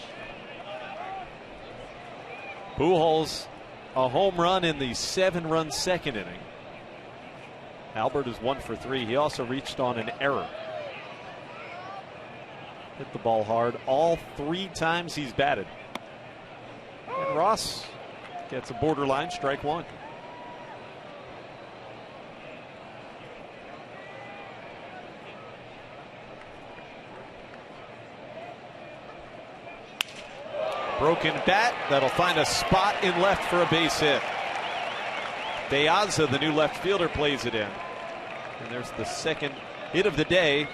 S6: Pujols, a home run in the 7-run second inning. Albert is 1 for 3. He also reached on an error. Hit the ball hard all 3 times he's batted. And Ross gets a borderline strike 1. Broken bat. That'll find a spot in left for a base hit. De Aza, the new left fielder, plays it in. And there's the second hit of the day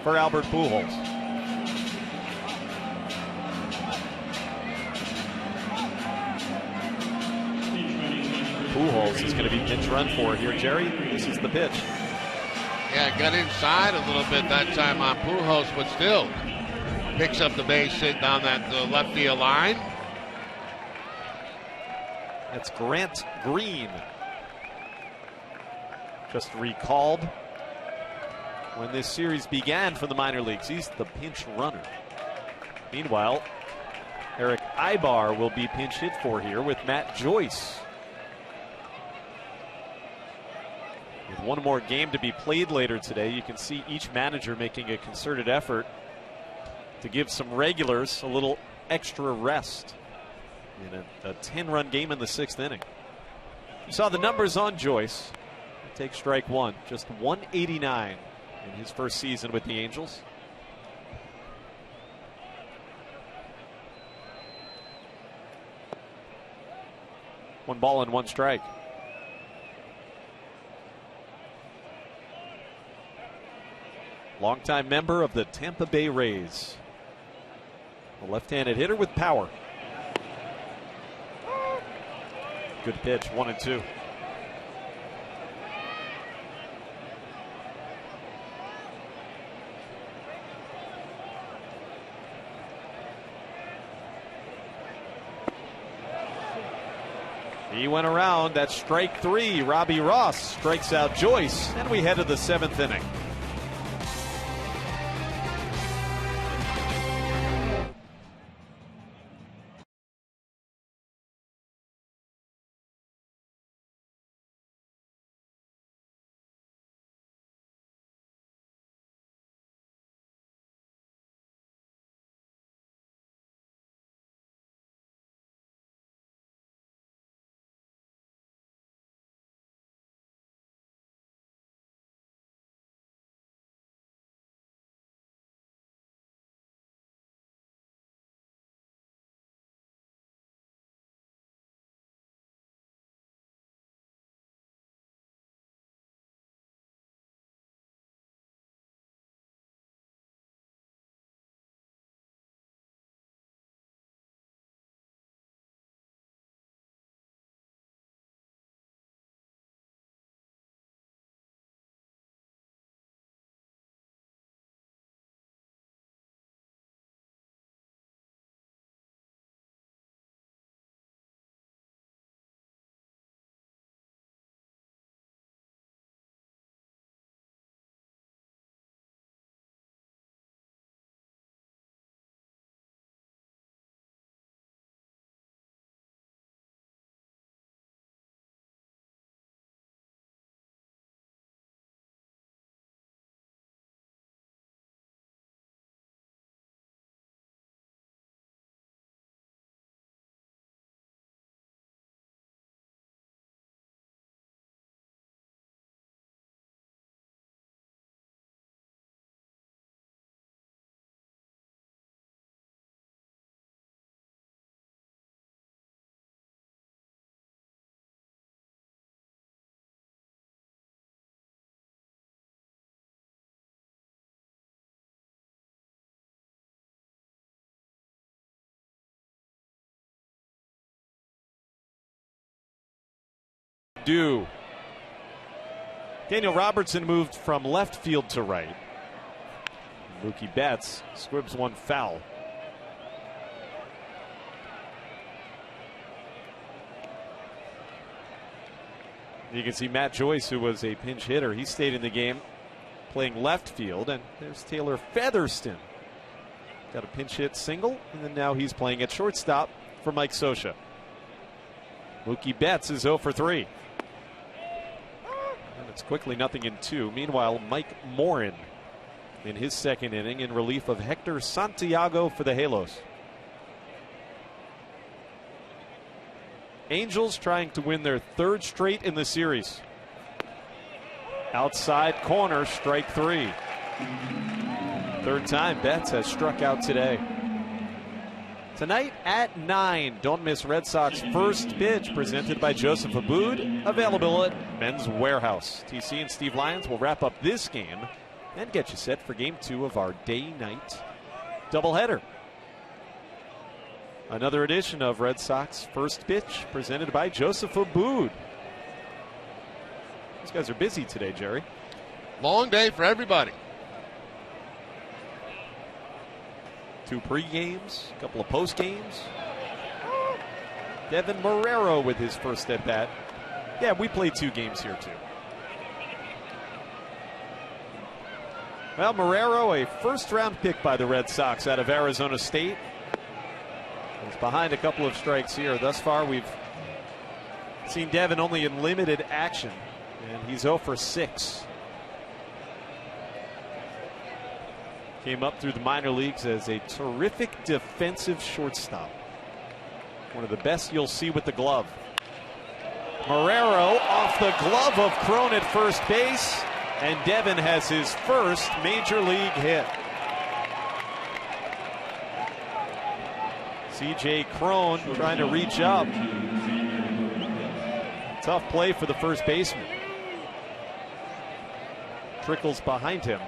S6: for Albert Pujols. Pujols is going to be pinch run for here, Jerry. This is the pitch.
S2: Yeah, got inside a little bit that time on Pujols, but still picks up the base hit down that left field line.
S6: That's Grant Green. Just recalled when this series began for the minor leagues. He's the pinch runner. Meanwhile, Eric Ibar will be pinch hit for here with Matt Joyce. With one more game to be played later today, you can see each manager making a concerted effort to give some regulars a little extra rest in a 10-run game in the 6th inning. You saw the numbers on Joyce. Take strike one, just 189 in his first season with the Angels. One ball and one strike. Longtime member of the Tampa Bay Rays. A left-handed hitter with power. Good pitch, 1-2. He went around. That's strike three. Robbie Ross strikes out Joyce, and we head to the 7th inning. Daniel Robertson moved from left field to right. Mookie Betts squibs one foul. You can see Matt Joyce, who was a pinch hitter, he stayed in the game playing left field. And there's Taylor Featherston. Got a pinch hit single, and then now he's playing at shortstop for Mike Scioscia. Mookie Betts is 0 for 3. And it's quickly 0-2. Meanwhile, Mike Morin in his 2nd inning in relief of Hector Santiago for the Halos. Angels trying to win their 3rd straight in the series. Outside corner, strike 3. 3rd time Betts has struck out today. Tonight at 9, don't miss Red Sox first pitch, presented by Joseph Abboud, available at Men's Warehouse. TC and Steve Lyons will wrap up this game and get you set for Game 2 of our day-night doubleheader. Another edition of Red Sox first pitch, presented by Joseph Abboud. These guys are busy today, Jerry.
S2: Long day for everybody.
S6: 2 pre-games, a couple of post-games. Devin Marrero with his first at-bat. Yeah, we played 2 games here, too. Well, Marrero, a first-round pick by the Red Sox out of Arizona State. He's behind a couple of strikes here. Thus far, we've seen Devin only in limited action, and he's 0 for 6. Came up through the minor leagues as a terrific defensive shortstop. One of the best you'll see with the glove. Marrero off the glove of Cron at first base, and Devin has his first major league hit. C.J. Cron trying to reach up. Tough play for the first baseman. Trickles behind him.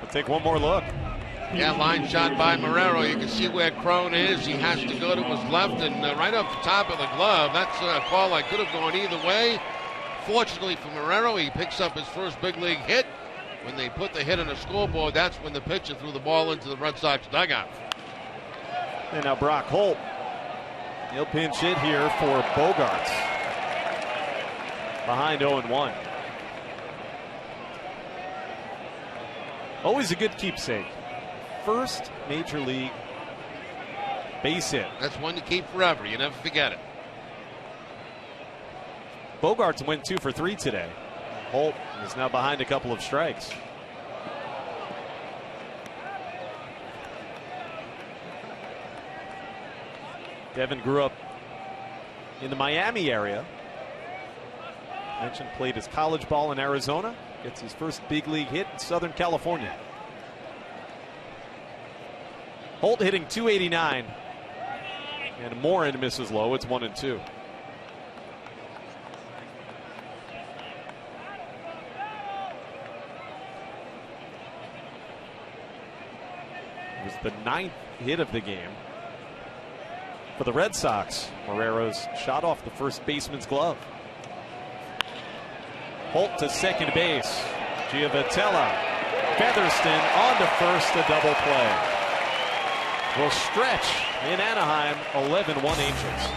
S6: We'll take one more look.
S2: Yeah, line shot by Marrero. You can see where Cron is. He has to go to his left and right off the top of the glove. That's a call that could have gone either way. Fortunately for Marrero, he picks up his first big league hit. When they put the hit on the scoreboard, that's when the pitcher threw the ball into the Red Sox dugout.
S6: And now Brock Holt. He'll pinch hit here for Bogaerts. Behind 0-1. Always a good keepsake. First major league base hit.
S2: That's one to keep forever. You never forget it.
S6: Bogaerts went 2 for 3 today. Holt is now behind a couple of strikes. Devin grew up in the Miami area. Mentioned played his college ball in Arizona. Gets his first big league hit in Southern California. Holt hitting .289. And Morin misses low. It's 1-2. It was the 9th hit of the game for the Red Sox. Marrero's shot off the first baseman's glove. Holt to second base. Giavotella. Featherston on to first, a double play. Will stretch in Anaheim, 11-1 Angels.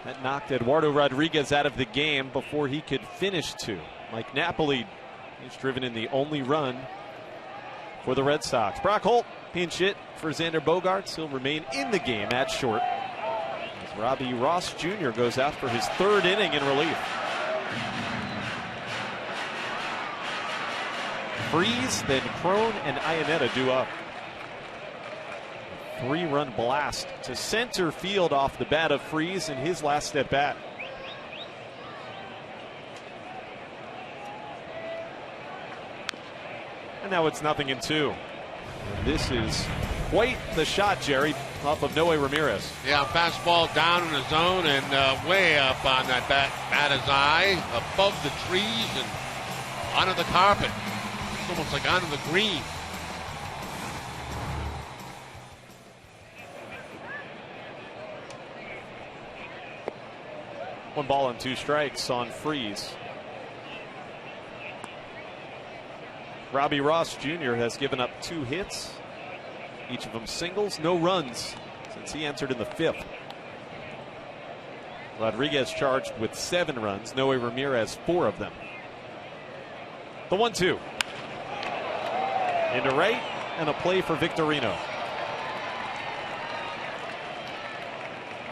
S6: That knocked Eduardo Rodriguez out of the game before he could finish 2. Mike Napoli has driven in the only run for the Red Sox. Brock Holt pinch hit for Xander Bogaerts. He'll remain in the game at short as Robbie Ross Jr. goes out for his 3rd inning in relief. Freeze, then Cron and Iannetta do up. 3-run blast to center field off the bat of Freese in his last at bat. And now it's 0-2. This is quite the shot, Jerry, off of Noe Ramirez.
S2: Yeah, fastball down in the zone and way up on that batter's eye, above the trees and onto the carpet. It's almost like onto the green.
S6: One ball and 2 strikes on Freese. Robbie Ross Jr. has given up 2 hits, each of them singles, no runs since he entered in the 5th. Rodriguez charged with 7 runs, Noe Ramirez 4 of them. The 1-2. Into right, and a play for Victorino.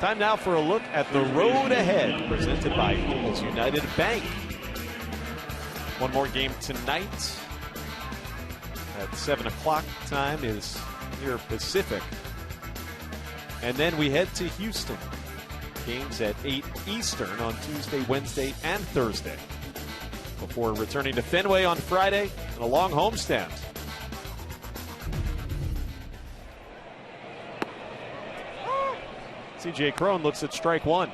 S6: Time now for a look at the road ahead, presented by People's United Bank. One more game tonight at 7 o'clock. Time is here Pacific. And then we head to Houston. Games at 8 Eastern on Tuesday, Wednesday, and Thursday, before returning to Fenway on Friday and a long homestand. C.J. Cron looks at strike 1.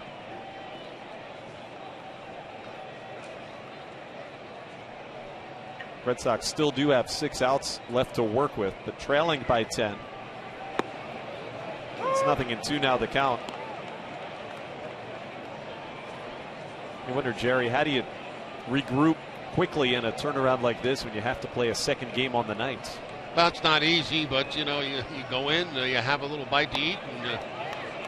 S6: Red Sox still do have 6 outs left to work with, but trailing by 10. It's 0-2 now, the count. I wonder, Jerry, how do you regroup quickly in a turnaround like this when you have to play a second game on the night?
S2: Well, it's not easy, but you know, you go in, you have a little bite to eat, and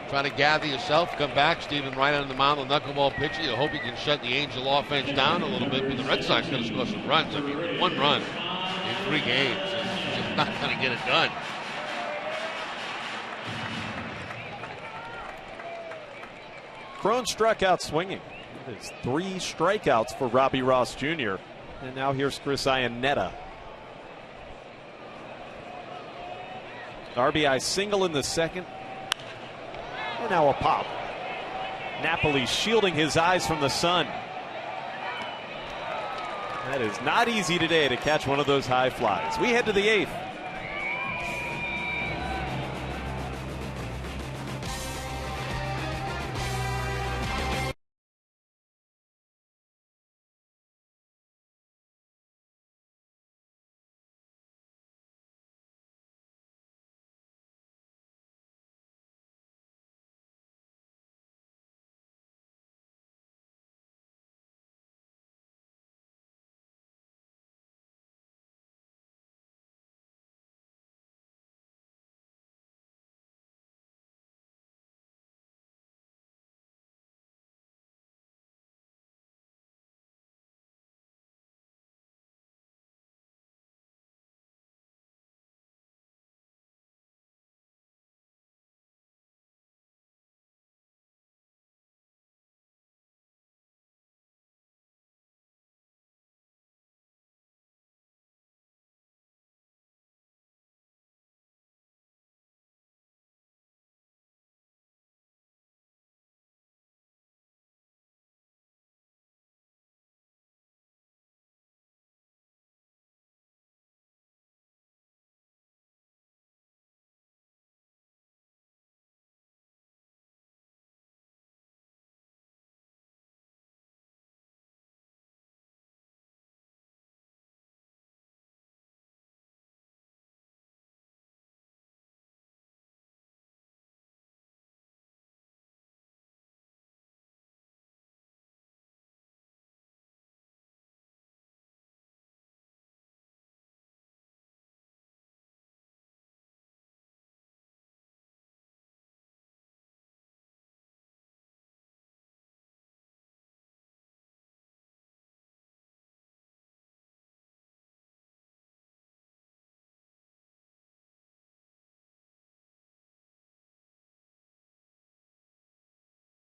S2: try to gather yourself, come back. Stephen Wright on the mound, the knuckleball pitcher. You hope you can shut the Angel offense down a little bit, but the Red Sox got to score some runs. I mean, 1 run in 3 games is just not going to get it done.
S6: Cron struck out swinging. It's 3 strikeouts for Robbie Ross Jr. And now here's Chris Iannetta. RBI single in the 2nd. And now a pop. Napoli shielding his eyes from the sun. That is not easy today to catch one of those high flies. We head to the 8th.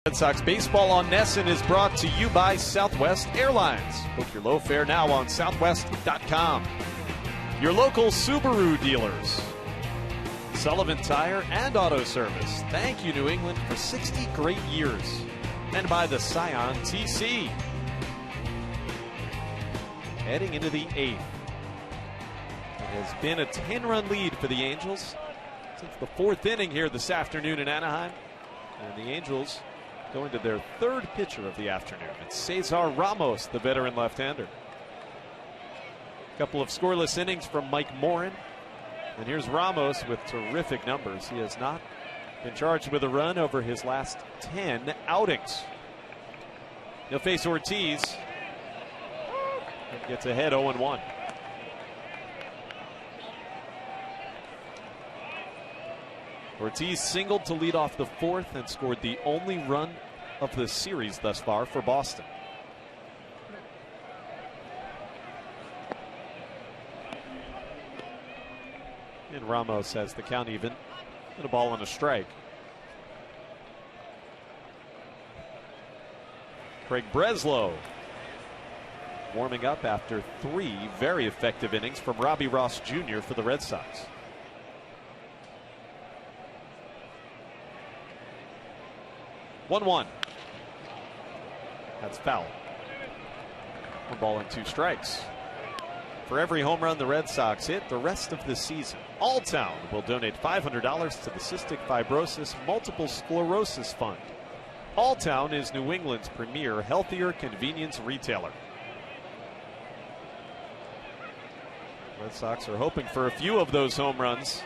S6: Red Sox baseball on NESN is brought to you by Southwest Airlines. Book your low fare now on southwest.com. Your local Subaru dealers. Sullivan Tire and Auto Service. Thank you, New England, for 60 great years. And by the Scion TC. Heading into the 8th. It has been a 10-run lead for the Angels since the 4th inning here this afternoon in Anaheim. And the Angels going to their 3rd pitcher of the afternoon. It's Cesar Ramos, the veteran left-hander. A couple of scoreless innings from Mike Morin. And here's Ramos with terrific numbers. He has not been charged with a run over his last 10 outings. He'll face Ortiz. And gets ahead 0-1. Ortiz singled to lead off the 4th and scored the only run of the series thus far for Boston. And Ramos has the count even and a ball and a strike. Craig Breslow warming up after 3 very effective innings from Robbie Ross Jr. for the Red Sox. One. That's foul. 1 ball and 2 strikes. For every home run the Red Sox hit the rest of the season, Alltown will donate $500 to the Cystic Fibrosis Multiple Sclerosis Fund. Alltown is New England's premier healthier convenience retailer. Red Sox are hoping for a few of those home runs.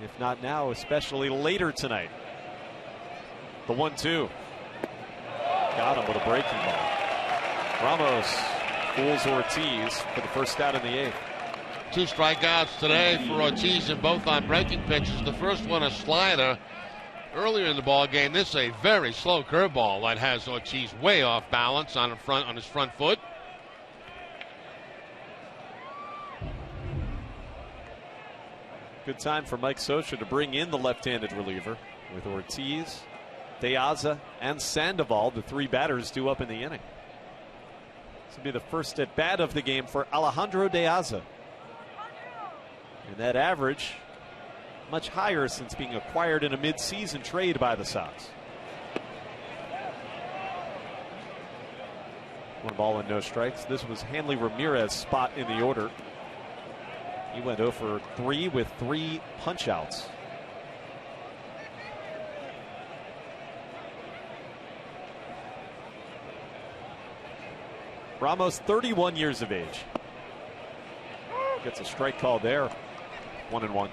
S6: If not now, especially later tonight. The 1-2. Got him with a breaking ball. Ramos fools Ortiz for the first out in the 8th.
S2: 2 strikeouts today for Ortiz, and both on breaking pitches. The first one a slider. Earlier in the ball game, this is a very slow curveball that has Ortiz way off balance on his front foot.
S6: Good time for Mike Scioscia to bring in the left-handed reliever with Ortiz, De Aza, and Sandoval, the 3 batters due up in the inning. This will be the first at bat of the game for Alejandro De Aza. And that average much higher since being acquired in a mid-season trade by the Sox. 1 ball and no strikes. This was Hanley Ramirez's spot in the order. He went 0 for 3 with 3 punch-outs. Ramos, 31 years of age. Gets a strike call there. 1-1.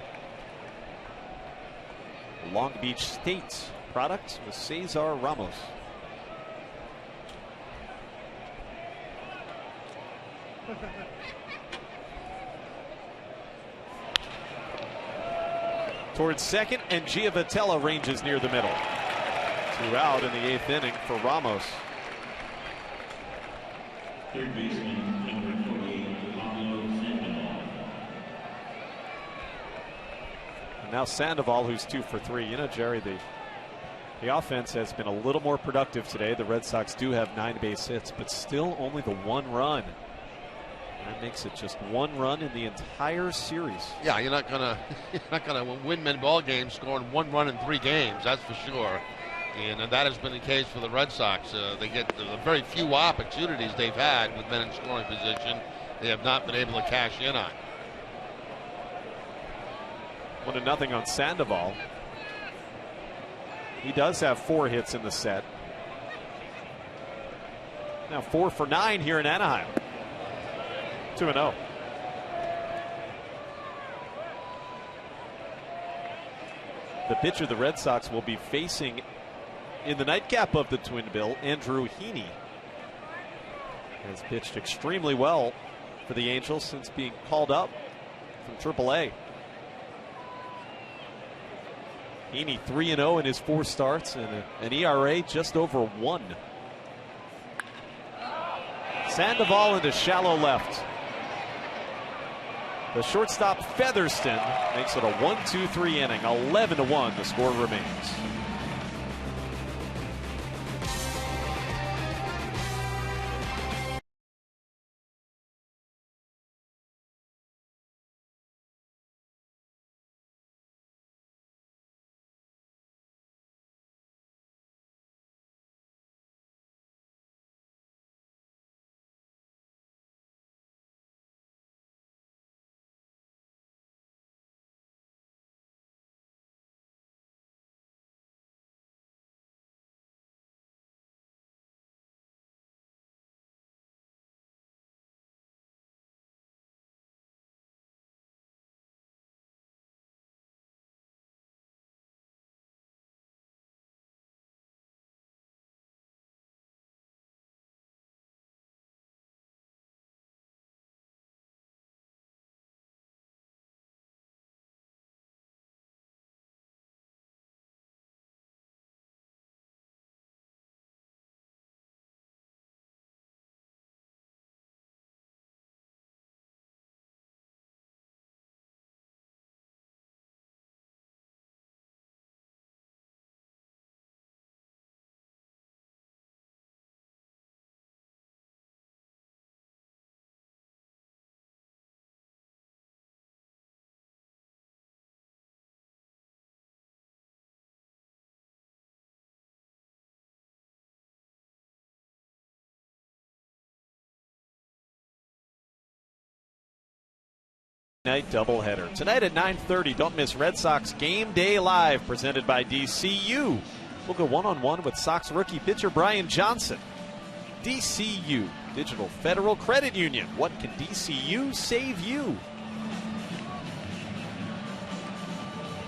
S6: Long Beach State product with Cesar Ramos. Towards second, and Giavotella ranges near the middle. 2 out in the 8th inning for Ramos.
S5: Third baseman, number 48, Pablo Sandoval.
S6: And now Sandoval, who's 2 for 3. You know, Jerry, the offense has been a little more productive today. The Red Sox do have 9 base hits, but still only the 1 run. That makes it just 1 run in the entire series.
S2: Yeah, you're not gonna win many ball games scoring 1 run in 3 games. That's for sure. And that has been the case for the Red Sox. They get the very few opportunities they've had with men in scoring position. They have not been able to cash in on.
S6: 1-0 on Sandoval. He does have 4 hits in the set. Now 4 for 9 here in Anaheim. 2-0. The pitcher the Red Sox will be facing in the nightcap of the Twin Bill, Andrew Heaney, has pitched extremely well for the Angels since being called up from AAA. Heaney 3-0 in his 4 starts and an ERA just over 1. Sandoval into shallow left. The shortstop Featherston makes it a 1-2-3 inning. 11-1 the score remains. Night doubleheader. Tonight at 9:30, don't miss Red Sox Game Day Live, presented by DCU. We'll go one-on-one with Sox rookie pitcher Brian Johnson. DCU, Digital Federal Credit Union. What can DCU save you?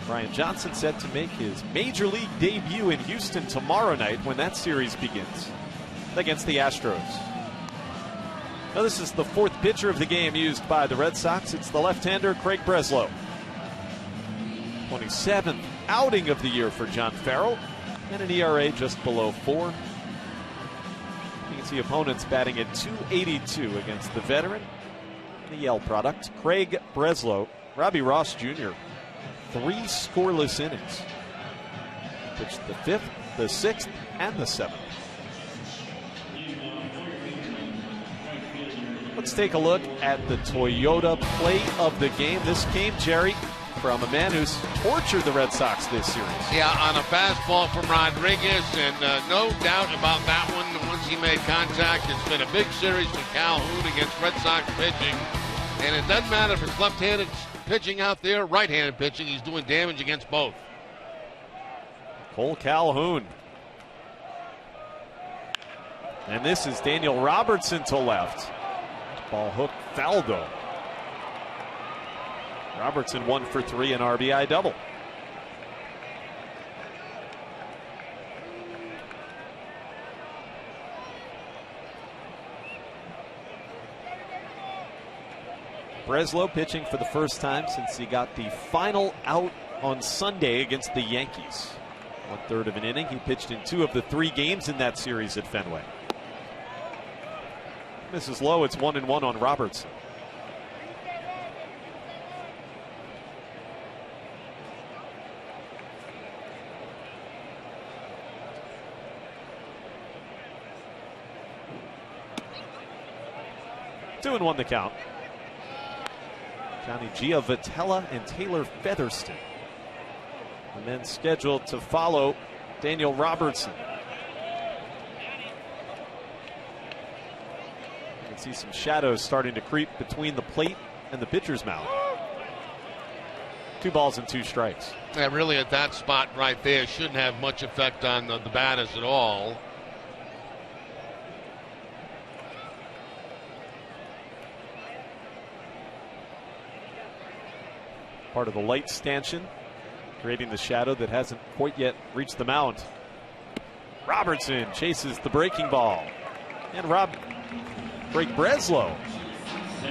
S6: Brian Johnson set to make his Major League debut in Houston tomorrow night when that series begins against the Astros. Now, this is the fourth pitcher of the game used by the Red Sox. It's the left-hander Craig Breslow. 27th outing of the year for John Farrell, and an ERA just below 4. You can see opponents batting at .282 against the veteran, the Yale product, Craig Breslow. Robbie Ross Jr., 3 scoreless innings. Pitched the 5th, the 6th, and the 7th. Let's take a look at the Toyota play of the game. This came, Jerry, from a man who's tortured the Red Sox this series.
S2: Yeah, on a fastball from Rodriguez, and no doubt about that one. Once he made contact, it's been a big series for Calhoun against Red Sox pitching. And it doesn't matter if it's left-handed pitching out there, right-handed pitching. He's doing damage against both.
S6: Cole Calhoun. And this is Daniel Robertson to left. Ball hook foul though. Robertson 1 for 3, an RBI double. Breslow pitching for the first time since he got the final out on Sunday against the Yankees. 1/3 of an inning. He pitched in 2 of the 3 games in that series at Fenway. This is low. It's 1-1 on Robertson. Two and 1 the count. Johnny Giavotella and Taylor Featherston. And then scheduled to follow Daniel Robertson. You can see some shadows starting to creep between the plate and the pitcher's mound. 2 balls and 2 strikes.
S2: Yeah, really at that spot right there shouldn't have much effect on the batters at all.
S6: Part of the light stanchion, creating the shadow that hasn't quite yet reached the mound. Robertson chases the breaking ball. And Craig Breslow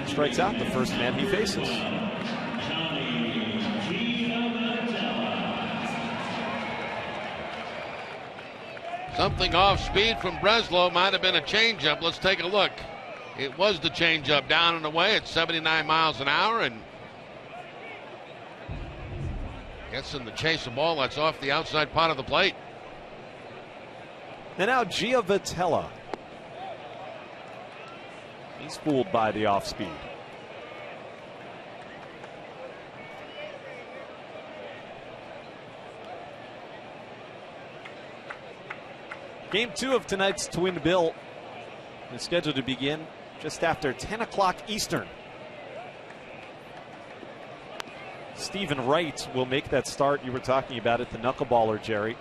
S6: strikes out the first man he faces.
S2: Something off speed from Breslow. Might have been a changeup. Let's take a look. It was the changeup, down and away at 79 miles an hour, and gets in the chase of ball that's off the outside part of the plate.
S6: And now Giavotella. He's fooled by the off speed. Game 2 of tonight's Twin Bill is scheduled to begin just after 10 o'clock Eastern. Stephen Wright will make that start you were talking about it, the knuckleballer, Jerry,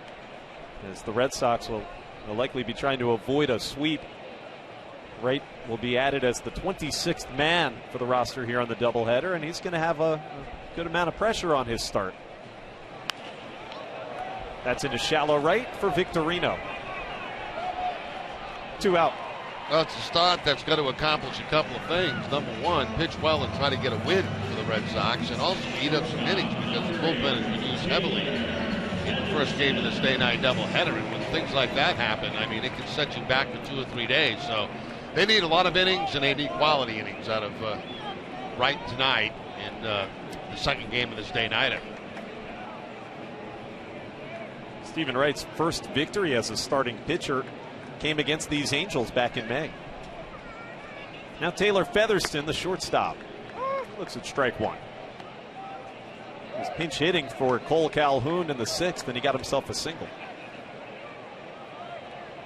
S6: as the Red Sox will likely be trying to avoid a sweep. Wright will be added as the 26th man for the roster here on the doubleheader, and he's going to have a good amount of pressure on his start. That's into shallow right for Victorino. 2 out.
S2: Well, it's a start that's got to accomplish a couple of things. Number one, pitch well and try to get a win for the Red Sox, and also eat up some innings because the bullpen has been used heavily in the first game of this day-night doubleheader. And when things like that happen, I mean, it can set you back for 2 or 3 days. So they need a lot of innings, and they need quality innings out of Wright tonight in the second game of this day-nighter.
S6: Stephen Wright's first victory as a starting pitcher came against these Angels back in May. Now Taylor Featherston, the shortstop, looks at strike 1. He was pinch hitting for Cole Calhoun in the 6th, and he got himself a single.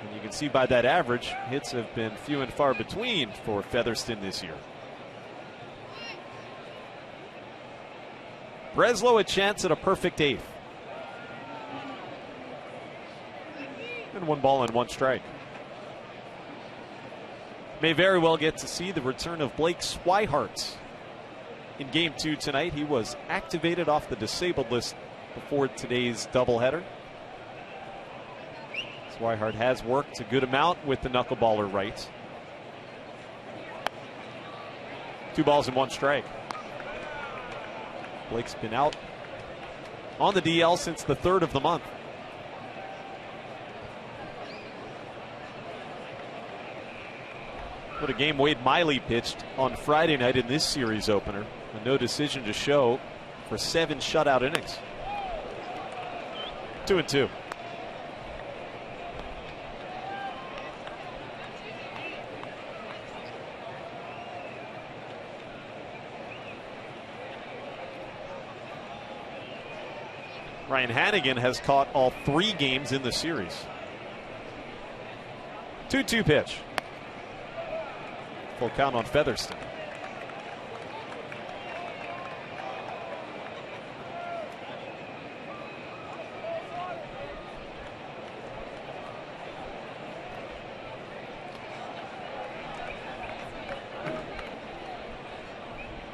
S6: And you can see by that average, hits have been few and far between for Featherston this year. Breslow a chance at a perfect 8th. And 1 ball and 1 strike. May very well get to see the return of Blake Swihart in Game 2 tonight. He was activated off the disabled list before today's doubleheader. Swihart has worked a good amount with the knuckleballer right. 2 balls and 1 strike. Blake's been out on the DL since the 3rd of the month. What a game Wade Miley pitched on Friday night in this series opener. A no decision to show for 7 shutout innings. 2-2. Ryan Hanigan has caught all 3 games in the series. 2-2 pitch. Full count on Featherston.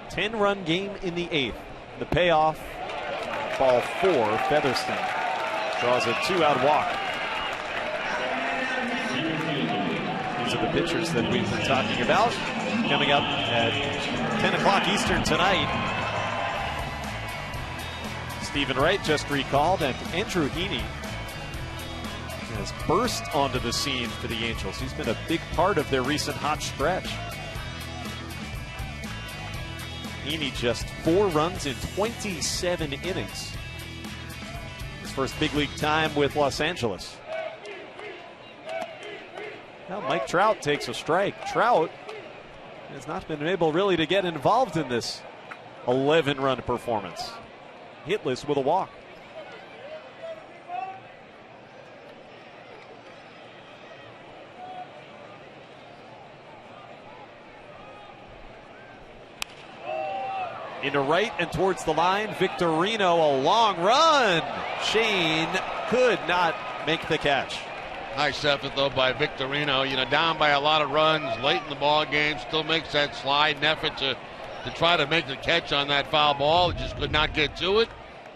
S6: Ten-run game in the 8th. The payoff, ball 4. Featherston draws a 2-out walk. These are the pitchers that we've been talking about. Coming up at 10 o'clock Eastern tonight. Stephen Wright just recalled, and Andrew Heaney has burst onto the scene for the Angels. He's been a big part of their recent hot stretch. Heaney just 4 runs in 27 innings. His first big league time with Los Angeles. Now Mike Trout takes a strike. Trout has not been able really to get involved in this 11-run performance. Hitless with a walk. Into right and towards the line. Victorino, a long run. Shane could not make the catch.
S2: Nice effort, though, by Victorino. You know, down by a lot of runs late in the ball game. Still makes that slide and effort to try to make the catch on that foul ball. Just could not get to it,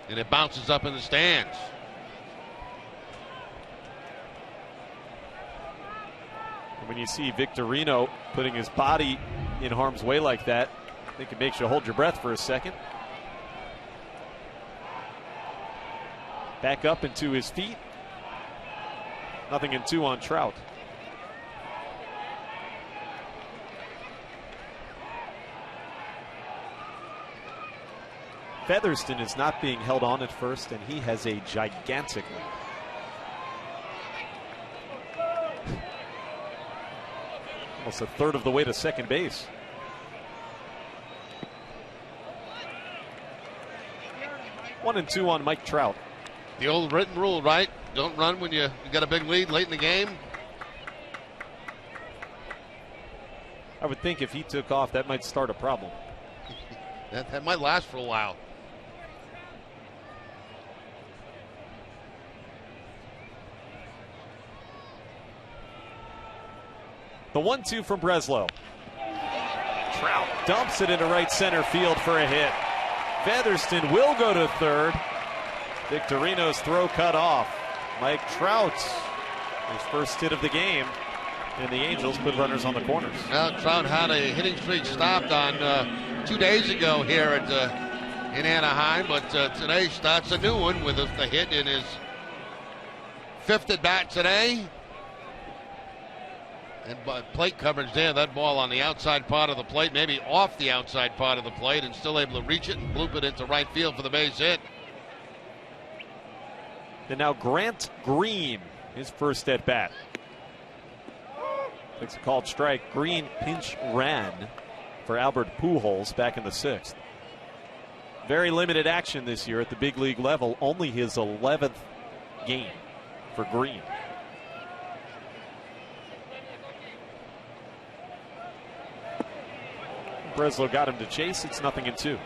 S2: and it bounces up in the stands.
S6: When you see Victorino putting his body in harm's way like that, I think it makes you hold your breath for a second. Back up into his feet. 0-2 on Trout. Featherston is not being held on at first, and he has a gigantic lead. Almost a third of the way to second base. One and 2 on Mike Trout.
S2: The old written rule, right? Don't run when you got a big lead late in the game.
S6: I would think if he took off, that might start a problem.
S2: that might last for a while.
S6: The 1-2 from Breslow. Trout dumps it into right center field for a hit. Featherston will go to third. Victorino's throw cut off. Mike Trout, his first hit of the game, and the Angels put runners on the corners.
S2: Well, Trout had a hitting streak stopped on 2 days ago here in Anaheim, but today starts a new one with the hit in his 5th at bat today. And plate coverage there, that ball on the outside part of the plate, maybe off the outside part of the plate, and still able to reach it and bloop it into right field for the base hit.
S6: And now Grant Green, his first at bat. Takes a called strike. Green pinch ran for Albert Pujols back in the 6th. Very limited action this year at the big league level. Only his 11th game for Green. Breslow got him to chase. It's 0-2.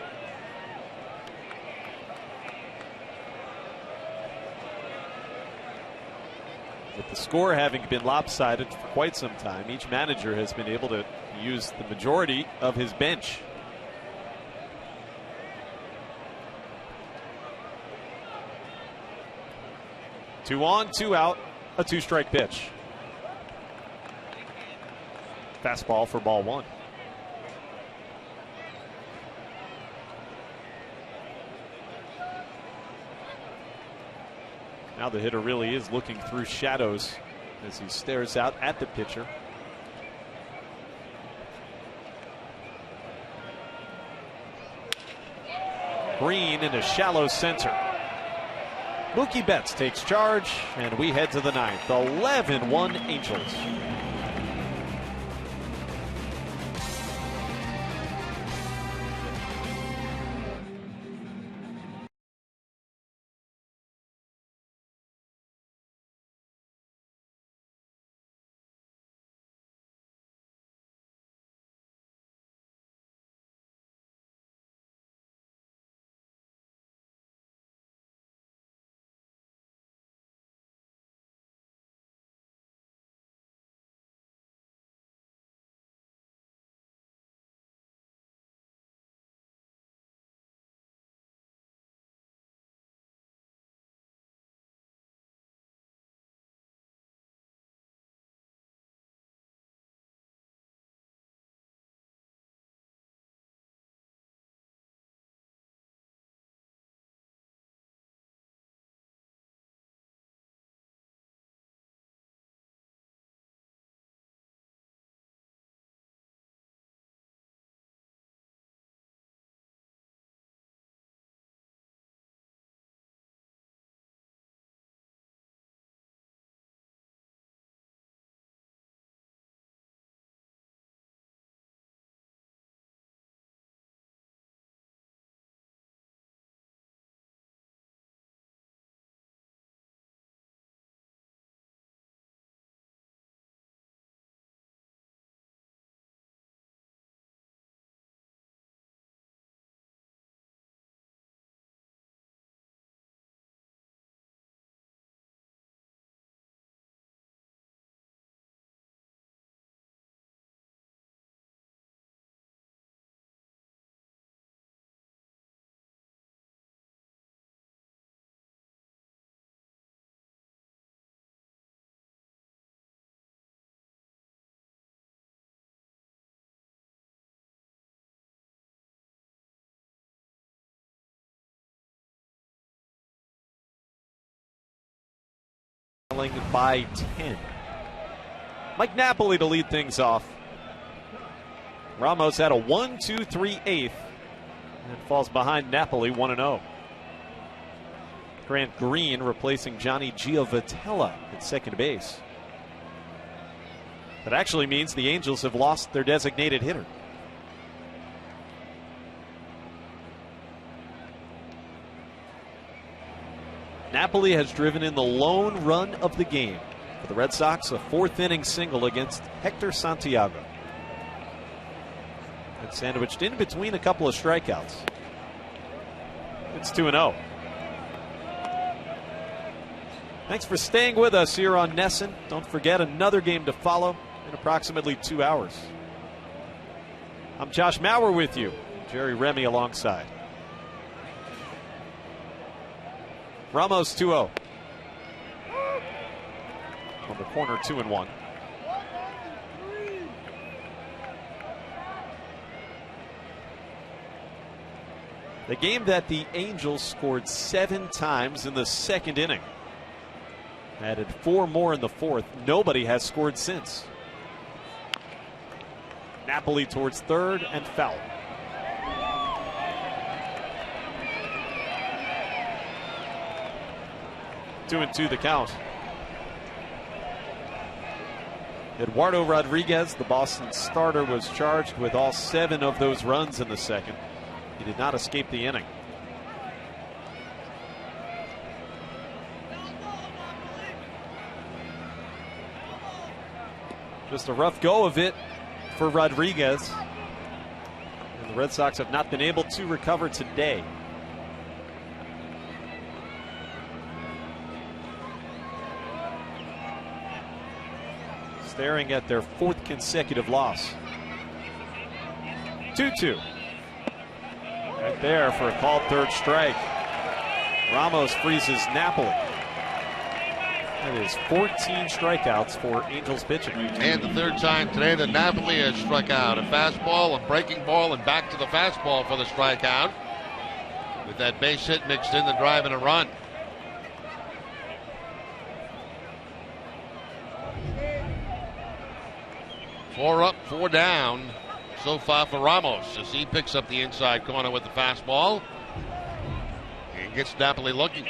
S6: the score having been lopsided for quite some time, each manager has been able to use the majority of his bench. Two on, two out, a two-strike pitch. Fastball for ball one. Now the hitter really is looking through shadows as he stares out at the pitcher. Green in a shallow center. Mookie Betts takes charge, and we head to the ninth. 11-1 Angels. By 10. Mike Napoli to lead things off. Ramos had a 1-2-3 eighth and falls behind Napoli 1-0. Grant Green replacing Johnny Giovatella at second base. That actually means the Angels have lost their designated hitter. Napoli has driven in the lone run of the game for the Red Sox, a fourth-inning single against Hector Santiago. And sandwiched in between a couple of strikeouts. It's 2-0. Thanks for staying with us here on NESN. Don't forget, another game to follow in approximately 2 hours. I'm Josh Maurer with you. Jerry Remy alongside. Ramos 2-0. On the corner, 2-1. The game that the Angels scored 7 times in the second inning. Added 4 more in the fourth. Nobody has scored since. Napoli towards third and foul. Two and two the count. Eduardo Rodriguez, the Boston starter, was charged with all 7 of those runs in the second. He did not escape the inning. Just a rough go of it for Rodriguez. And the Red Sox have not been able to recover today. staring at their 4th consecutive loss. 2-2. Right there for a called 3rd strike. Ramos freezes Napoli. That is 14 strikeouts for Angels pitching.
S2: And the 3rd time today that Napoli has struck out. A fastball, a breaking ball, and back to the fastball for the strikeout. With that base hit mixed in, the drive and a run. Four up, 4 down so far for Ramos as he picks up the inside corner with the fastball and gets Napoli looking.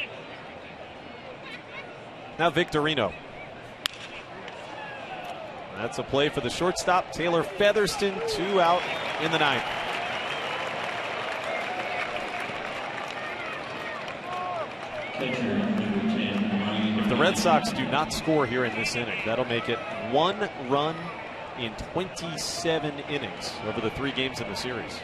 S6: Now Victorino. That's a play for the shortstop, Taylor Featherston. 2 out in the 9th. If the Red Sox do not score here in this inning, that'll make it 1 run in 27 innings over the 3 games in the series.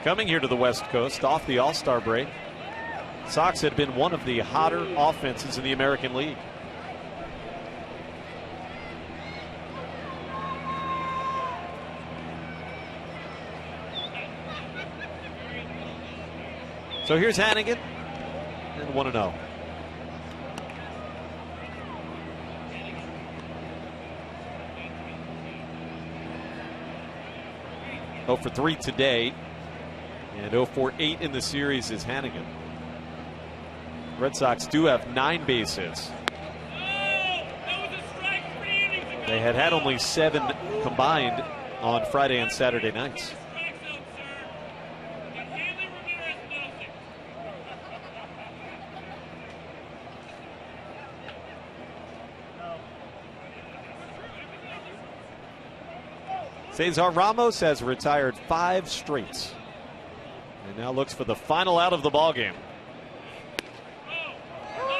S6: Coming here to the West Coast off the All-Star break, Sox had been one of the hotter offenses in the American League. So here's Hannigan, and 1-0. Oh for 3 today, and 0 for 8 in the series is Hannigan. Red Sox do have 9 base hits. They had only 7 combined on Friday and Saturday nights. Cesar Ramos has retired 5 straights and now looks for the final out of the ballgame.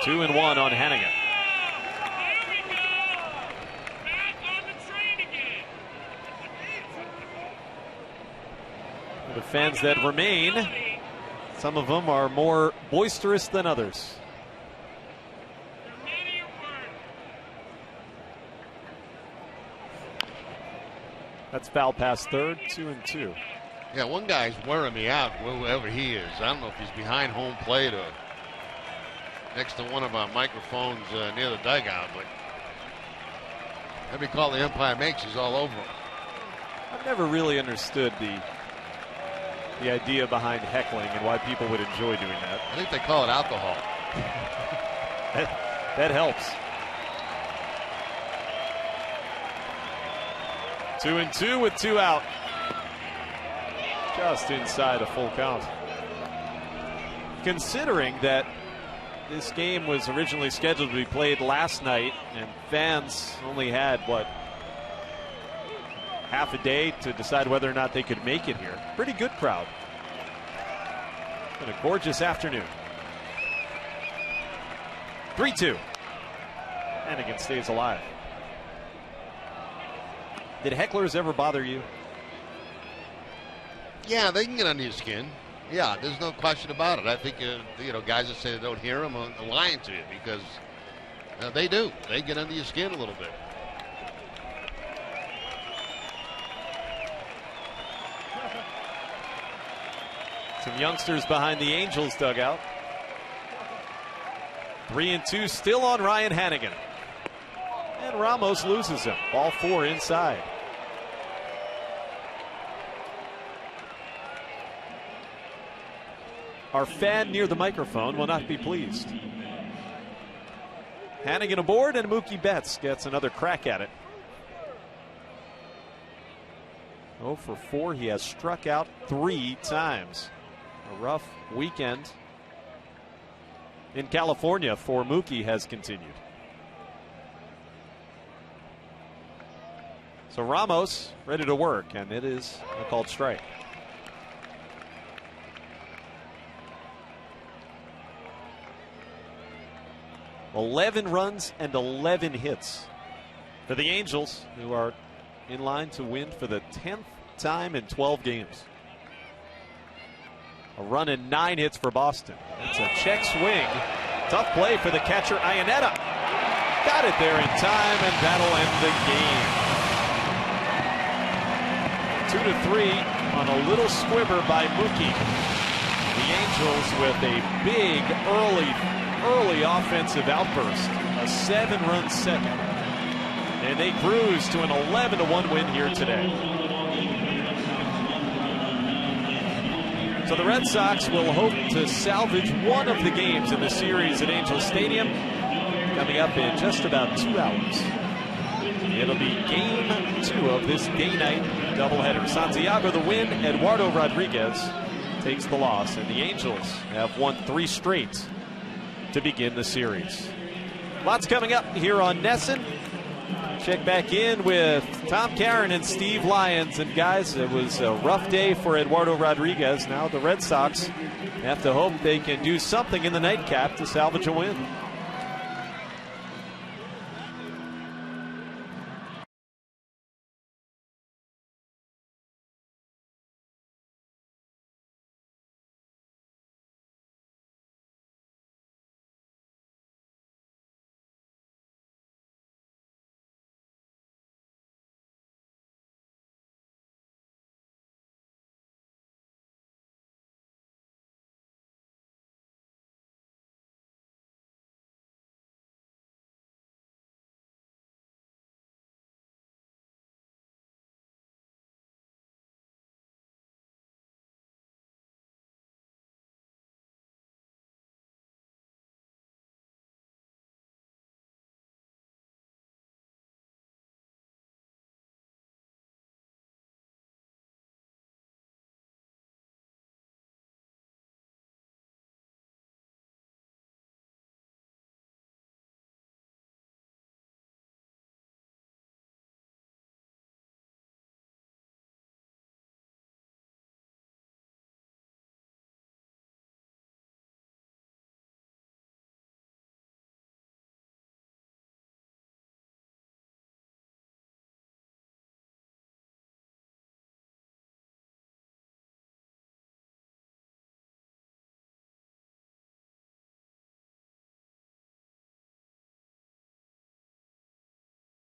S6: 2-1 on Hannigan. The fans that remain, some of them are more boisterous than others. That's foul past 3rd, 2-2.
S2: Yeah, one guy's wearing me out, whoever he is. I don't know if he's behind home plate or next to one of our microphones near the dugout, but every call the umpire makes, he's all over him.
S6: I've never really understood the idea behind heckling and why people would enjoy doing that.
S2: I think they call it alcohol.
S6: that helps. 2-2 with 2 out. Just inside a full count. Considering that this game was originally scheduled to be played last night and fans only had, half a day to decide whether or not they could make it here. Pretty good crowd. It's been a gorgeous afternoon. 3-2. Hannigan stays alive. Did hecklers ever bother you?
S2: Yeah, they can get under your skin. Yeah, there's no question about it. I think, guys that say they don't hear them are lying to you because they do. They get under your skin a little bit.
S6: Some youngsters behind the Angels dugout. 3-2 still on Ryan Hannigan. And Ramos loses him. Ball 4 inside. Our fan near the microphone will not be pleased. Hannigan aboard, and Mookie Betts gets another crack at it. 0 for 4. He has struck out 3 times. A rough weekend in California for Mookie has continued. So Ramos ready to work, and it is a called strike. $11 runs and 11 hits for the Angels, who are in line to win for the 10th time in 12 games. A run and 9 hits for Boston. That's a check swing Tough play for the catcher, Iannetta. Got it there in time, and that'll end the game. 2-3 on a little squibber by Mookie. The Angels with a big early offensive outburst. A 7-run second. And they cruise to an 11-1 win here today. So the Red Sox will hope to salvage one of the games in the series at Angel Stadium coming up in just about 2 hours. It'll be game 2 of this day-night doubleheader. Santiago the win, Eduardo Rodriguez takes the loss, and the Angels have won 3 straight to begin the series. Lots coming up here on NESN. Check back in with Tom Caron and Steve Lyons. And guys, it was a rough day for Eduardo Rodriguez. Now the Red Sox have to hope they can do something in the nightcap to salvage a win.